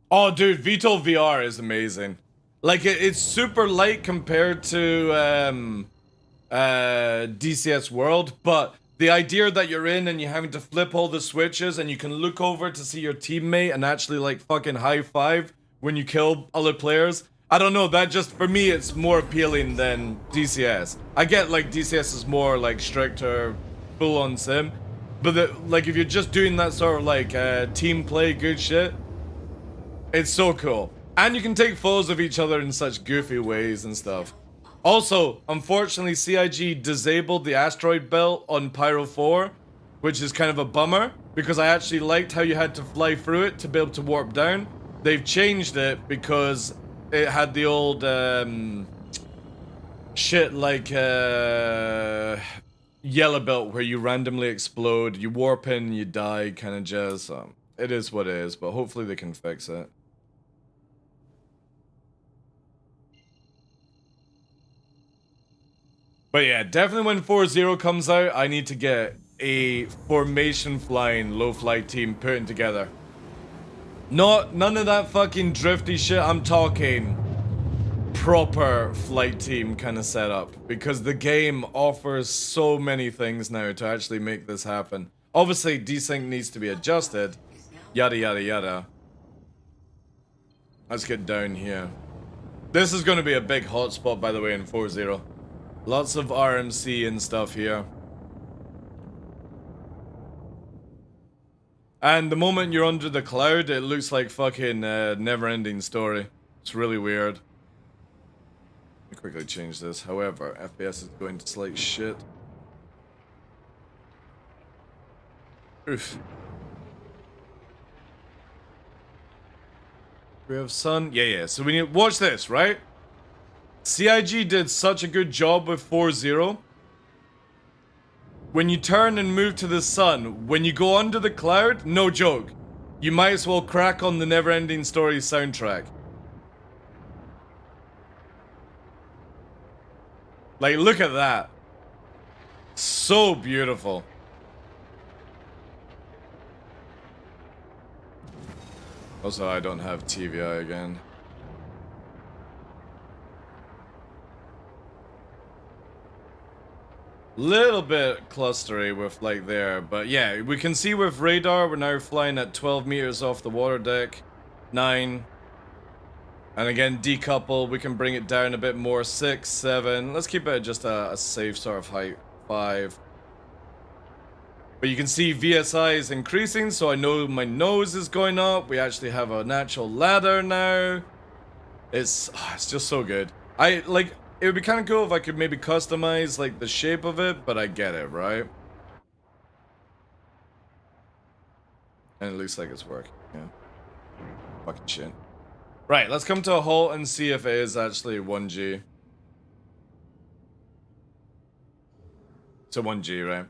Oh, dude, VTOL VR is amazing. Like, it's super light compared to DCS World, but the idea that you're in and you're having to flip all the switches and you can look over to see your teammate and actually, like, fucking high five when you kill other players. I don't know, that just, for me, it's more appealing than DCS. I get, like, DCS is more, like, stricter, full-on sim, but, like, if you're just doing that sort of, like, team play good shit, it's so cool. And you can take photos of each other in such goofy ways and stuff. Also, unfortunately, CIG disabled the asteroid belt on Pyro 4, which is kind of a bummer, because I actually liked how you had to fly through it to be able to warp down. They've changed it because it had the old, shit like, yellow belt where you randomly explode, you warp in, you die, kind of jazz. It is what it is, but hopefully they can fix it. But yeah, definitely when 4-0 comes out, I need to get a formation flying low flight team putting together. None of that fucking drifty shit. I'm talking proper flight team kind of setup, because the game offers so many things now to actually make this happen. Obviously, desync needs to be adjusted. Yada yada yada. Let's get down here. This is going to be a big hotspot, by the way, in 4-0. Lots of RMC and stuff here. And the moment you're under the cloud, it looks like fucking never-ending story. It's really weird. Let me quickly change this. However, FPS is going to slight shit. Oof. We have sun. Yeah. So we need... Watch this, right? CIG did such a good job with 4-0. When you turn and move to the sun, when you go under the cloud, no joke, you might as well crack on the Neverending Story soundtrack. Like, look at that. So beautiful. Also, I don't have TVI again. Little bit clustery with like there, but yeah, we can see with radar we're now flying at 12 meters off the water deck, 9, and again decouple, we can bring it down a bit more, 6, 7, let's keep it at just a safe sort of height, 5. But you can see VSI is increasing, so I know my nose is going up. We actually have a natural ladder now. It's just so good. It would be kind of cool if I could maybe customize, like, the shape of it, but I get it, right? And it looks like it's working, yeah. Fucking shit. Right, let's come to a halt and see if it is actually 1G. It's a 1G, right?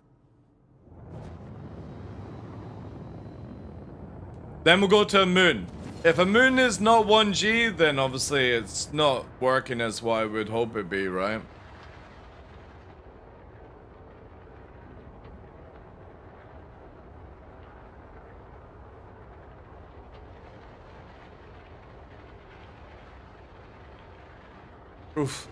Then we'll go to a moon. If a moon is not 1G, then obviously it's not working as what I would hope it'd be, right? Oof.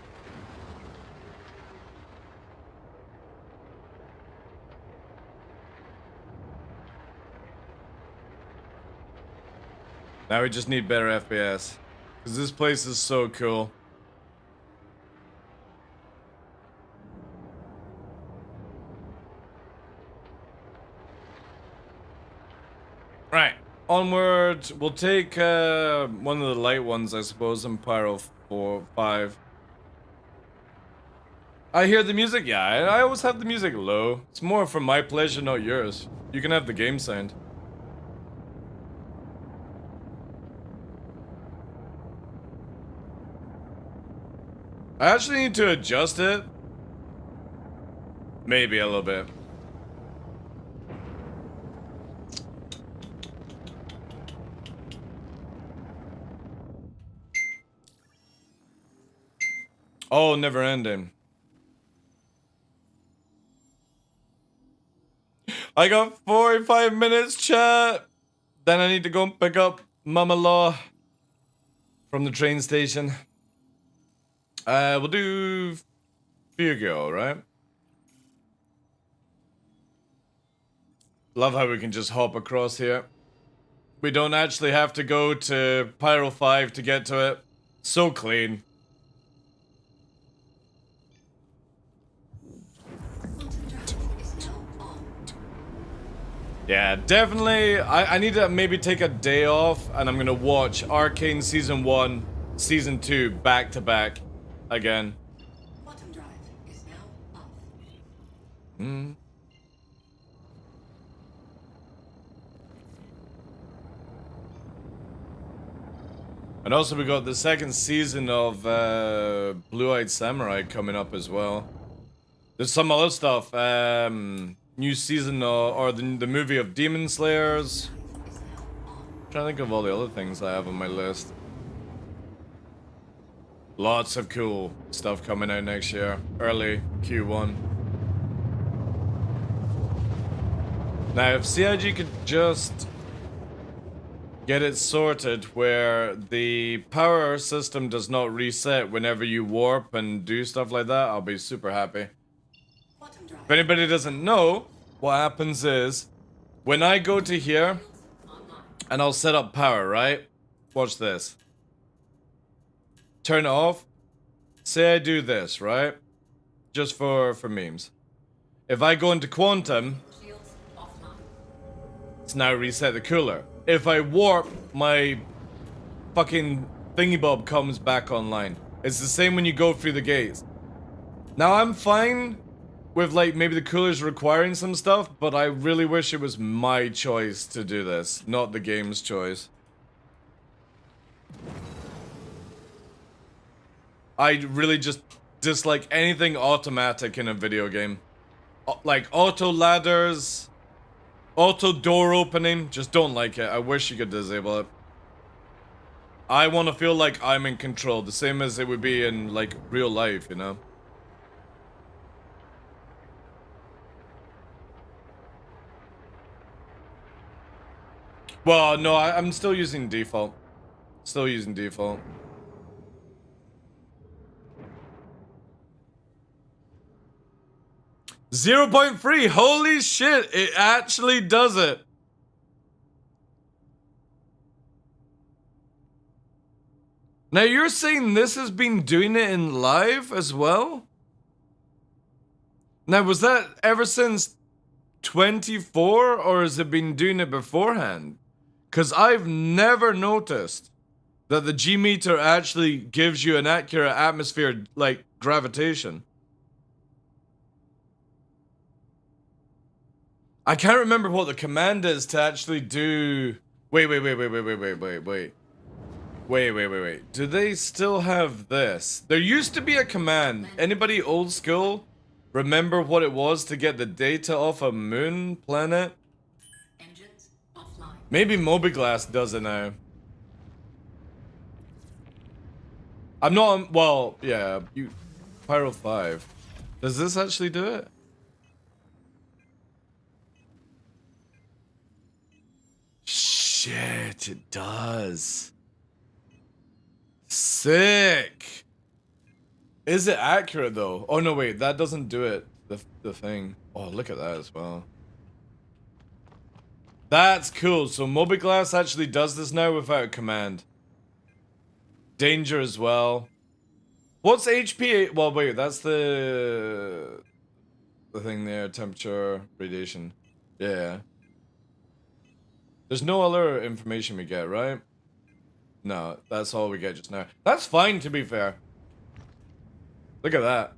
Now we just need better FPS. Because this place is so cool. Right. Onward. We'll take one of the light ones, I suppose, in Pyro 4, 5. I hear the music? Yeah, I always have the music low. It's more for my pleasure, not yours. You can have the game sound. I actually need to adjust it. Maybe a little bit. Oh, never ending. I got 45 minutes, chat. Then I need to go and pick up Mama Law from the train station. We'll do Fugo, right? Love how we can just hop across here. We don't actually have to go to Pyro 5 to get to it. So clean. Yeah, definitely. I need to maybe take a day off, and I'm gonna watch Arcane Season 1, Season 2 back to back again. Mm. And also we got the second season of Blue-Eyed Samurai coming up as well. There's some other stuff. New season or the movie of Demon Slayers. Trying to think of all the other things I have on my list. Lots of cool stuff coming out next year. Early Q1. Now, if CIG could just get it sorted where the power system does not reset whenever you warp and do stuff like that, I'll be super happy. If anybody doesn't know, what happens is, when I go to here, and I'll set up power, right? Watch this. Turn it off. Say I do this, right? Just for memes. If I go into quantum, it's now reset the cooler. If I warp, my fucking thingy-bob comes back online. It's the same when you go through the gates. Now I'm fine with like maybe the coolers requiring some stuff, but I really wish it was my choice to do this, not the game's choice. I really just dislike anything automatic in a video game. Like auto ladders, auto door opening, just don't like it. I wish you could disable it. I want to feel like I'm in control, the same as it would be in like real life, you know? Well, no, I'm still using default. Still using default. .3, holy shit, it actually does it. Now you're saying this has been doing it in live as well? Now was that ever since 24 or has it been doing it beforehand? Because I've never noticed that the G meter actually gives you an accurate atmosphere like gravitation. I can't remember what the command is to actually do. Wait. Do they still have this? There used to be a command. Anybody old school remember what it was to get the data off a moon planet? Engines offline. Maybe Mobiglass does it now. I'm not. Well, yeah. Pyro 5. Does this actually do it? Shit, it does. Sick. Is it accurate though? Oh no, wait, that doesn't do it. The thing. Oh, look at that as well. That's cool. So Mobiglass actually does this now without a command. Danger as well. What's HP? Well, wait, that's the thing there. Temperature, radiation. Yeah. There's no other information we get, right? No, that's all we get just now. That's fine, to be fair. Look at that.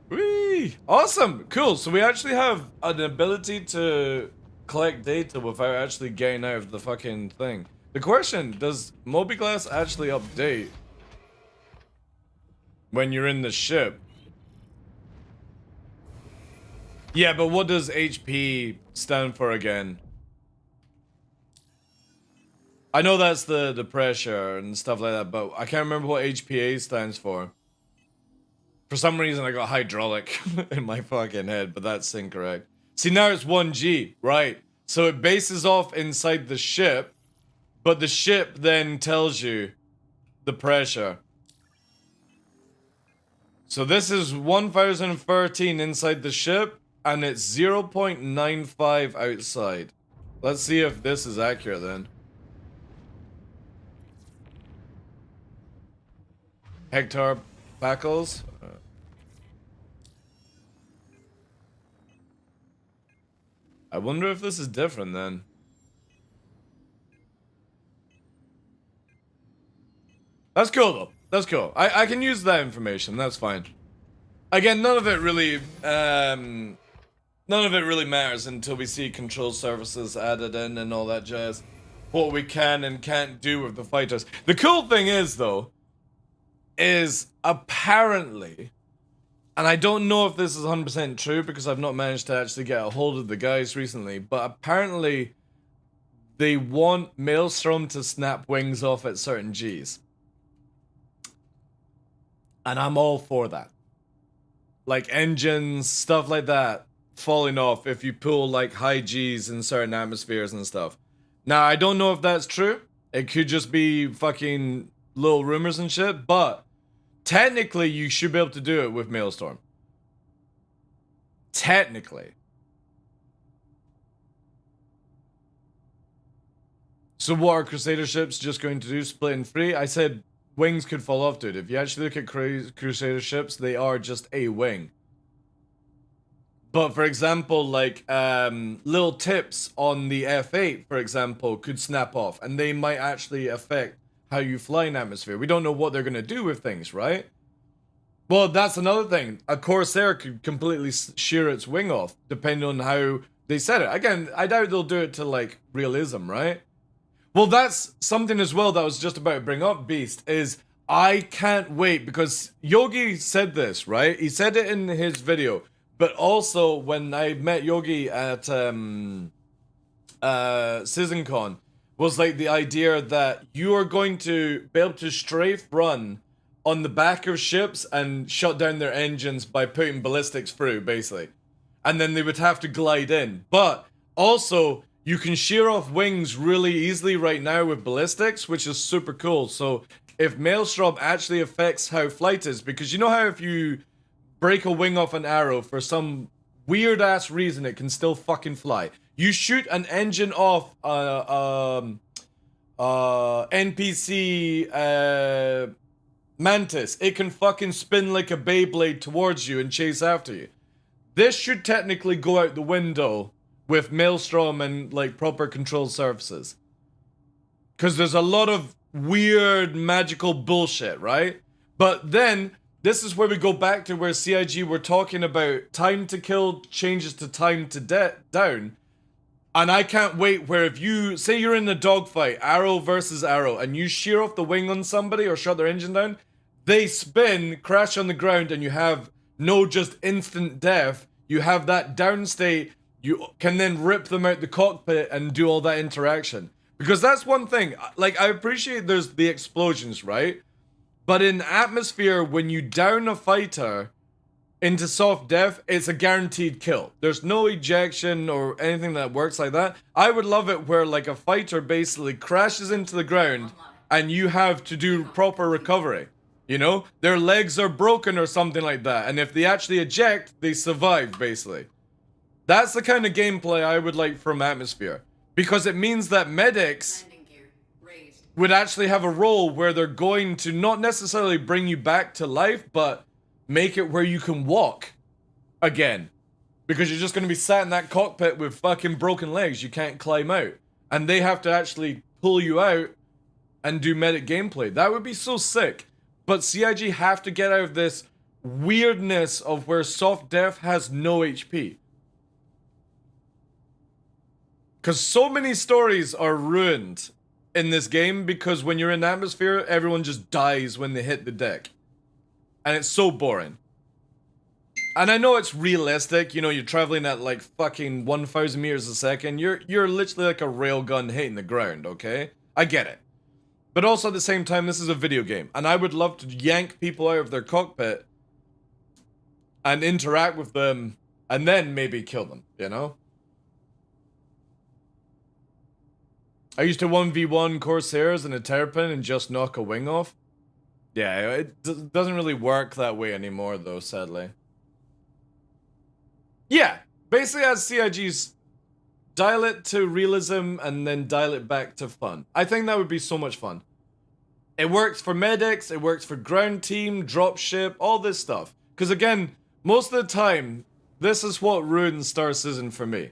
Whee! Awesome! Cool, so we actually have an ability to collect data without actually getting out of the fucking thing. The question, does Mobiglass actually update when you're in the ship? Yeah, but what does HP stand for again? I know that's the pressure and stuff like that, but I can't remember what HPA stands for. For some reason, I got hydraulic in my fucking head, but that's incorrect. See, now it's 1G, right? So it bases off inside the ship, but the ship then tells you the pressure. So this is 1013 inside the ship, and it's 0.95 outside. Let's see if this is accurate then. Hector Packles. I wonder if this is different then. That's cool though. That's cool. I can use that information. That's fine. Again, none of it really matters until we see control surfaces added in and all that jazz. What we can and can't do with the fighters. The cool thing is, though, is apparently, and I don't know if this is 100% true because I've not managed to actually get a hold of the guys recently, but apparently they want Maelstrom to snap wings off at certain Gs. And I'm all for that. Like engines, stuff like that, falling off if you pull like high Gs in certain atmospheres and stuff. Now, I don't know if that's true. It could just be fucking little rumors and shit, but technically you should be able to do it with Maelstrom. Technically. So what are Crusader ships just going to do? Split in three? I said wings could fall off, dude. If you actually look at Crusader ships, they are just a wing. But for example, like little tips on the F8, for example, could snap off, and they might actually affect how you fly in atmosphere. We don't know what they're gonna do with things, right? Well, that's another thing. A Corsair could completely shear its wing off, depending on how they set it. Again, I doubt they'll do it to like realism, right? Well, that's something as well that I was just about to bring up, Beast, is I can't wait because Yogi said this, right? He said it in his video. But also, when I met Yogi at SeasonCon, was like the idea that you are going to be able to strafe run on the back of ships and shut down their engines by putting ballistics through, basically. And then they would have to glide in. But also, you can shear off wings really easily right now with ballistics, which is super cool. So, if Maelstrom actually affects how flight is, because you know how if you break a wing off an arrow for some weird ass reason it can still fucking fly. You shoot an engine off NPC Mantis, it can fucking spin like a Beyblade towards you and chase after you. This should technically go out the window with Maelstrom and like proper control surfaces. Cause there's a lot of weird magical bullshit, right? But then this is where we go back to where CIG were talking about time to kill changes to time to down. And I can't wait where if you, say you're in a dogfight, arrow versus arrow, and you shear off the wing on somebody or shut their engine down, they spin, crash on the ground, and you have no just instant death. You have that down state, you can then rip them out the cockpit and do all that interaction. Because that's one thing, like I appreciate there's the explosions, right? But in atmosphere, when you down a fighter into soft death, it's a guaranteed kill. There's no ejection or anything that works like that. I would love it where like a fighter basically crashes into the ground and you have to do proper recovery. You know? Their legs are broken or something like that. And if they actually eject, they survive, basically. That's the kind of gameplay I would like from atmosphere. Because it means that medics would actually have a role where they're going to not necessarily bring you back to life, but make it where you can walk again. Because you're just going to be sat in that cockpit with fucking broken legs. You can't climb out. And they have to actually pull you out and do medic gameplay. That would be so sick. But CIG have to get out of this weirdness of where soft death has no HP. Because so many stories are ruined in this game because when you're in atmosphere, everyone just dies when they hit the deck. And it's so boring. And I know it's realistic, you know, you're traveling at like fucking 1,000 meters a second. You're literally like a railgun hitting the ground, okay? I get it. But also at the same time, this is a video game. And I would love to yank people out of their cockpit and interact with them and then maybe kill them, you know? I used to 1v1 Corsairs in a Terrapin and just knock a wing off. Yeah, it doesn't really work that way anymore though, sadly. Yeah, basically as CIG's dial it to realism and then dial it back to fun. I think that would be so much fun. It works for medics, it works for ground team, dropship, all this stuff. Because again, most of the time, this is what ruins Star Citizen for me.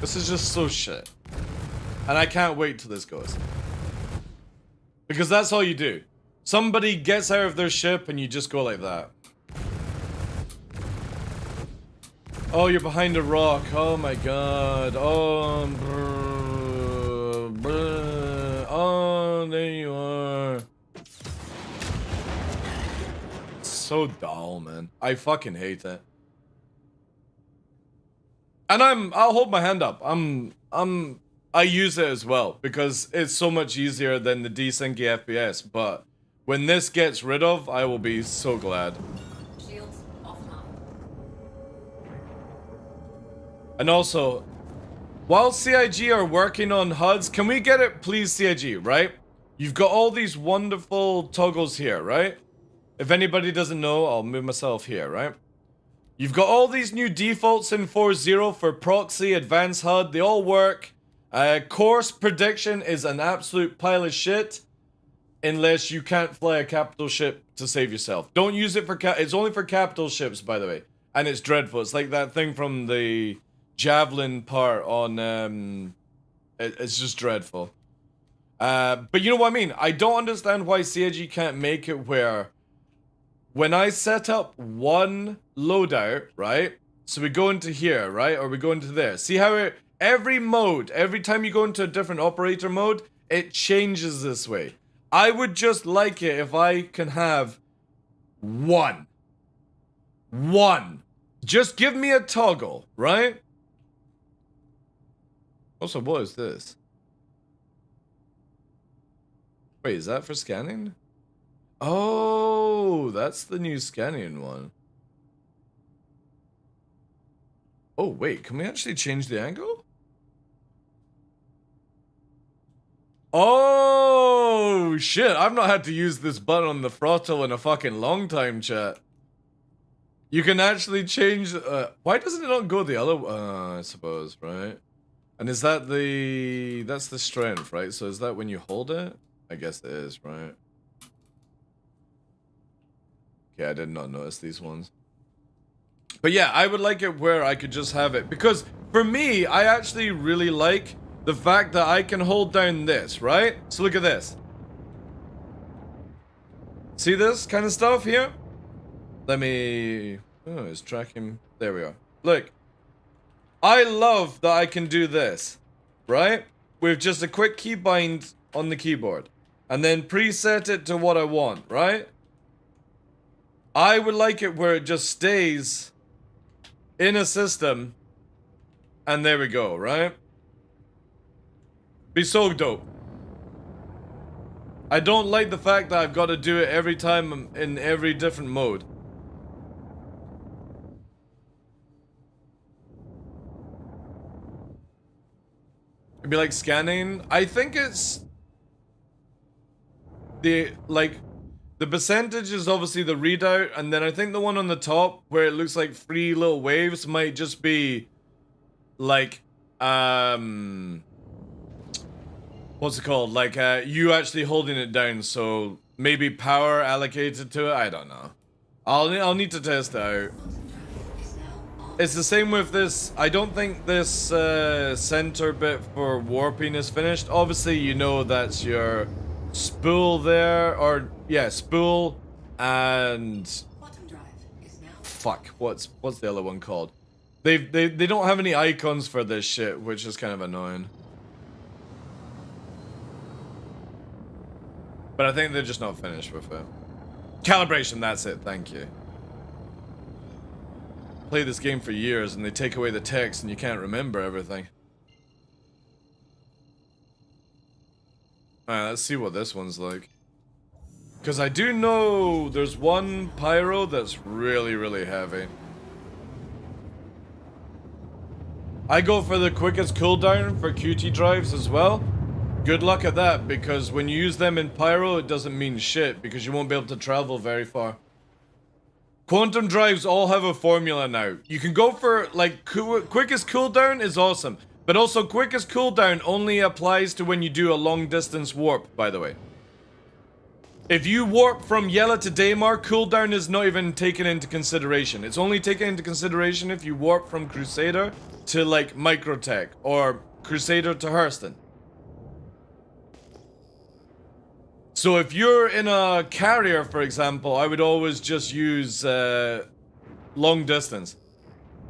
This is just so shit. And I can't wait till this goes. Because that's all you do. Somebody gets out of their ship and you just go like that. Oh, you're behind a rock. Oh my god. Oh, oh, there you are. So dull, man. I fucking hate it. And I'll hold my hand up. I use it as well because it's so much easier than the desynchy FPS, but when this gets rid of, I will be so glad. Shields offline. And also, while CIG are working on HUDs, can we get it, please, CIG, right? You've got all these wonderful toggles here, right? If anybody doesn't know, I'll move myself here, right? You've got all these new defaults in 4.0 for proxy, advanced HUD, they all work. Course prediction is an absolute pile of shit unless you can't fly a capital ship to save yourself. Don't use it for it's only for capital ships, by the way. And it's dreadful. It's like that thing from the Javelin part on, it's just dreadful. But you know what I mean? I don't understand why CIG can't make it where when I set up one loadout, right? So we go into here, right? Or we go into there. See how it, every mode, every time you go into a different operator mode, it changes this way. I would just like it if I can have one. Just give me a toggle, right? Also, what is this? Wait, is that for scanning? Oh, that's the new scanning one. Oh, wait, can we actually change the angle? Oh, shit, I've not had to use this button on the throttle in a fucking long time, chat. You can actually change, why doesn't it not go the other, I suppose, right? And is that that's the strength, right? So is that when you hold it? I guess it is, right? Okay, I did not notice these ones. But yeah, I would like it where I could just have it. Because for me, I actually really like the fact that I can hold down this, right? So look at this. See this kind of stuff here? Let me... Oh, it's tracking... There we are. Look. I love that I can do this, right? With just a quick keybind on the keyboard. And then preset it to what I want, right? I would like it where it just stays in a system. And there we go, right? Be so dope. I don't like the fact that I've got to do it every time in every different mode. It'd be like scanning. I think it's the percentage is obviously the readout, and then I think the one on the top where it looks like 3 little waves might just be like what's it called? Like you actually holding it down, so maybe power allocated to it. I don't know. I'll need to test it out. It's the same with this. I don't think this center bit for warping is finished. Obviously, you know that's your spool there, or yeah, spool and fuck. What's the other one called? They don't have any icons for this shit, which is kind of annoying. But I think they're just not finished with it. Calibration, that's it. Thank you. Play this game for years and they take away the text and you can't remember everything. Alright, let's see what this one's like. Because I do know there's one pyro that's really, really heavy. I go for the quickest cooldown for QT drives as well. Good luck at that, because when you use them in pyro, it doesn't mean shit, because you won't be able to travel very far. Quantum drives all have a formula now. You can go for, like, quickest cooldown is awesome. But also, quickest cooldown only applies to when you do a long distance warp, by the way. If you warp from Yela to Daymar, cooldown is not even taken into consideration. It's only taken into consideration if you warp from Crusader to, like, Microtech, or Crusader to Hurston. So if you're in a carrier, for example, I would always just use long distance.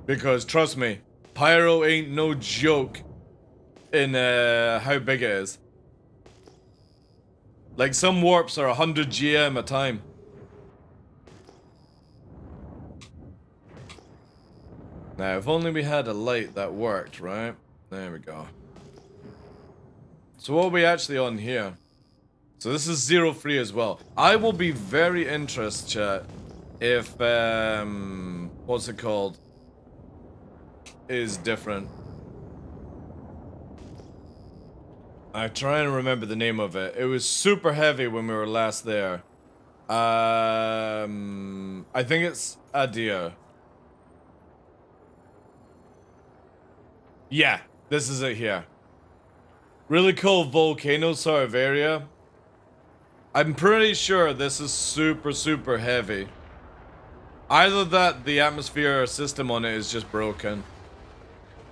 Because trust me, pyro ain't no joke in how big it is. Like some warps are 100 GM a time. Now, if only we had a light that worked, right? There we go. So what are we actually on here? So this is 0-3 as well. I will be very interested, chat, if, what's it called? Is different. I try and remember the name of it. It was super heavy when we were last there. I think it's Adia. Yeah, this is it here. Really cool volcano sort of area. I'm pretty sure this is super, super heavy. Either that, the atmosphere system on it is just broken.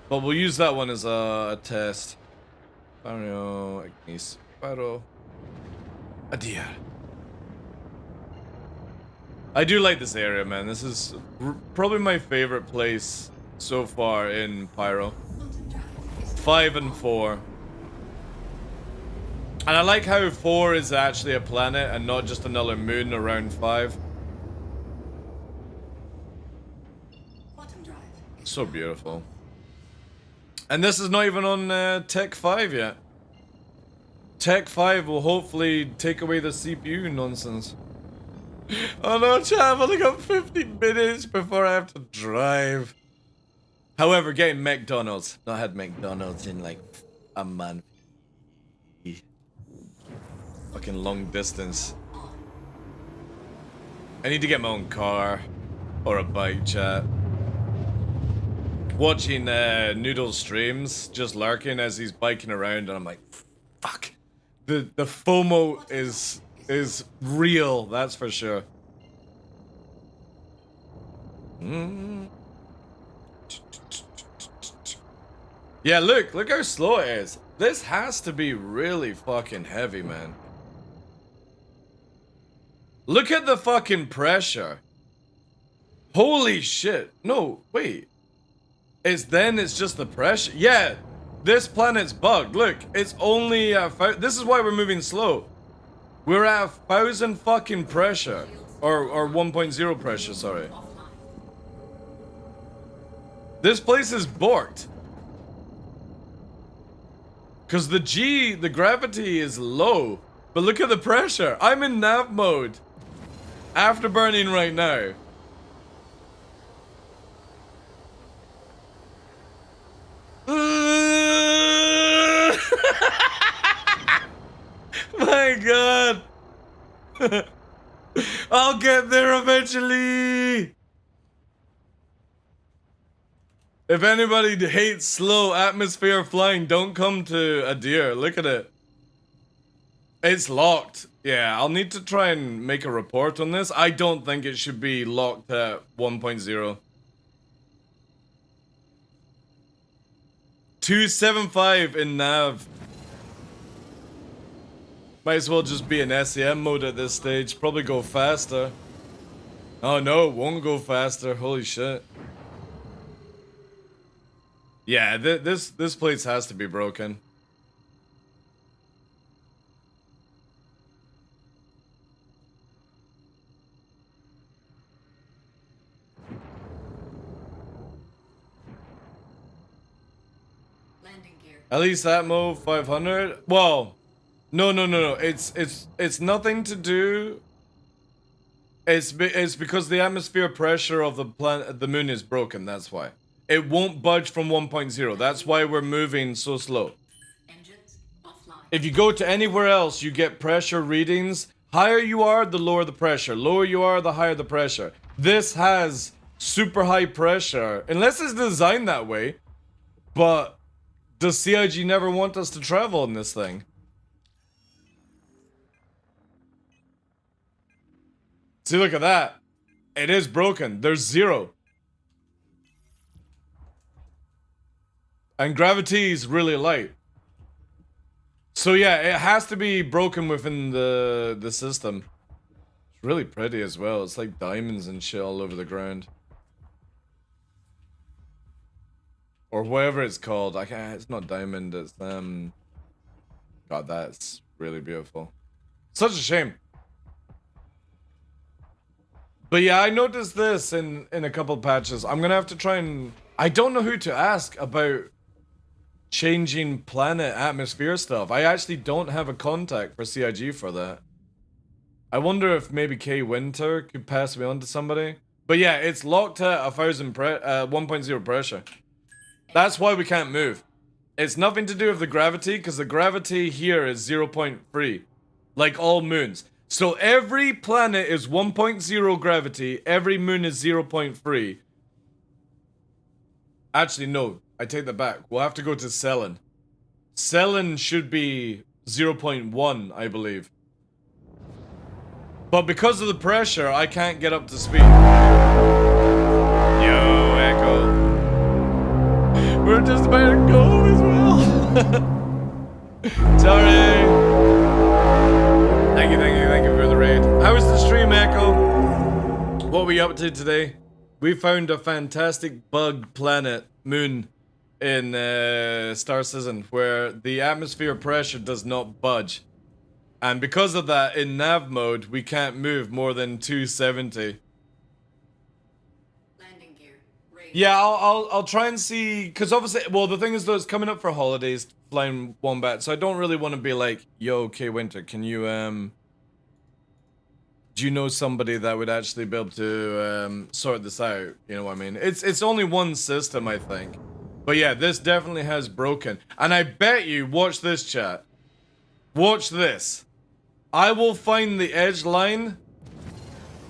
But we'll use that one as a test. Paro, Ignis, Paro, Adia. I do like this area, man. This is probably my favorite place so far in Pyro. 5 and 4. And I like how 4 is actually a planet and not just another moon around 5. So beautiful. And this is not even on Tech 5 yet. Tech 5 will hopefully take away the CPU nonsense. Oh no, chat, I've only got 15 minutes before I have to drive. However, getting McDonald's. Not had McDonald's in like a month. Fucking long distance. I need to get my own car. Or a bike, chat. Watching Noodle's streams, just lurking as he's biking around, and I'm like, fuck. The FOMO is real, that's for sure. Yeah, look how slow it is. This has to be really fucking heavy, man. Look at the fucking pressure. Holy shit. No, wait. It's just the pressure. Yeah, this planet's bugged. Look, it's only this is why we're moving slow. We're at 1,000 fucking pressure. Or 1.0 pressure, sorry. This place is borked. Cause the gravity is low. But look at the pressure. I'm in nav mode. Afterburning right now. My god. I'll get there eventually. If anybody hates slow atmosphere flying, don't come to Adir. Look at it. It's locked. Yeah, I'll need to try and make a report on this. I don't think it should be locked at 1.0. 275 in nav. Might as well just be in SEM mode at this stage. Probably go faster. Oh no, it won't go faster. Holy shit. Yeah, this place has to be broken. Landing gear. At least that move 500. Well, no. It's nothing to do. It's because the atmosphere pressure of the moon is broken. That's why it won't budge from 1.0. That's why we're moving so slow. Engines offline. If you go to anywhere else, you get pressure readings. Higher you are, the lower the pressure. Lower you are, the higher the pressure. This has super high pressure, unless it's designed that way. But does CIG never want us to travel in this thing? See, look at that. It is broken. There's 0. And gravity is really light. So yeah, it has to be broken within the system. It's really pretty as well. It's like diamonds and shit all over the ground. Or whatever it's called. I can't, it's not diamond, it's God, that's really beautiful. Such a shame. But yeah, I noticed this in a couple patches. I'm gonna have to try and... I don't know who to ask about changing planet atmosphere stuff. I actually don't have a contact for CIG for that. I wonder if maybe K Winter could pass me on to somebody. But yeah, it's locked at 1.0 pressure. That's why we can't move. It's nothing to do with the gravity, because the gravity here is 0.3. Like all moons. So every planet is 1.0 gravity, every moon is 0.3. Actually, no, I take that back. We'll have to go to Selene. Selene should be 0.1, I believe. But because of the pressure, I can't get up to speed. Yo, Echo. We're just about to go as well. Sorry. Thank you for the raid. How was the stream, Echo? What were we up to today? We found a fantastic bug planet, moon, in Star Citizen, where the atmosphere pressure does not budge. And because of that, in nav mode, we can't move more than 270. Landing gear. Raid. Yeah, I'll try and see, because obviously, well, the thing is though, it's coming up for holidays, flying Wombat, so I don't really want to be like, yo, K Winter, can you, do you know somebody that would actually be able to, sort this out? You know what I mean? It's only one system, I think. But yeah, this definitely has broken. And I bet you, watch this, chat. Watch this. I will find the edge line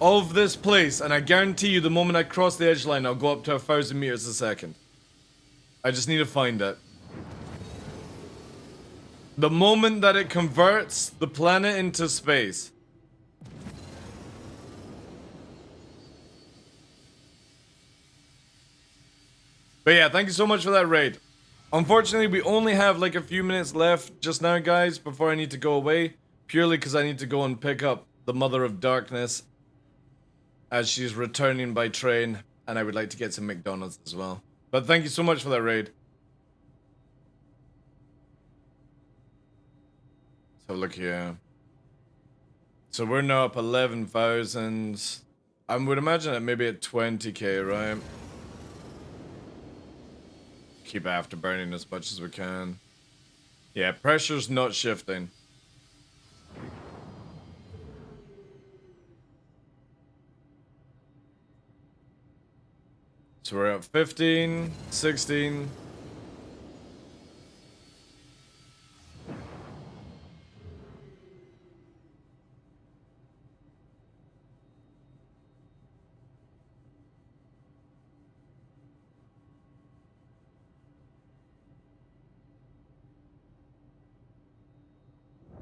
of this place, and I guarantee you the moment I cross the edge line, I'll go up to 1,000 meters a second. I just need to find it. The moment that it converts the planet into space. But yeah, thank you so much for that raid. Unfortunately, we only have like a few minutes left just now, guys, before I need to go away. Purely because I need to go and pick up the Mother of Darkness as she's returning by train. And I would like to get some McDonald's as well. But thank you so much for that raid. So look here. So we're now up 11,000. I would imagine it maybe at 20k, right? Keep afterburning as much as we can. Yeah, pressure's not shifting. So we're at 15, 16.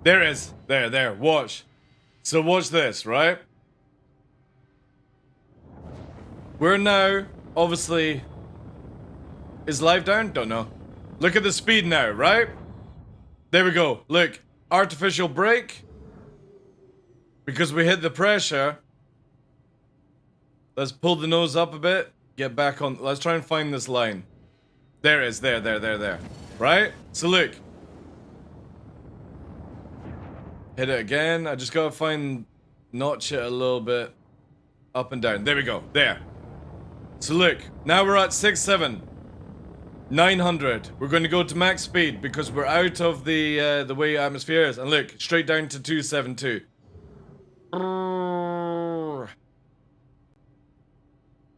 There it is. There. Watch. So watch this, right? We're now, obviously... Is live down? Don't know. Look at the speed now, right? There we go. Look. Artificial brake. Because we hit the pressure. Let's pull the nose up a bit. Get back on. Let's try and find this line. There it is. There. Right? So look. Hit it again. I just gotta find... Notch it a little bit. Up and down. There we go. There. So look. Now we're at 6-7. 900. We're going to go to max speed because we're out of the way atmosphere is. And look. Straight down to 272.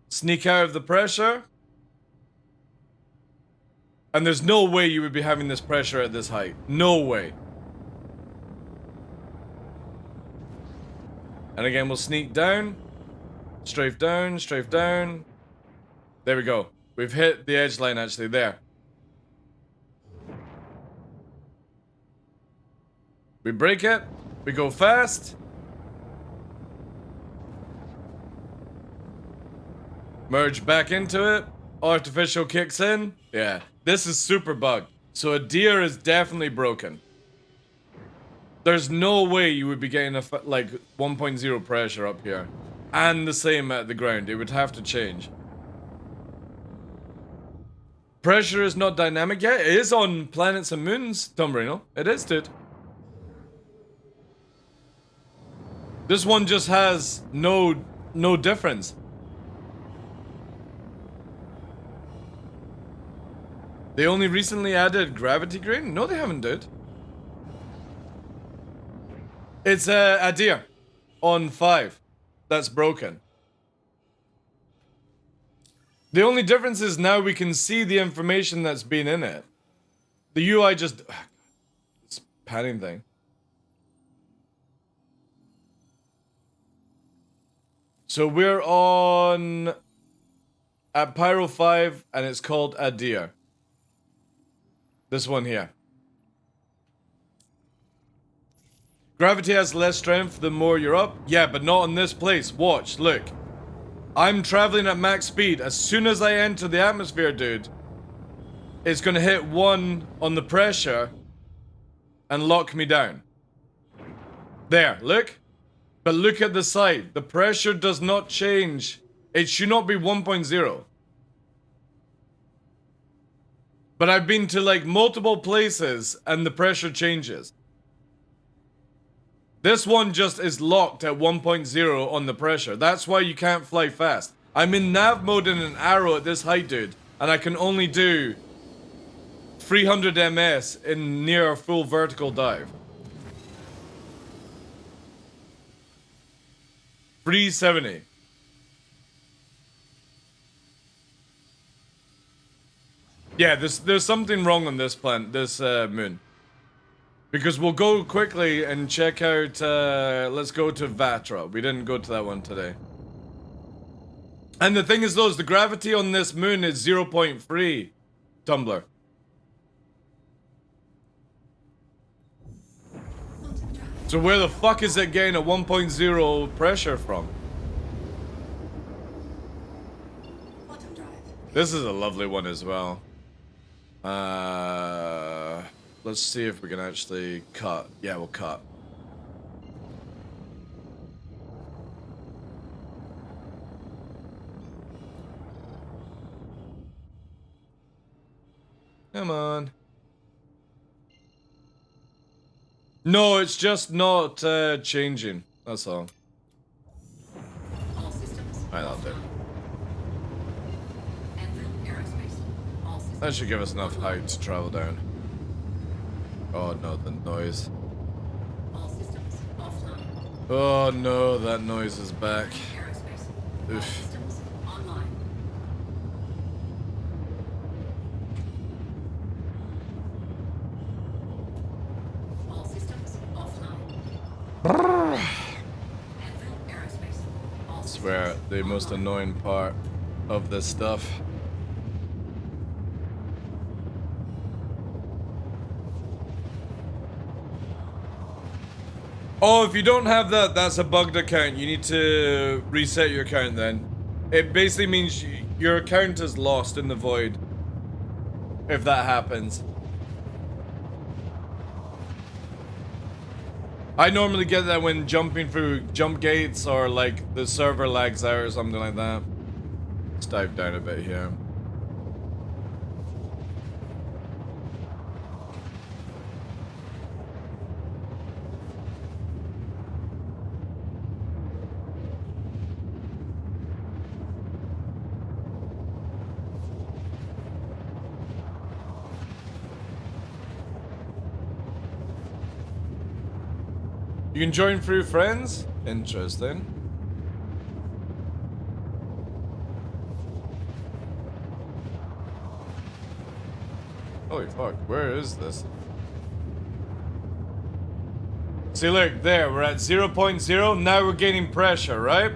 Sneak out of the pressure. And there's no way you would be having this pressure at this height. No way. And again, we'll sneak down. Strafe down. There we go. We've hit the edge line actually there. We break it. We go fast. Merge back into it. Artificial kicks in. Yeah. This is super bugged. So a deer is definitely broken. There's no way you would be getting a like 1.0 pressure up here. And the same at the ground. It would have to change. Pressure is not dynamic yet. It is on planets and moons, Tom Reno. It is, dude. This one just has no difference. They only recently added gravity grain? No, they haven't, dude. It's a deer on 5 that's broken. The only difference is now we can see the information that's been in it. The UI just... This panning thing. So we're on... At Pyro 5, and it's called Adir. This one here. Gravity has less strength the more you're up. Yeah, but not in this place. Watch, look. I'm traveling at max speed. As soon as I enter the atmosphere, dude, it's gonna hit 1 on the pressure and lock me down. There, look. But look at the side. The pressure does not change. It should not be 1.0. But I've been to like multiple places and the pressure changes. This one just is locked at 1.0 on the pressure. That's why you can't fly fast. I'm in nav mode in an arrow at this height, dude. And I can only do 300 ms in near a full vertical dive. 370. Yeah, there's something wrong on this moon. Because we'll go quickly and check out, let's go to Vatra. We didn't go to that one today. And the thing is though, the gravity on this moon is 0.3 Tumblr. So where the fuck is it getting a 1.0 pressure from? This is a lovely one as well. Let's see if we can actually cut. Yeah, we'll cut. Come on. No, it's just not changing. That's all. All systems. Alright, that'll do. Aerospace. All systems. That should give us enough height to travel down. Oh no, the noise. All systems offline. Oh no, that noise is back. Aerospace. All Oof. systems online. All systems offline. Aerospace. All I systems swear, the most annoying part of this stuff. Oh, if you don't have that, that's a bugged account. You need to reset your account then. It basically means your account is lost in the void. If that happens. I normally get that when jumping through jump gates or like the server lags out or something like that. Let's dive down a bit here. You can join through friends? Interesting. Holy fuck, where is this? See, look, there, we're at 0.0, now we're gaining pressure, right?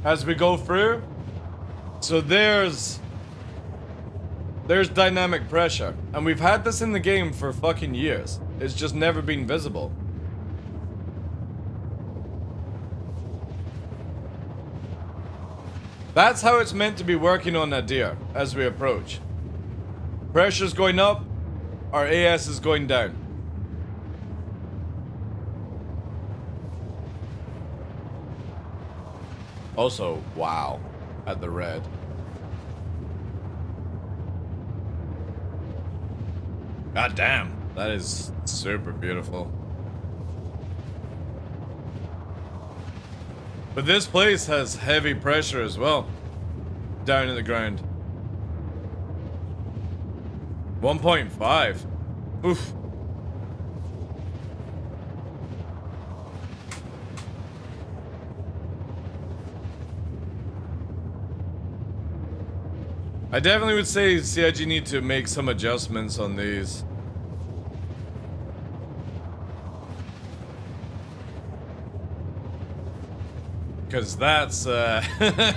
As we go through. So there's dynamic pressure. And we've had this in the game for fucking years. It's just never been visible. That's how it's meant to be working on Nadir as we approach. Pressure's going up, our AS is going down. Also, wow, at the red. God damn, that is super beautiful. But this place has heavy pressure as well, down in the ground. 1.5. Oof. I definitely would say CIG need to make some adjustments on these. Because that's, that's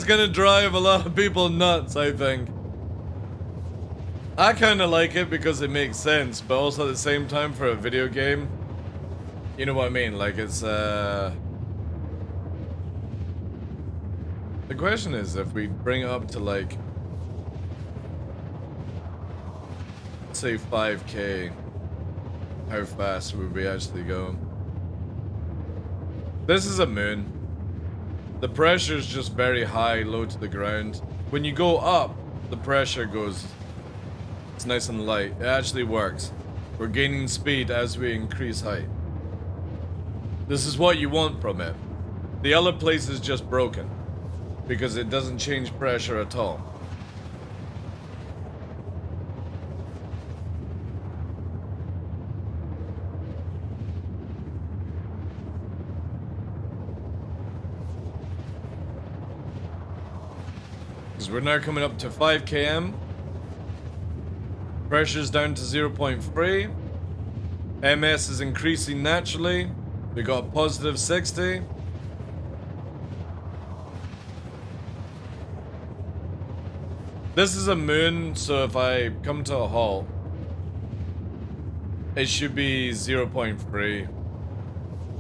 gonna drive a lot of people nuts, I think. I kinda like it because it makes sense, but also at the same time for a video game, you know what I mean? Like, it's, the question is, if we bring it up to, like, say 5K, how fast would we actually go? This is a moon. The pressure is just very high, low to the ground. When you go up, the pressure goes... It's nice and light. It actually works. We're gaining speed as we increase height. This is what you want from it. The other place is just broken, because it doesn't change pressure at all. Because we're now coming up to 5 km. Pressure's down to 0.3. MS is increasing naturally. We got positive 60. This is a moon, so if I come to a halt, it should be 0.3.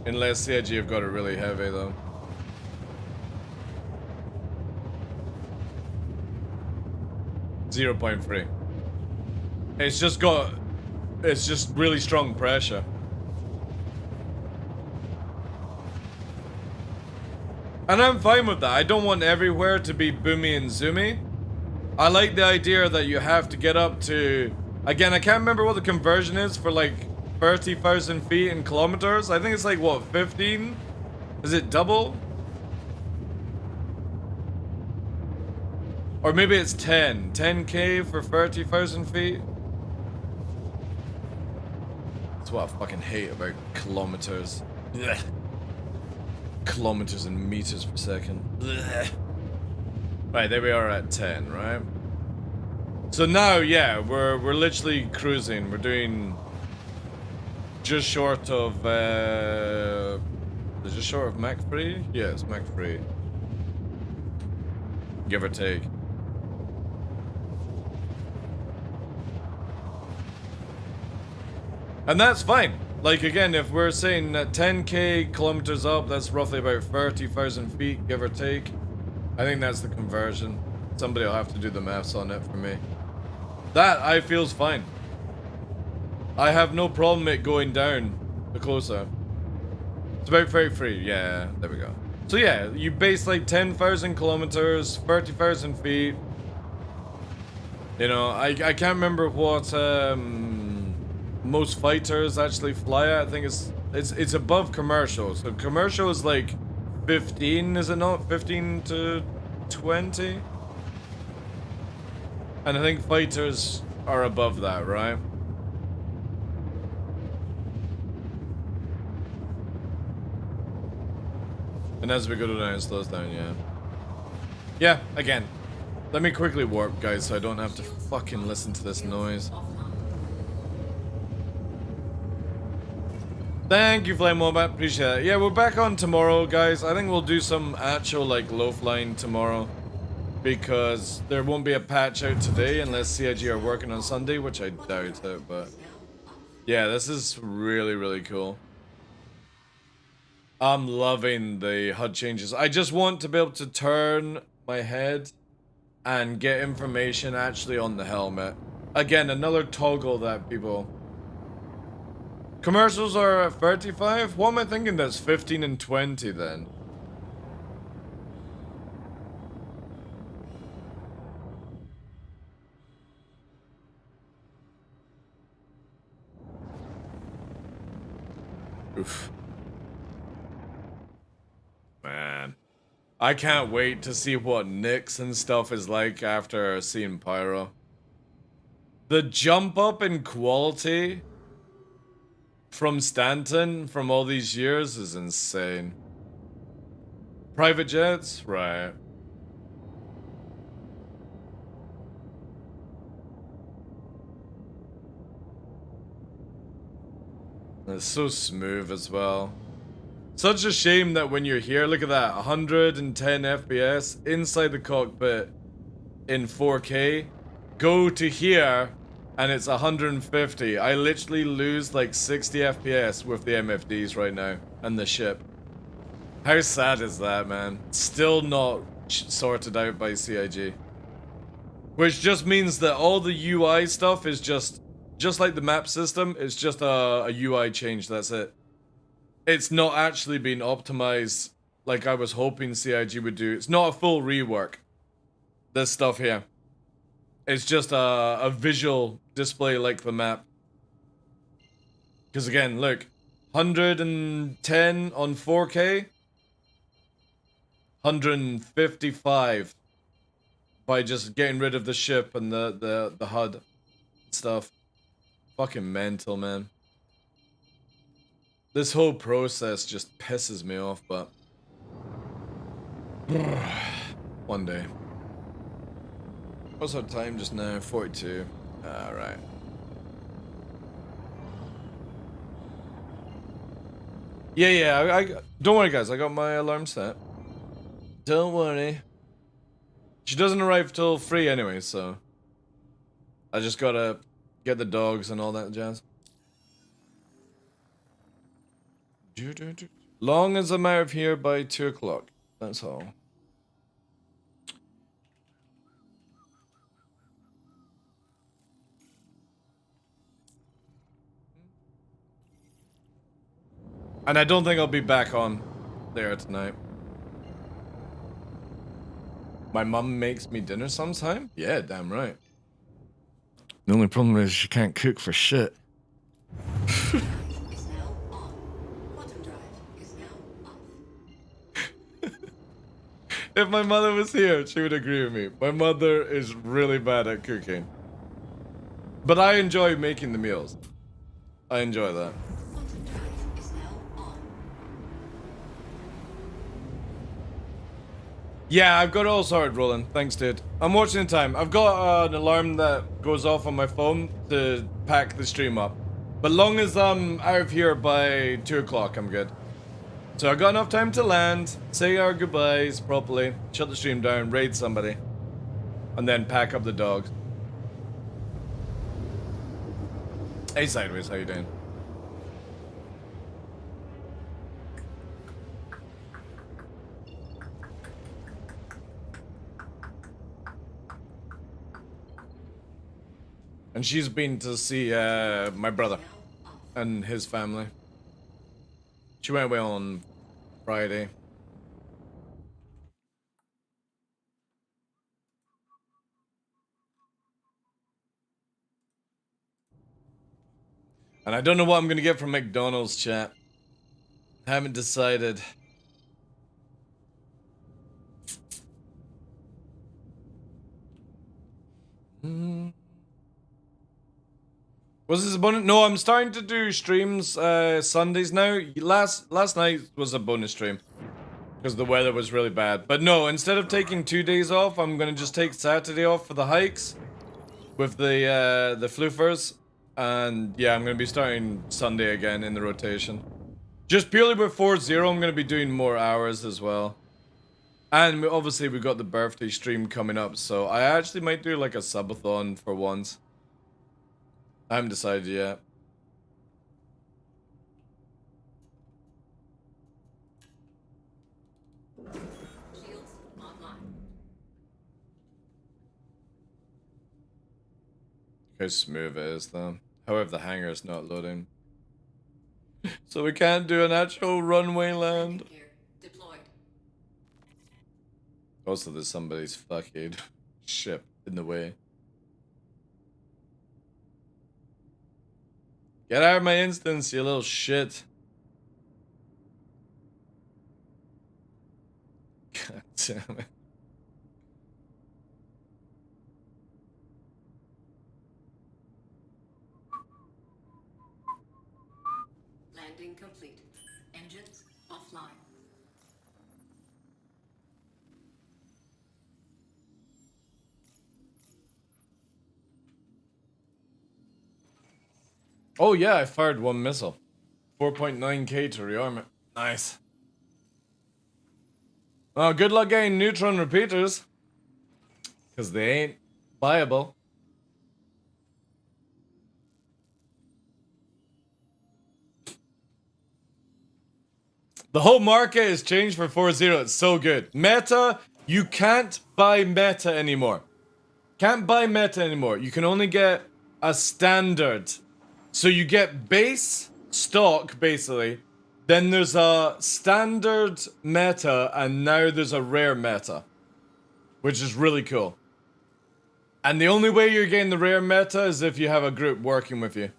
Unless CIG have got it really heavy though. .3. It's just really strong pressure. And I'm fine with that. I don't want everywhere to be boomy and zoomy. I like the idea that you have to get up to... Again, I can't remember what the conversion is for like 30,000 feet in kilometers. I think it's like, what, 15? Is it double? Or maybe it's 10. 10K for 30,000 feet? That's what I fucking hate about kilometers. Ugh. Kilometers and meters per second. Ugh. Right, there we are at 10, right? So now, yeah, we're literally cruising. We're doing just short of just short of Mach 3? Yes, Mach 3. Give or take. And that's fine. Like, again, if we're saying that 10K kilometers up, that's roughly about 30,000 feet, give or take. I think that's the conversion. Somebody will have to do the maths on it for me. That, I feels fine. I have no problem it going down the closer. It's about 33, yeah, there we go. So yeah, you base like 10,000 kilometers, 30,000 feet. You know, I can't remember what, most fighters actually fly at. I think it's above commercial. So commercial is like 15, is it not? 15 to 20? And I think fighters are above that, right? And as we go down, it slows down, yeah. Yeah, again. Let me quickly warp, guys, so I don't have to fucking listen to this noise. Thank you, Flame Wombat. Appreciate it. Yeah, we're back on tomorrow, guys. I think we'll do some actual, like, low flying tomorrow. Because there won't be a patch out today unless CIG are working on Sunday, which I doubt it, but... Yeah, this is really, really cool. I'm loving the HUD changes. I just want to be able to turn my head and get information actually on the helmet. Again, another toggle that people... Commercials are at 35? What am I thinking? That's 15 and 20 then. Oof. Man. I can't wait to see what Nyx and stuff is like after seeing Pyro. The jump up in quality from Stanton from all these years is insane. Private jets? Right. It's so smooth as well. Such a shame that when you're here, look at that, 110 FPS inside the cockpit in 4K. Go to here and it's 150. I literally lose like 60 FPS with the MFDs right now and the ship. How sad is that, man? Still not sorted out by CIG. Which just means that all the UI stuff is just like the map system, it's just a UI change, that's it. It's not actually been optimized like I was hoping CIG would do. It's not a full rework. This stuff here. It's just a visual display like the map. Because again, look. 110 on 4K. 155 by just getting rid of the ship and the HUD stuff. Fucking mental, man. This whole process just pisses me off, but one day. What's our time just now? 42. Alright. Yeah, I don't worry guys, I got my alarm set. Don't worry. She doesn't arrive till 3 anyway, so I just gotta get the dogs and all that jazz. Long as I'm out of here by 2 o'clock. That's all. And I don't think I'll be back on there tonight. My mum makes me dinner sometime? Yeah, damn right. The only problem is she can't cook for shit. If my mother was here, she would agree with me. My mother is really bad at cooking. But I enjoy making the meals. I enjoy that. Yeah, I've got it all sorted, Roland. Thanks, dude. I'm watching the time. I've got an alarm that goes off on my phone to pack the stream up. But long as I'm out of here by 2 o'clock, I'm good. So I got enough time to land, say our goodbyes properly, shut the stream down, raid somebody, and then pack up the dogs. Hey, Sideways, how you doing? And she's been to see my brother and his family. She went away on Friday. And I don't know what I'm gonna get from McDonald's, chat. Haven't decided. Was this a bonus? No, I'm starting to do streams Sundays now. Last night was a bonus stream because the weather was really bad. But no, instead of taking 2 days off, I'm gonna just take Saturday off for the hikes with the floofers, and yeah, I'm gonna be starting Sunday again in the rotation. Just purely with 4-0, I'm gonna be doing more hours as well. And obviously we got the birthday stream coming up, so I actually might do like a subathon for once. I haven't decided yet. Shields online. How smooth it is though. However, the hangar is not loading. So we can't do an actual runway land. Gear deployed. Also, there's somebody's fucking ship in the way. Get out of my instance, you little shit. damn it. Landing complete. Engines offline. Oh yeah, I fired one missile. 4.9k to rearm it. Nice. Well, good luck getting neutron repeaters. Because they ain't viable. The whole market has changed for 4.0. It's so good. Meta, you can't buy meta anymore. Can't buy meta anymore. You can only get a standard. So you get base stock, basically. Then there's a standard meta, and now there's a rare meta. Which is really cool. And the only way you're getting the rare meta is if you have a group working with you.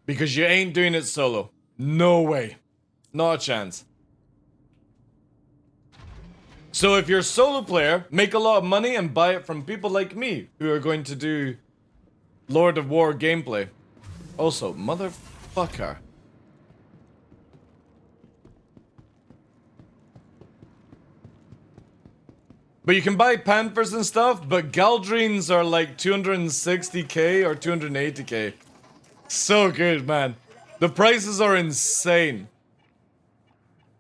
Because you ain't doing it solo. No way. Not a chance. So if you're a solo player, make a lot of money and buy it from people like me who are going to do Lord of War gameplay. Also, motherfucker. But you can buy Panthers and stuff, but Galdrines are like 260k or 280k. So good, man. The prices are insane.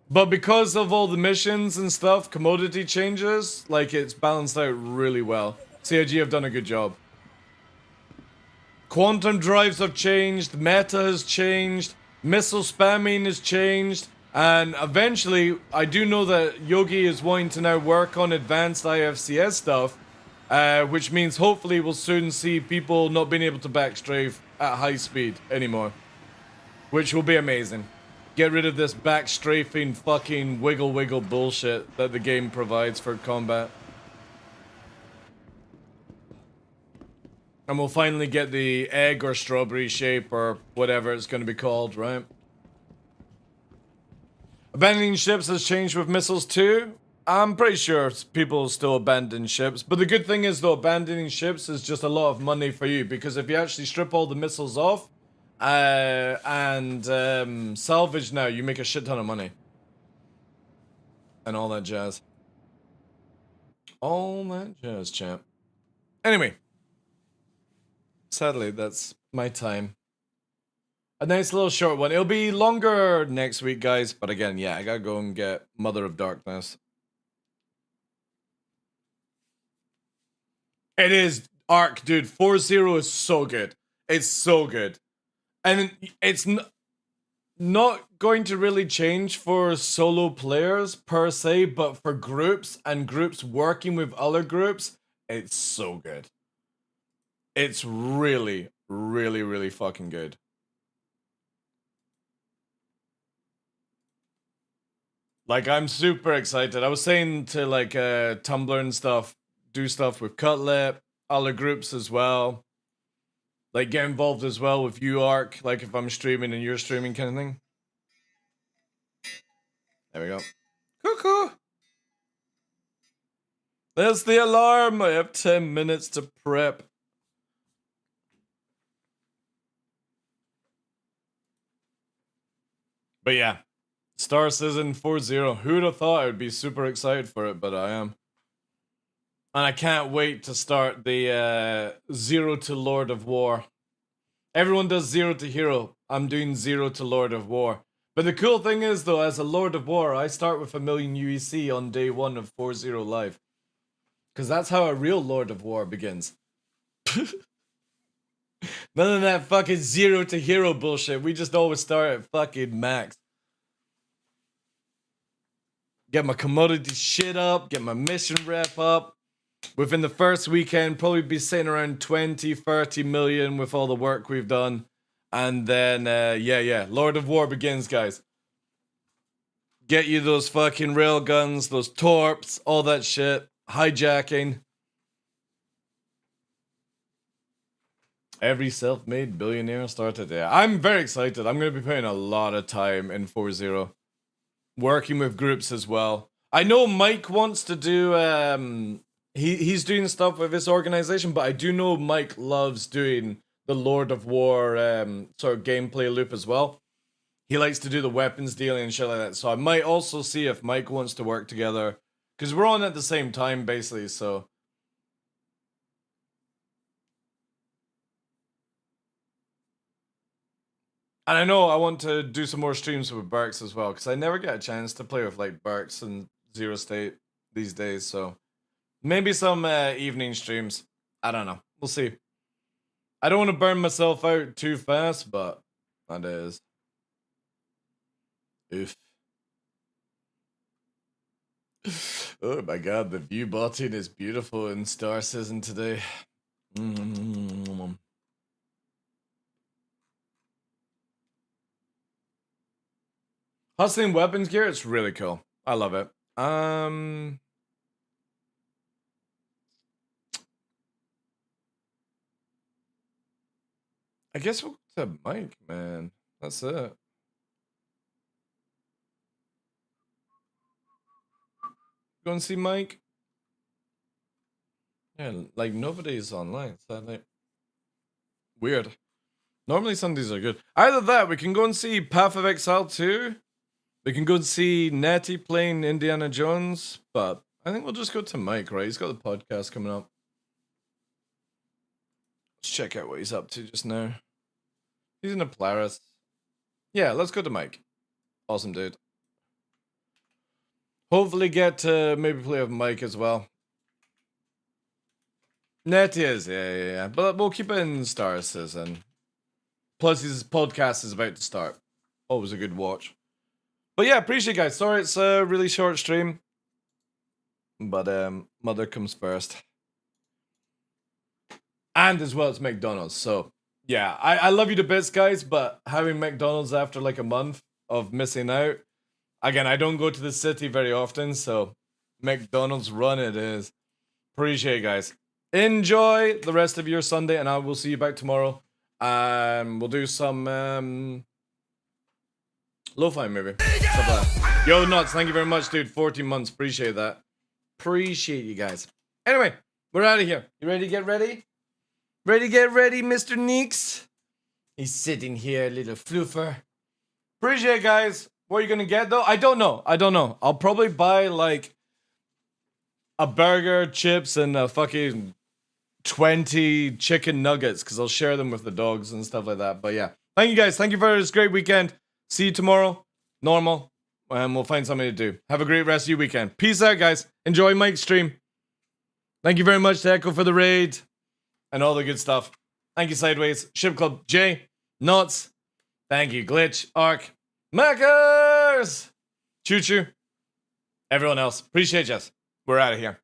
But because of all the missions and stuff, commodity changes, like it's balanced out really well. CIG have done a good job. Quantum drives have changed, meta has changed, missile spamming has changed, and eventually, I do know that Yogi is wanting to now work on advanced IFCS stuff, which means hopefully we'll soon see people not being able to backstrafe at high speed anymore. Which will be amazing. Get rid of this backstrafing fucking wiggle bullshit that the game provides for combat. And we'll finally get the egg or strawberry shape or whatever it's going to be called, right? Abandoning ships has changed with missiles too. I'm pretty sure people still abandon ships. But the good thing is though, abandoning ships is just a lot of money for you. Because if you actually strip all the missiles off, and salvage now, you make a shit ton of money. And all that jazz. All that jazz, champ. Anyway. Sadly, that's my time. A nice little short one. It'll be longer next week, guys. But again, yeah, I gotta go and get Mother of Darkness. It is Arc, dude. 4.0 is so good. It's so good. And it's not going to really change for solo players per se, but for groups and groups working with other groups, it's so good. It's really, really fucking good. Like, I'm super excited. I was saying to, like, Tumblr and stuff, do stuff with Cutlet, other groups as well. Like, get involved as well with you, Arc, like if I'm streaming and you're streaming kind of thing. There we go. Cuckoo! There's the alarm! I have 10 minutes to prep. But yeah. Star Citizen 4.0. Who'd have thought I would be super excited for it, but I am. And I can't wait to start the 0 to Lord of War. Everyone does 0 to Hero. I'm doing 0 to Lord of War. But the cool thing is, though, as a Lord of War, I start with 1 million UEC on day 1 of 4.0 live. Because that's how a real Lord of War begins. None of that fucking 0 to Hero bullshit. We just always start at fucking max. Get my commodity shit up, get my mission rep up. Within the first weekend, probably be sitting around 20, 30 million with all the work we've done. And then, yeah, Lord of War begins, guys. Get you those fucking railguns, those torps, all that shit. Hijacking. Every self-made billionaire started there. I'm very excited. I'm going to be putting a lot of time in 4.0. Working with groups as well. I know Mike wants to do he's doing stuff with his organization, but I do know Mike loves doing the Lord of War sort of gameplay loop as well. He likes to do the weapons dealing and shit like that. So I might also see if Mike wants to work together, because we're on at the same time basically. So and I know I want to do some more streams with Burks as well, because I never get a chance to play with like Burks and Zero State these days. So maybe some evening streams. I don't know. We'll see. I don't want to burn myself out too fast, but that is. Oof. Oh my god, the view button is beautiful in Star Citizen today. Hustling weapons gear, it's really cool. I love it. I guess we'll go to Mike, man. That's it. Go and see Mike. Yeah, like nobody's online. Sadly. Weird. Normally Sundays are good. Either that, we can go and see Path of Exile 2. We can go and see Nettie playing Indiana Jones. But I think we'll just go to Mike, right? He's got the podcast coming up. Let's check out what he's up to just now. He's in a Polaris. Yeah, let's go to Mike. Awesome, dude. Hopefully get to maybe play with Mike as well. Nettie is, yeah. But we'll keep it in Star Citizen. Plus, his podcast is about to start. Always a good watch. But yeah, appreciate it, guys. Sorry it's a really short stream. But mother comes first. And as well, it's McDonald's. So, yeah. I love you to bits, guys. But having McDonald's after like a month of missing out. Again, I don't go to the city very often. So, McDonald's run it is. Appreciate it, guys. Enjoy the rest of your Sunday. And I will see you back tomorrow. We'll do some lo-fi maybe. Yo, Nuts, thank you very much, dude. 14 months, appreciate that. Appreciate you guys. Anyway, we're out of here. You ready to get ready? Ready to get ready, Mr. Neeks? He's sitting here, little floofer. Appreciate it, guys. What are you gonna get though? I don't know. I'll probably buy like a burger, chips, and a fucking 20 chicken nuggets, because I'll share them with the dogs and stuff like that. But yeah, thank you guys. Thank you for this great weekend. See you tomorrow. Normal. And we'll find something to do. Have a great rest of your weekend. Peace out, guys. Enjoy Mike's stream. Thank you very much to Echo for the raid. And all the good stuff. Thank you, Sideways. Ship Club. Jay. Nuts. Thank you, Glitch. Ark. Mackers. Choo Choo. Everyone else. Appreciate you. We're out of here.